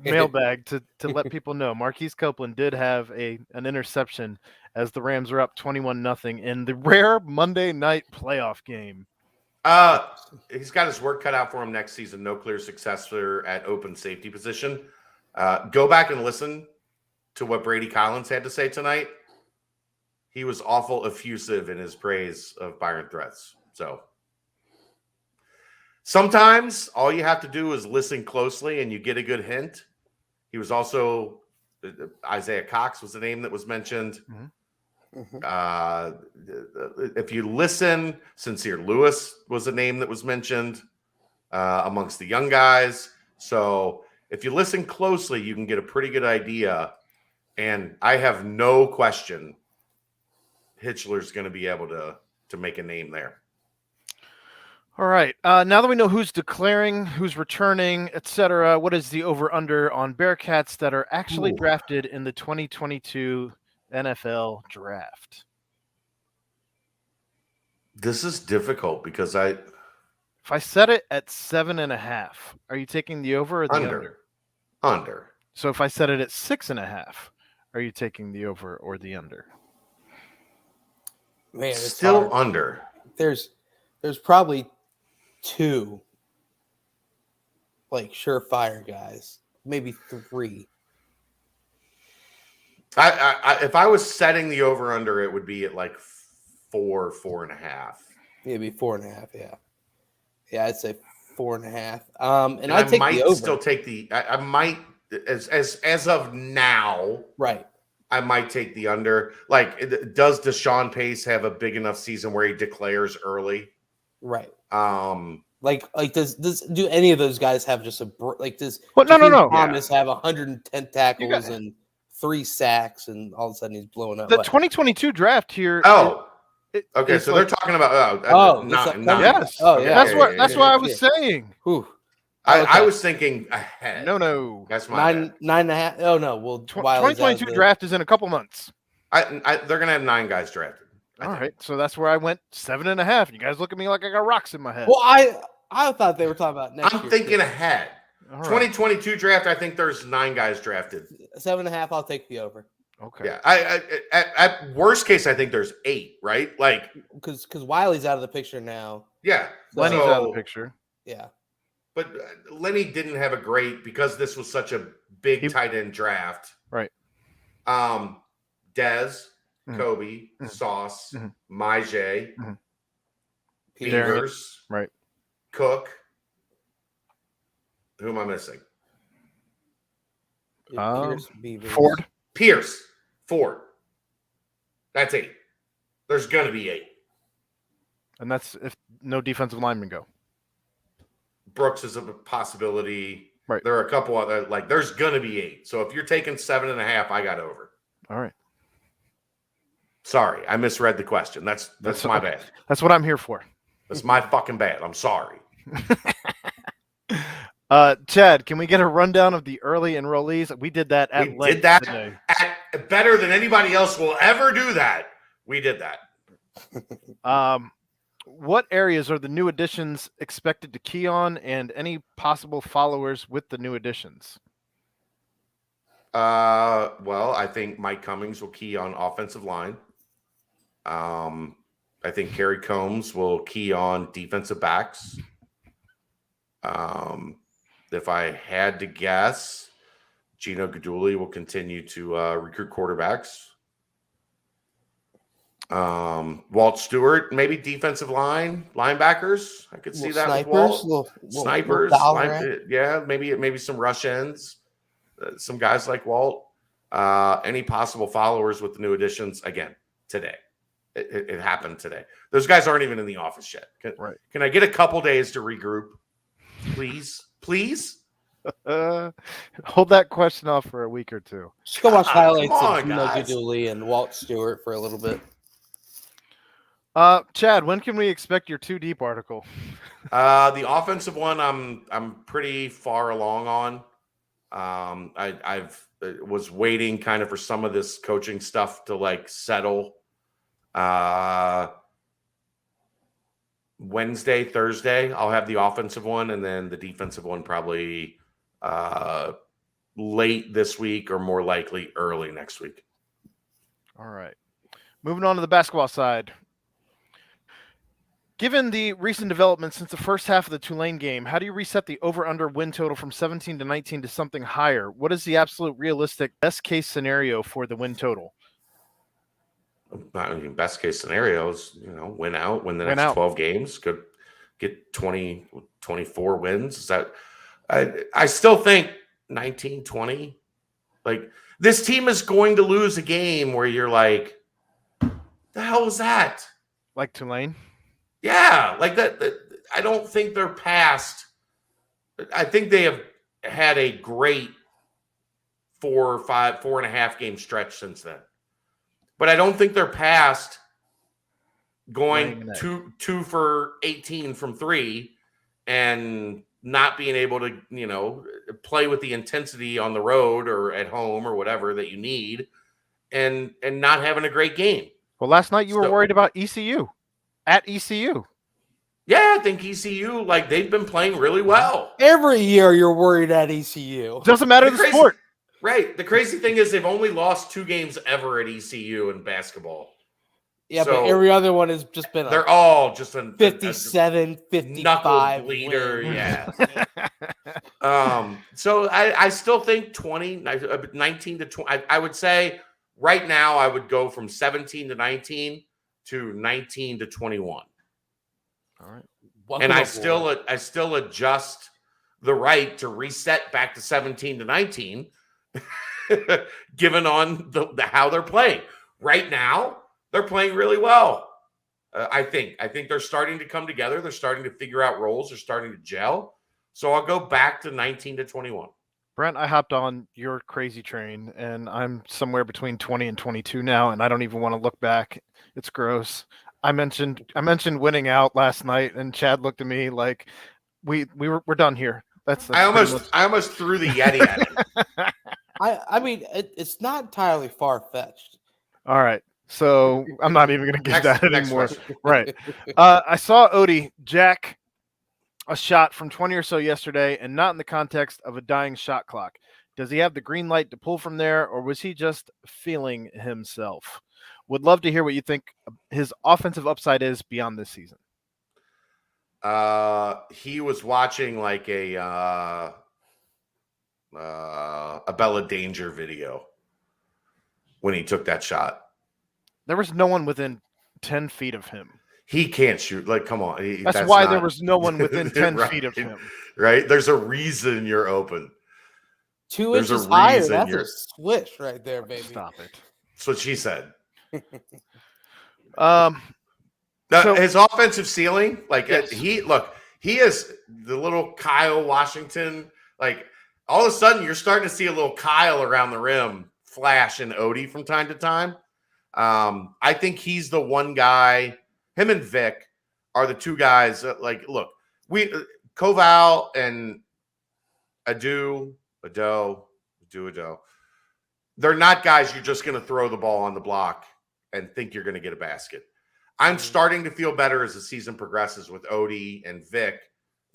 mailbag to let people know Marquise Copeland did have an interception as the Rams are up 21-0 in the rare Monday night playoff game. He's got his work cut out for him next season. No clear successor at open safety position. Go back and listen to what Brady Collins had to say tonight. He was awful effusive in his praise of Byron Threats. So sometimes all you have to do is listen closely and you get a good hint. He was also Isaiah Cox was the name that was mentioned. If you listen, Sincere Lewis was a name that was mentioned amongst the young guys. So if you listen closely, you can get a pretty good idea. And I have no question Hitchler's going to be able to make a name there. All right. Now that we know who's declaring, who's returning, etc., what is the over-under on Bearcats that are actually drafted in the 2022 NFL draft? This is difficult because if I set it at 7.5, are you taking the over or the under? Under. So if I set it at 6.5, are you taking the over or the under? Man, it's still hard. Under. There's probably two surefire guys, maybe three. If I was setting the over under, it would be at 4.5. Maybe 4.5. Yeah, I'd say 4.5. And I take might the over. still take the. I might as of now. Right. I might take the under. Does Deshaun Pace have a big enough season where he declares early? Right. Does do any of those guys have just does no. Thomas have 110 tackles and 3 sacks and all of a sudden he's blowing up? The 2022 draft here. Okay, so they're talking about yes. Okay, that's what I was saying. Whew. I was thinking ahead. No. That's my 9.5. Oh no. Well, 2022 draft is in a couple months. They're gonna have 9 guys drafted. All right, so that's where I went 7.5. You guys look at me like I got rocks in my head. Well, I thought they were talking about next year. I'm thinking ahead. All right. 2022 draft. I think there's 9 guys drafted. 7.5. I'll take the over. Okay. Yeah. At worst case, I think there's 8. Right. Because Wiley's out of the picture now. Yeah. Lenny's out of the picture. Yeah. But Lenny didn't have a great because this was such a big tight end draft. Right. Dez, Kobe, Sauce, Maje, Beavers, right. Cook. Who am I missing? Pierce, Ford. That's 8. There's going to be 8. And that's if no defensive linemen go. Brooks is a possibility. Right. There are a couple other, there's going to be 8. So if you're taking 7.5, I got over. All right. Sorry, I misread the question. That's my bad. That's what I'm here for. That's my fucking bad. I'm sorry. Chad, can we get a rundown of the early enrollees? We did that at length today. Better than anybody else will ever do that. We did that. What areas are the new additions expected to key on, and any possible followers with the new additions? Well, I think Mike Cummings will key on offensive line. I think Kerry Combs will key on defensive backs. If I had to guess, Gino Guidugli will continue to recruit quarterbacks. Walt Stewart, maybe defensive linebackers. I could see that snipers, with Walt. Snipers, maybe some rush ends. Some guys like Walt. Any possible followers with the new additions? Again, today. It happened today. Those guys aren't even in the office yet. Can I get a couple days to regroup? Please? Hold that question off for a week or two. Just go watch God, highlights come of on, Gino guys. Guidugli and Walt Stewart for a little bit. Chad, when can we expect your 2 deep article? The offensive one, I'm pretty far along on. I've was waiting kind of for some of this coaching stuff to like settle. Wednesday, Thursday, I'll have the offensive one, and then the defensive one probably late this week or more likely early next week. All right. Moving on to the basketball side. Given the recent developments since the first half of the Tulane game, how do you reset the over-under win total from 17 to 19 to something higher? What is the absolute realistic best-case scenario for the win total? I mean, best case scenario is, win out, win the Win next out. 12 games, could get 20, 24 wins. Is that I still think 19, 20. Like, this team is going to lose a game where you're like, the hell was that? Like Tulane? Yeah, like that. I don't think they're past. I think they have had a great 4.5 game stretch since then. But I don't think they're past going 2 for 18 from 3 and not being able to, play with the intensity on the road or at home or whatever that you need, and not having a great game. Well, last night you were worried about ECU. At ECU. Yeah, I think ECU, like, they've been playing really well. Every year you're worried at ECU. Doesn't matter the sport. Right. The crazy thing is they've only lost 2 games ever at ECU in basketball. Yeah, So but every other one has just been they're all just a 57, 55 knuckle bleeder. wins. Yeah. So I still think 19 to 20. I would say right now I would go from 17 to 19 to 19 to 21. All right. And I still adjust the right to reset back to 17 to 19, given on the how they're playing. Right now, they're playing really well. I think they're starting to come together. They're starting to figure out roles. They're starting to gel. So I'll go back to 19 to 21. Brent, I hopped on your crazy train, and I'm somewhere between 20 and 22 now, and I don't even want to look back. It's gross. I mentioned winning out last night, and Chad looked at me like we're done here. That's I almost threw the Yeti at him. I mean, it's not entirely far-fetched. All right. So I'm not even going to give that anymore. Question. Right. I saw Odie jack a shot from 20 or so yesterday, and not in the context of a dying shot clock. Does he have the green light to pull from there, or was he just feeling himself? Would love to hear what you think his offensive upside is beyond this season. He was watching like a Bella Danger video when he took that shot. There was no one within 10 feet of him. He can't shoot. Like, come on. That's why there was no one within 10 feet of him. Right? There's a reason you're open. 2 There's inches a higher. reason That's you're- a swish right there, baby. Stop it. That's what she said. So- His offensive ceiling, like, Yes. he is the little Kyle Washington. Like, all of a sudden, you're starting to see a little Kyle around the rim flash in Odie from time to time. I think he's the one guy. Him and Vic are the 2 guys that, like, look, Koval and Ado. They're not guys you're just going to throw the ball on the block and think you're going to get a basket. I'm starting to feel better as the season progresses with Odie and Vic.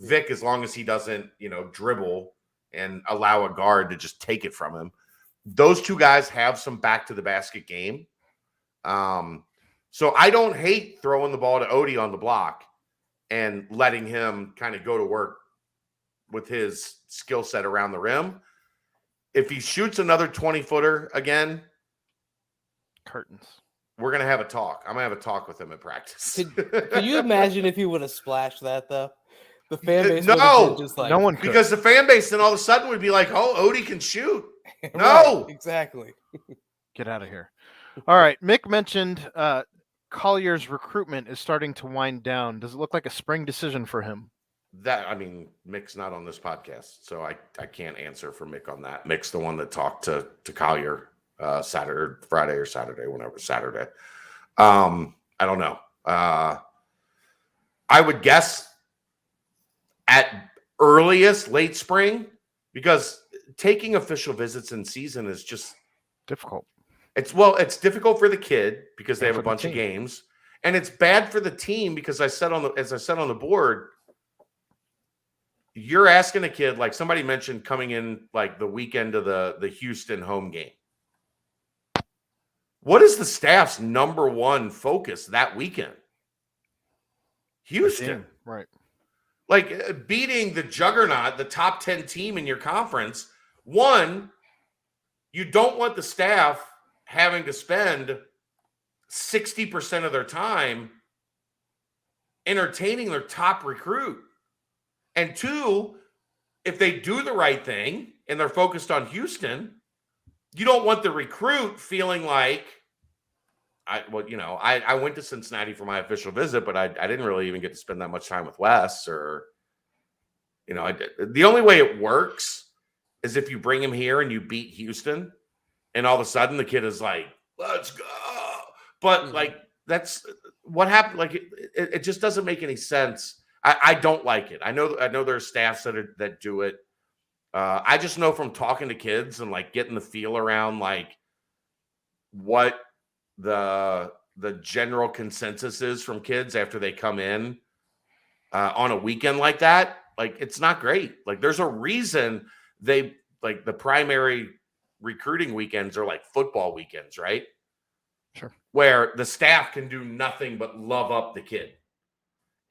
Vic, as long as he doesn't, dribble and allow a guard to just take it from him. Those 2 guys have some back to the basket game. So I don't hate throwing the ball to Odie on the block and letting him kind of go to work with his skill set around the rim. If he shoots another 20-footer again, Curtains. we're going to have a talk. I'm going to have a talk with him at practice. Could you imagine if he would have splashed that, though? The fan base No. would have been just like, No one could. Because the fan base then all of a sudden would be like, oh, Odie can shoot. Right, No. exactly. Get out of here. All right. Mick mentioned Collier's recruitment is starting to wind down. Does it look like a spring decision for him? Mick's not on this podcast, so I can't answer for Mick on that. Mick's the one that talked to Collier Friday or Saturday, whenever Saturday. I don't know. I would guess at earliest late spring, because taking official visits in season is just difficult. It's difficult for the kid because they have a for the bunch of team. games, and it's bad for the team because as I said on the board, you're asking a kid, like somebody mentioned, coming in like the weekend of the Houston home game. What is the staff's number one focus that weekend? Houston. Right. Like beating the juggernaut, the top 10 team in your conference. One, you don't want the staff having to spend 60% of their time entertaining their top recruit. And two, if they do the right thing and they're focused on Houston, you don't want the recruit feeling like, I went to Cincinnati for my official visit, but I didn't really even get to spend that much time with Wes. Or, the only way it works is if you bring him here and you beat Houston, and all of a sudden the kid is like, let's go. But like, that's what happened. Like, it just doesn't make any sense. I don't like it. I know there are staffs that do it. I just know from talking to kids and like getting the feel around like what the general consensus is from kids after they come in on a weekend like that. Like, it's not great. Like, there's a reason they like the primary recruiting weekends are like football weekends, right? Sure. Where the staff can do nothing but love up the kid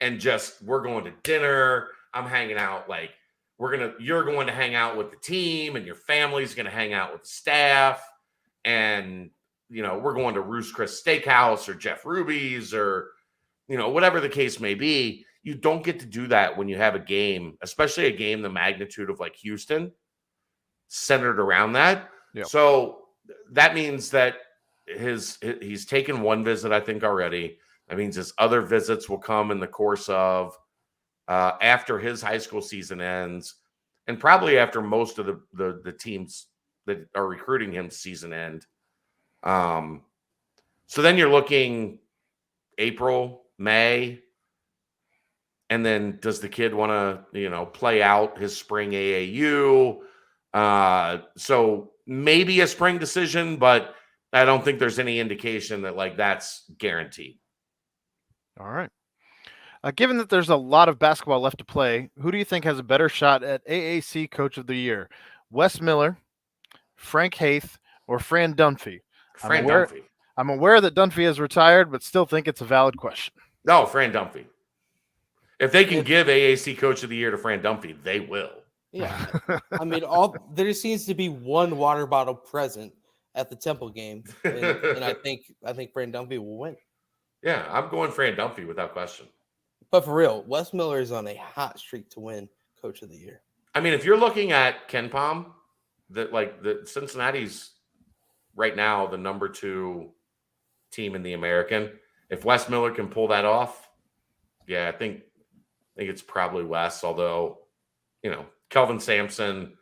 and just, we're going to dinner. I'm hanging out. Like, you're going to hang out with the team, and your family's going to hang out with the staff. And, we're going to Ruth's Chris Steakhouse or Jeff Ruby's or, whatever the case may be. You don't get to do that when you have a game, especially a game the magnitude of like Houston, centered around that. Yep. So that means that he's taken one visit, I think, already. That means his other visits will come in the course of after his high school season ends, and probably after most of the teams that are recruiting him season end. So then you're looking April, May, and then does the kid want to, play out his spring AAU? So maybe a spring decision, but I don't think there's any indication that like that's guaranteed. All right. Given that there's a lot of basketball left to play, who do you think has a better shot at AAC Coach of the Year? Wes Miller, Frank Haith, or Fran Dunphy? Dunphy. I'm aware that Dunphy has retired, but still think it's a valid question. No, Fran Dunphy. If they can give AAC Coach of the Year to Fran Dunphy, they will. Yeah. I mean, there seems to be one water bottle present at the Temple game, and I think Fran Dunphy will win. Yeah, I'm going Fran Dunphy without question. But for real, Wes Miller is on a hot streak to win Coach of the Year. I mean, if you're looking at Ken Pom, the Cincinnati's right now the number 2 team in the American. If Wes Miller can pull that off, yeah, I think it's probably Wes. Although, Kelvin Sampson,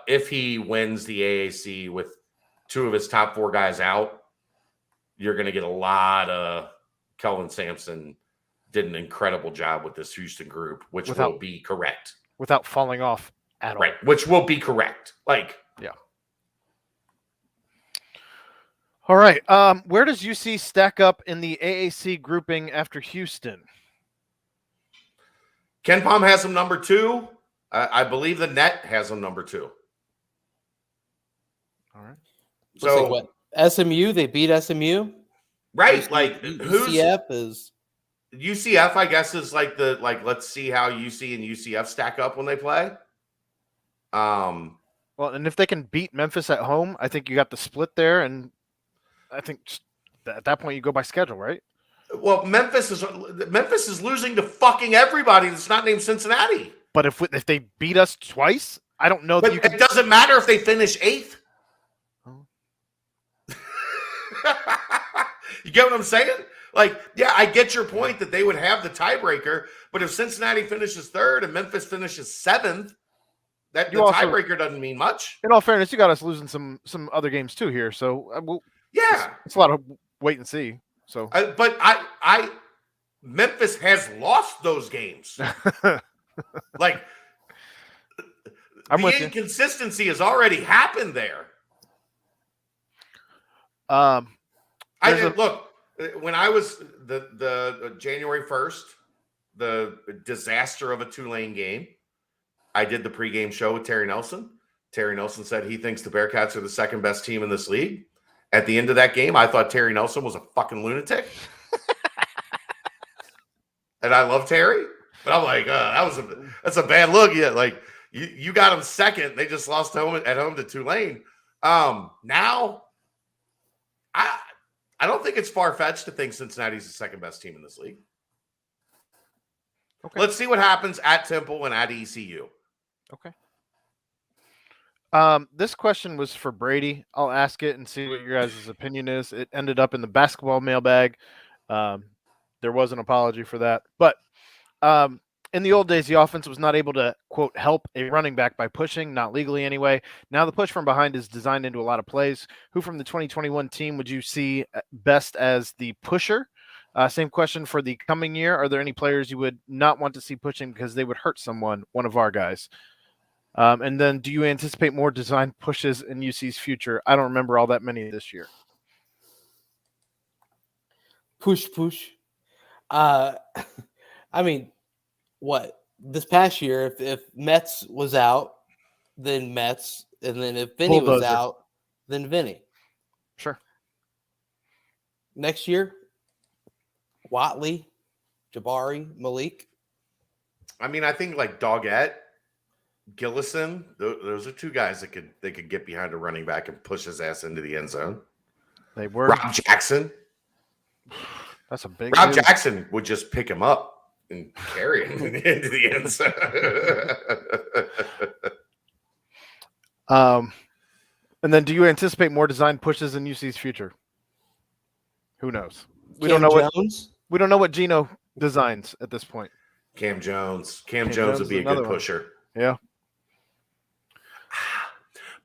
if he wins the AAC with 2 of his top 4 guys out, you're going to get a lot of Kelvin Sampson did an incredible job with this Houston group, which will be correct. Without falling off at all. Right, which will be correct. Like, yeah. All right. Where does UC stack up in the AAC grouping after Houston? Ken Pom has him number 2. I believe the net has him number 2. All right. So like what? SMU, they beat SMU. Right, like UCF is UCF, I guess, is like let's see how UC and UCF stack up when they play. Well, and if they can beat Memphis at home, I think you got the split there, and I think at that point you go by schedule, right? Well, Memphis is losing to fucking everybody that's not named Cincinnati. But if they beat us twice, I don't know but that you can. It doesn't matter if they finish 8th. Oh. You get what I'm saying? Like, yeah, I get your point that they would have the tiebreaker, but if Cincinnati finishes third and Memphis finishes seventh, that the tiebreaker doesn't mean much. In all fairness, you got us losing some other games too here, so it's a lot of wait and see. So, but Memphis has lost those games. Like, the inconsistency has already happened there. Look, when I was the January 1st, the disaster of a Tulane game, I did the pregame show with Terry Nelson. Terry Nelson said he thinks the Bearcats are the second best team in this league. At the end of that game, I thought Terry Nelson was a fucking lunatic. And I love Terry, but I'm like, that's a bad look. Yeah, like you got them second. They just lost at home to Tulane. Now, I don't think it's far-fetched to think Cincinnati's the second best team in this league. Okay. Let's see what happens at Temple and at ECU. Okay. This question was for Brady. I'll ask it and see what your guys' opinion is. It ended up in the basketball mailbag. There was an apology for that. But in the old days, the offense was not able to, quote, help a running back by pushing, not legally anyway. Now the push from behind is designed into a lot of plays. Who from the 2021 team would you see best as the pusher? Same question for the coming year. Are there any players you would not want to see pushing because they would hurt someone, one of our guys? And then do you anticipate more design pushes in UC's future? I don't remember all that many this year. Push. I mean, what? This past year, if Metz was out, then Metz. And then if Vinny was out, then Vinny. Sure. Next year, Watley, Jabari, Malik. I mean, I think like Doggett, Gillison, those are two guys that could get behind a running back and push his ass into the end zone. They were. Rob Jackson. That's a big. Rob Jackson would just pick him up and carry him into the end zone. And then do you anticipate more design pushes in UC's future? Who knows? We don't know what Gino designs at this point. Cam Jones would be a good pusher. Yeah.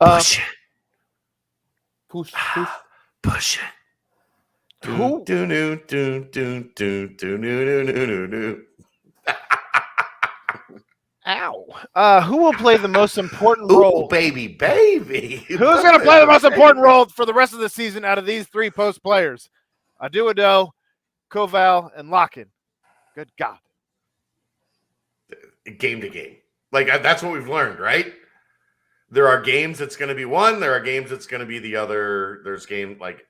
Push it. Push. Push it. Who? Ow. Who will play the most important role? Baby. Who's going to play the most important role for the rest of the season out of these three post players? Aduado, Koval, and Locken. Good God. Game to game. Like, that's what we've learned, right? There are games that's going to be one. There are games that's going to be the other. There's game like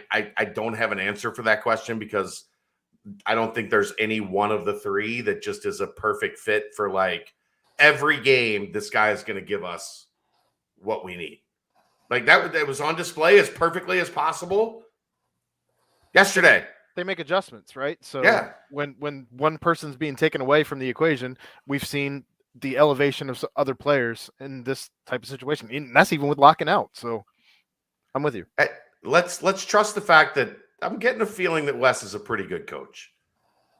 I don't have an answer for that question because I don't think there's any one of the three that just is a perfect fit for like every game. This guy is going to give us what we need. Like that was on display as perfectly as possible yesterday. They make adjustments, right? So yeah. when one person's being taken away from the equation, we've seen the elevation of other players in this type of situation. And that's even with locking out. So I'm with you. Let's trust the fact that I'm getting a feeling that Wes is a pretty good coach.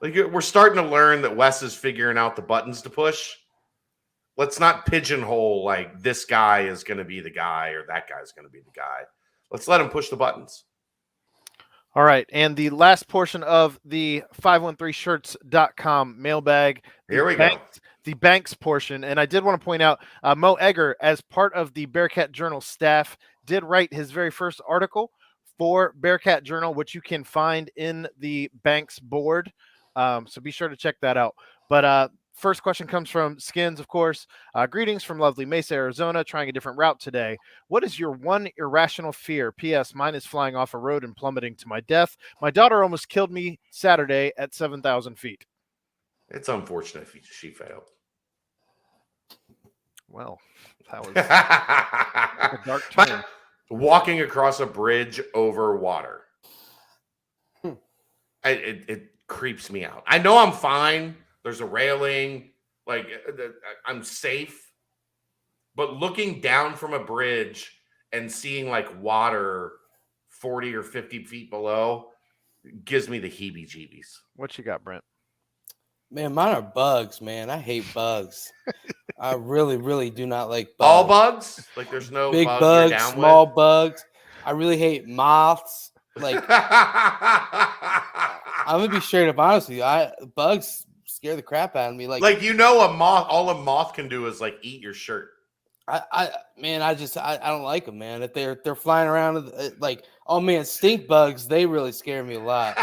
Like we're starting to learn that Wes is figuring out the buttons to push. Let's not pigeonhole like this guy is going to be the guy or that guy's going to be the guy. Let's let him push the buttons. All right. And the last portion of the 513shirts.com mailbag. Here we go. The Banks portion. And I did want to point out Mo Egger, as part of the Bearcat Journal staff, did write his very first article for Bearcat Journal, which you can find in the Banks board. So be sure to check that out. But first question comes from Skins, of course. Greetings from lovely Mesa, Arizona, trying a different route today. What is your one irrational fear? P.S. Mine is flying off a road and plummeting to my death. My daughter almost killed me Saturday at 7,000 feet. It's unfortunate she failed. Well, that was a dark turn. Walking across a bridge over water. It creeps me out. I know I'm fine. There's a railing. Like, I'm safe. But looking down from a bridge and seeing, like, water 40 or 50 feet below, gives me the heebie-jeebies. What you got, Brent? Man, mine are bugs, man. I hate bugs. I really, really do not like bugs. All bugs? Like there's no Big bug bugs, you're down small with? bugs. I really hate moths. Like I'm gonna be straight up honest with you. Bugs scare the crap out of me. Like you know, a moth. All a moth can do is like eat your shirt. I don't like them, man. If they're flying around, like, oh man, stink bugs, they really scare me a lot.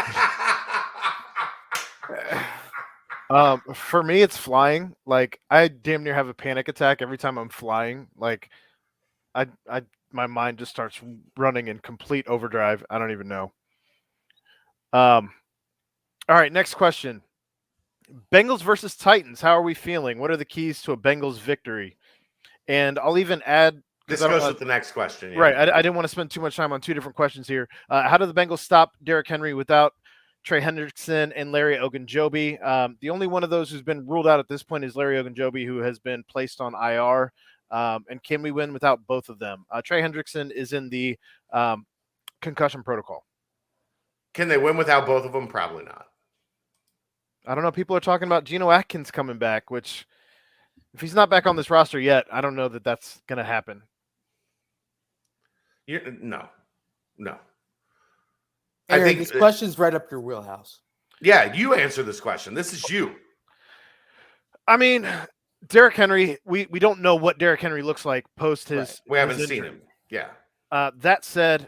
For me, it's flying. Like I damn near have a panic attack every time I'm flying. Like my mind just starts running in complete overdrive. I don't even know. All right, next question. Bengals versus Titans. How are we feeling? What are the keys to a Bengals victory? And I'll even add. This goes with the next question. Yeah. Right. I didn't want to spend too much time on two different questions here. How do the Bengals stop Derrick Henry without Trey Hendrickson and Larry Ogunjobi? The only one of those who's been ruled out at this point is Larry Ogunjobi, who has been placed on IR. And can we win without both of them? Trey Hendrickson is in the concussion protocol. Can they win without both of them? Probably not. I don't know. People are talking about Geno Atkins coming back, which if he's not back on this roster yet, I don't know that that's going to happen. No. Aaron, I think this question's right up your wheelhouse. Yeah, you answer this question. This is you. I mean, Derrick Henry, we don't know what Derrick Henry looks like post his. We haven't his seen injury. him. Yeah. That said,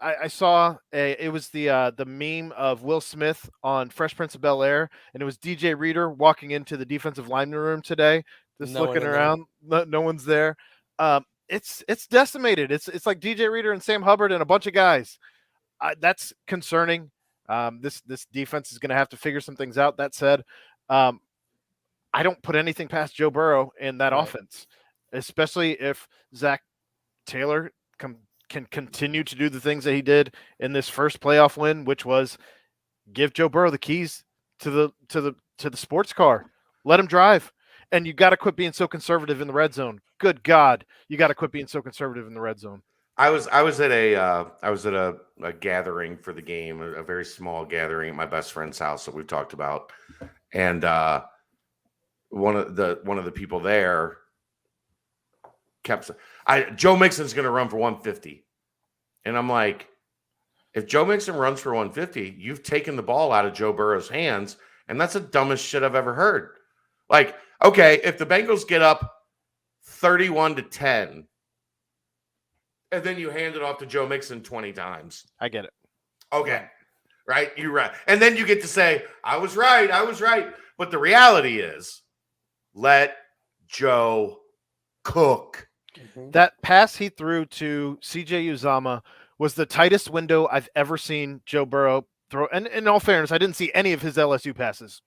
I saw it was the meme of Will Smith on Fresh Prince of Bel-Air, and it was DJ Reader walking into the defensive lineman room today, just looking around. No one's there. It's decimated. It's like DJ Reader and Sam Hubbard and a bunch of guys. That's concerning. This defense is going to have to figure some things out. That said, I don't put anything past Joe Burrow in that offense, especially if Zach Taylor can continue to do the things that he did in this first playoff win, which was give Joe Burrow the keys to the sports car, let him drive. And you got to quit being so conservative in the red zone. Good God, you got to quit being so conservative in the red zone. I was at a gathering for the game, a very small gathering at my best friend's house that we've talked about, and one of the people there kept Joe Mixon's going to run for 150, and I'm like, if Joe Mixon runs for 150, you've taken the ball out of Joe Burrow's hands, and that's the dumbest shit I've ever heard. Like, okay, if the Bengals get up 31-10. And then you hand it off to Joe Mixon 20 times. I get it. Okay. Right? You're right. And then you get to say, I was right. But the reality is, let Joe cook. Mm-hmm. That pass he threw to CJ Uzomah was the tightest window I've ever seen Joe Burrow throw. And in all fairness, I didn't see any of his LSU passes.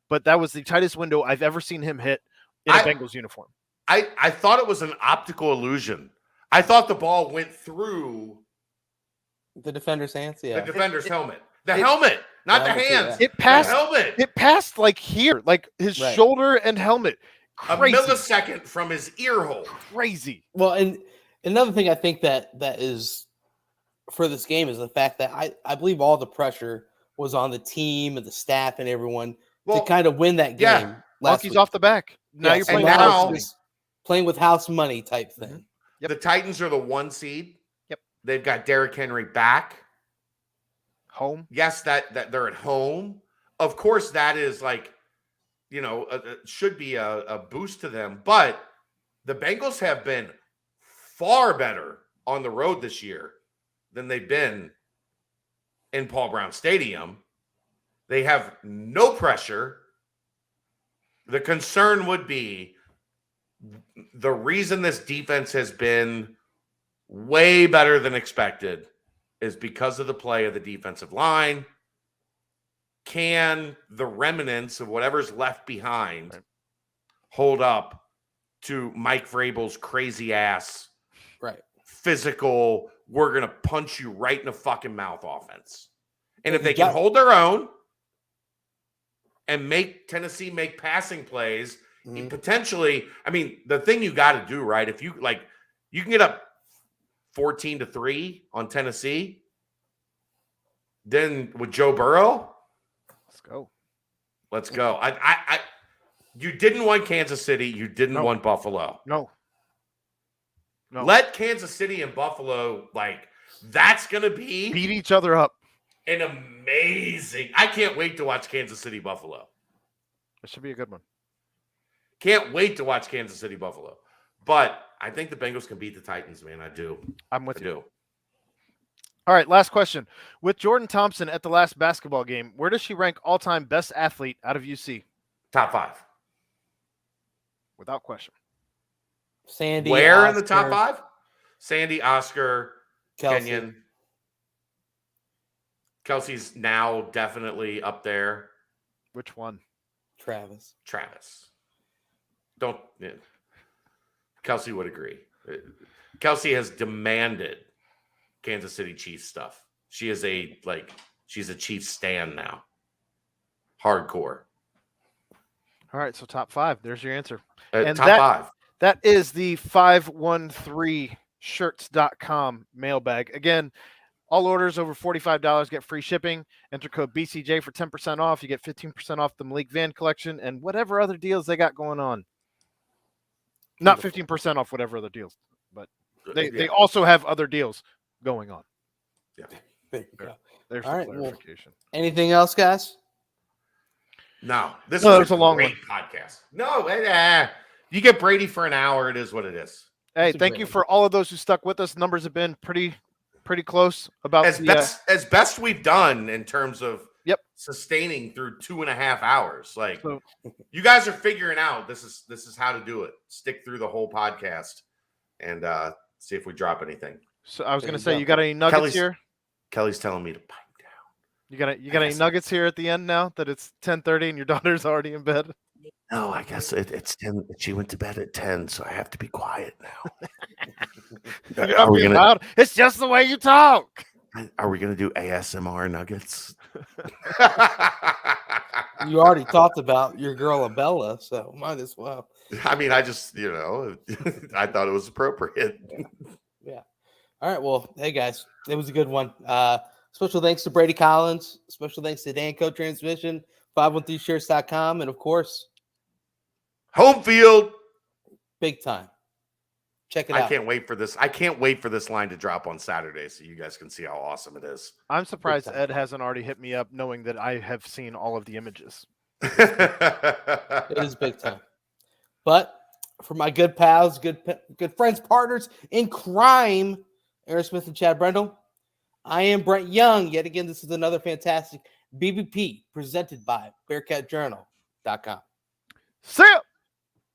But that was the tightest window I've ever seen him hit in a Bengals uniform. I thought it was an optical illusion. I thought the ball went through the defender's hands. Yeah, the defender's helmet. The helmet, not the hands. It passed. The helmet. It passed like here, like his shoulder and helmet. Crazy. A millisecond from his ear hole. Crazy. Well, and another thing I think that is for this game is the fact that I believe all the pressure was on the team and the staff and everyone to kind of win that game. Yeah, monkeys off the back. Now you're playing with house money type thing. Mm-hmm. Yep. The Titans are the 1 seed. Yep. They've got Derrick Henry back. Home. Yes, that they're at home. Of course, that is like, should be a boost to them. But the Bengals have been far better on the road this year than they've been in Paul Brown Stadium. They have no pressure. The concern would be the reason this defense has been way better than expected is because of the play of the defensive line. Can the remnants of whatever's left behind hold up to Mike Vrabel's crazy ass, physical, we're going to punch you right in the fucking mouth offense? And if they can hold their own and make Tennessee make passing plays, potentially, I mean, the thing you got to do, right? If you you can get up 14-3 on Tennessee, Then with Joe Burrow, Let's go. let's go. You didn't want Kansas City. You didn't want Buffalo. No. Let Kansas City and Buffalo, like, that's going to be Beat each other up. an amazing. I can't wait to watch Kansas City Buffalo. It should be a good one. Can't wait to watch Kansas City Buffalo. But I think the Bengals can beat the Titans, man. I do. I'm with I you. do. All right, last question. With Jordan Thompson at the last basketball game, where does she rank all-time best athlete out of UC? Top 5. Without question. Sandy. Where Oscar, in the top 5? Sandy, Oscar, Kelsey. Kenyon. Kelsey's now definitely up there. Which one? Travis. Don't. Yeah. Kelsey would agree. Kelsey has demanded Kansas City Chiefs stuff. She's a Chiefs stan now. Hardcore. All right, so top 5. There's your answer. And top 5. That is the 513shirts.com mailbag. Again, all orders over $45 get free shipping. Enter code BCJ for 10% off. You get 15% off the Malik Van collection and whatever other deals they got going on. Not 15% off whatever other deals, but they also have other deals going on. Yeah. There you go. There's All the right, well, clarification. anything else, guys? No, this No, was it's a long great podcast. No, you get Brady for an hour. It is what it is. Hey, It's a thank great you one. for all of those who stuck with us. Numbers have been pretty close about As best we've done in terms of sustaining through 2.5 hours. Like, So- you guys are figuring out this is how to do it. Stick through the whole podcast and see if we drop anything. So I was There going to you say, go. you got any nuggets here? Kelly's telling me to pipe down. You got any nuggets here at the end now that it's 10:30 and your daughter's already in bed? No, I guess it's 10. She went to bed at 10, so I have to be quiet now. Are we loud? It's just the way you talk. Are we gonna do ASMR nuggets? You already talked about your girl Abella, so might as well. I mean, I just I thought it was appropriate. Yeah. All right. Well, hey guys, it was a good one. Special thanks to Brady Collins. Special thanks to Danco Transmission, 513shirts.com, and of course, Home field. big time. Check it I out. can't wait for this. I can't wait for this line to drop on Saturday so you guys can see how awesome it is. I'm surprised time. Ed hasn't already hit me up knowing that I have seen all of the images. It is big time. But for my good pals, good friends, partners in crime, Aaron Smith and Chad Brendel, I am Brent Young. Yet again, this is another fantastic BBP presented by BearcatJournal.com. See ya!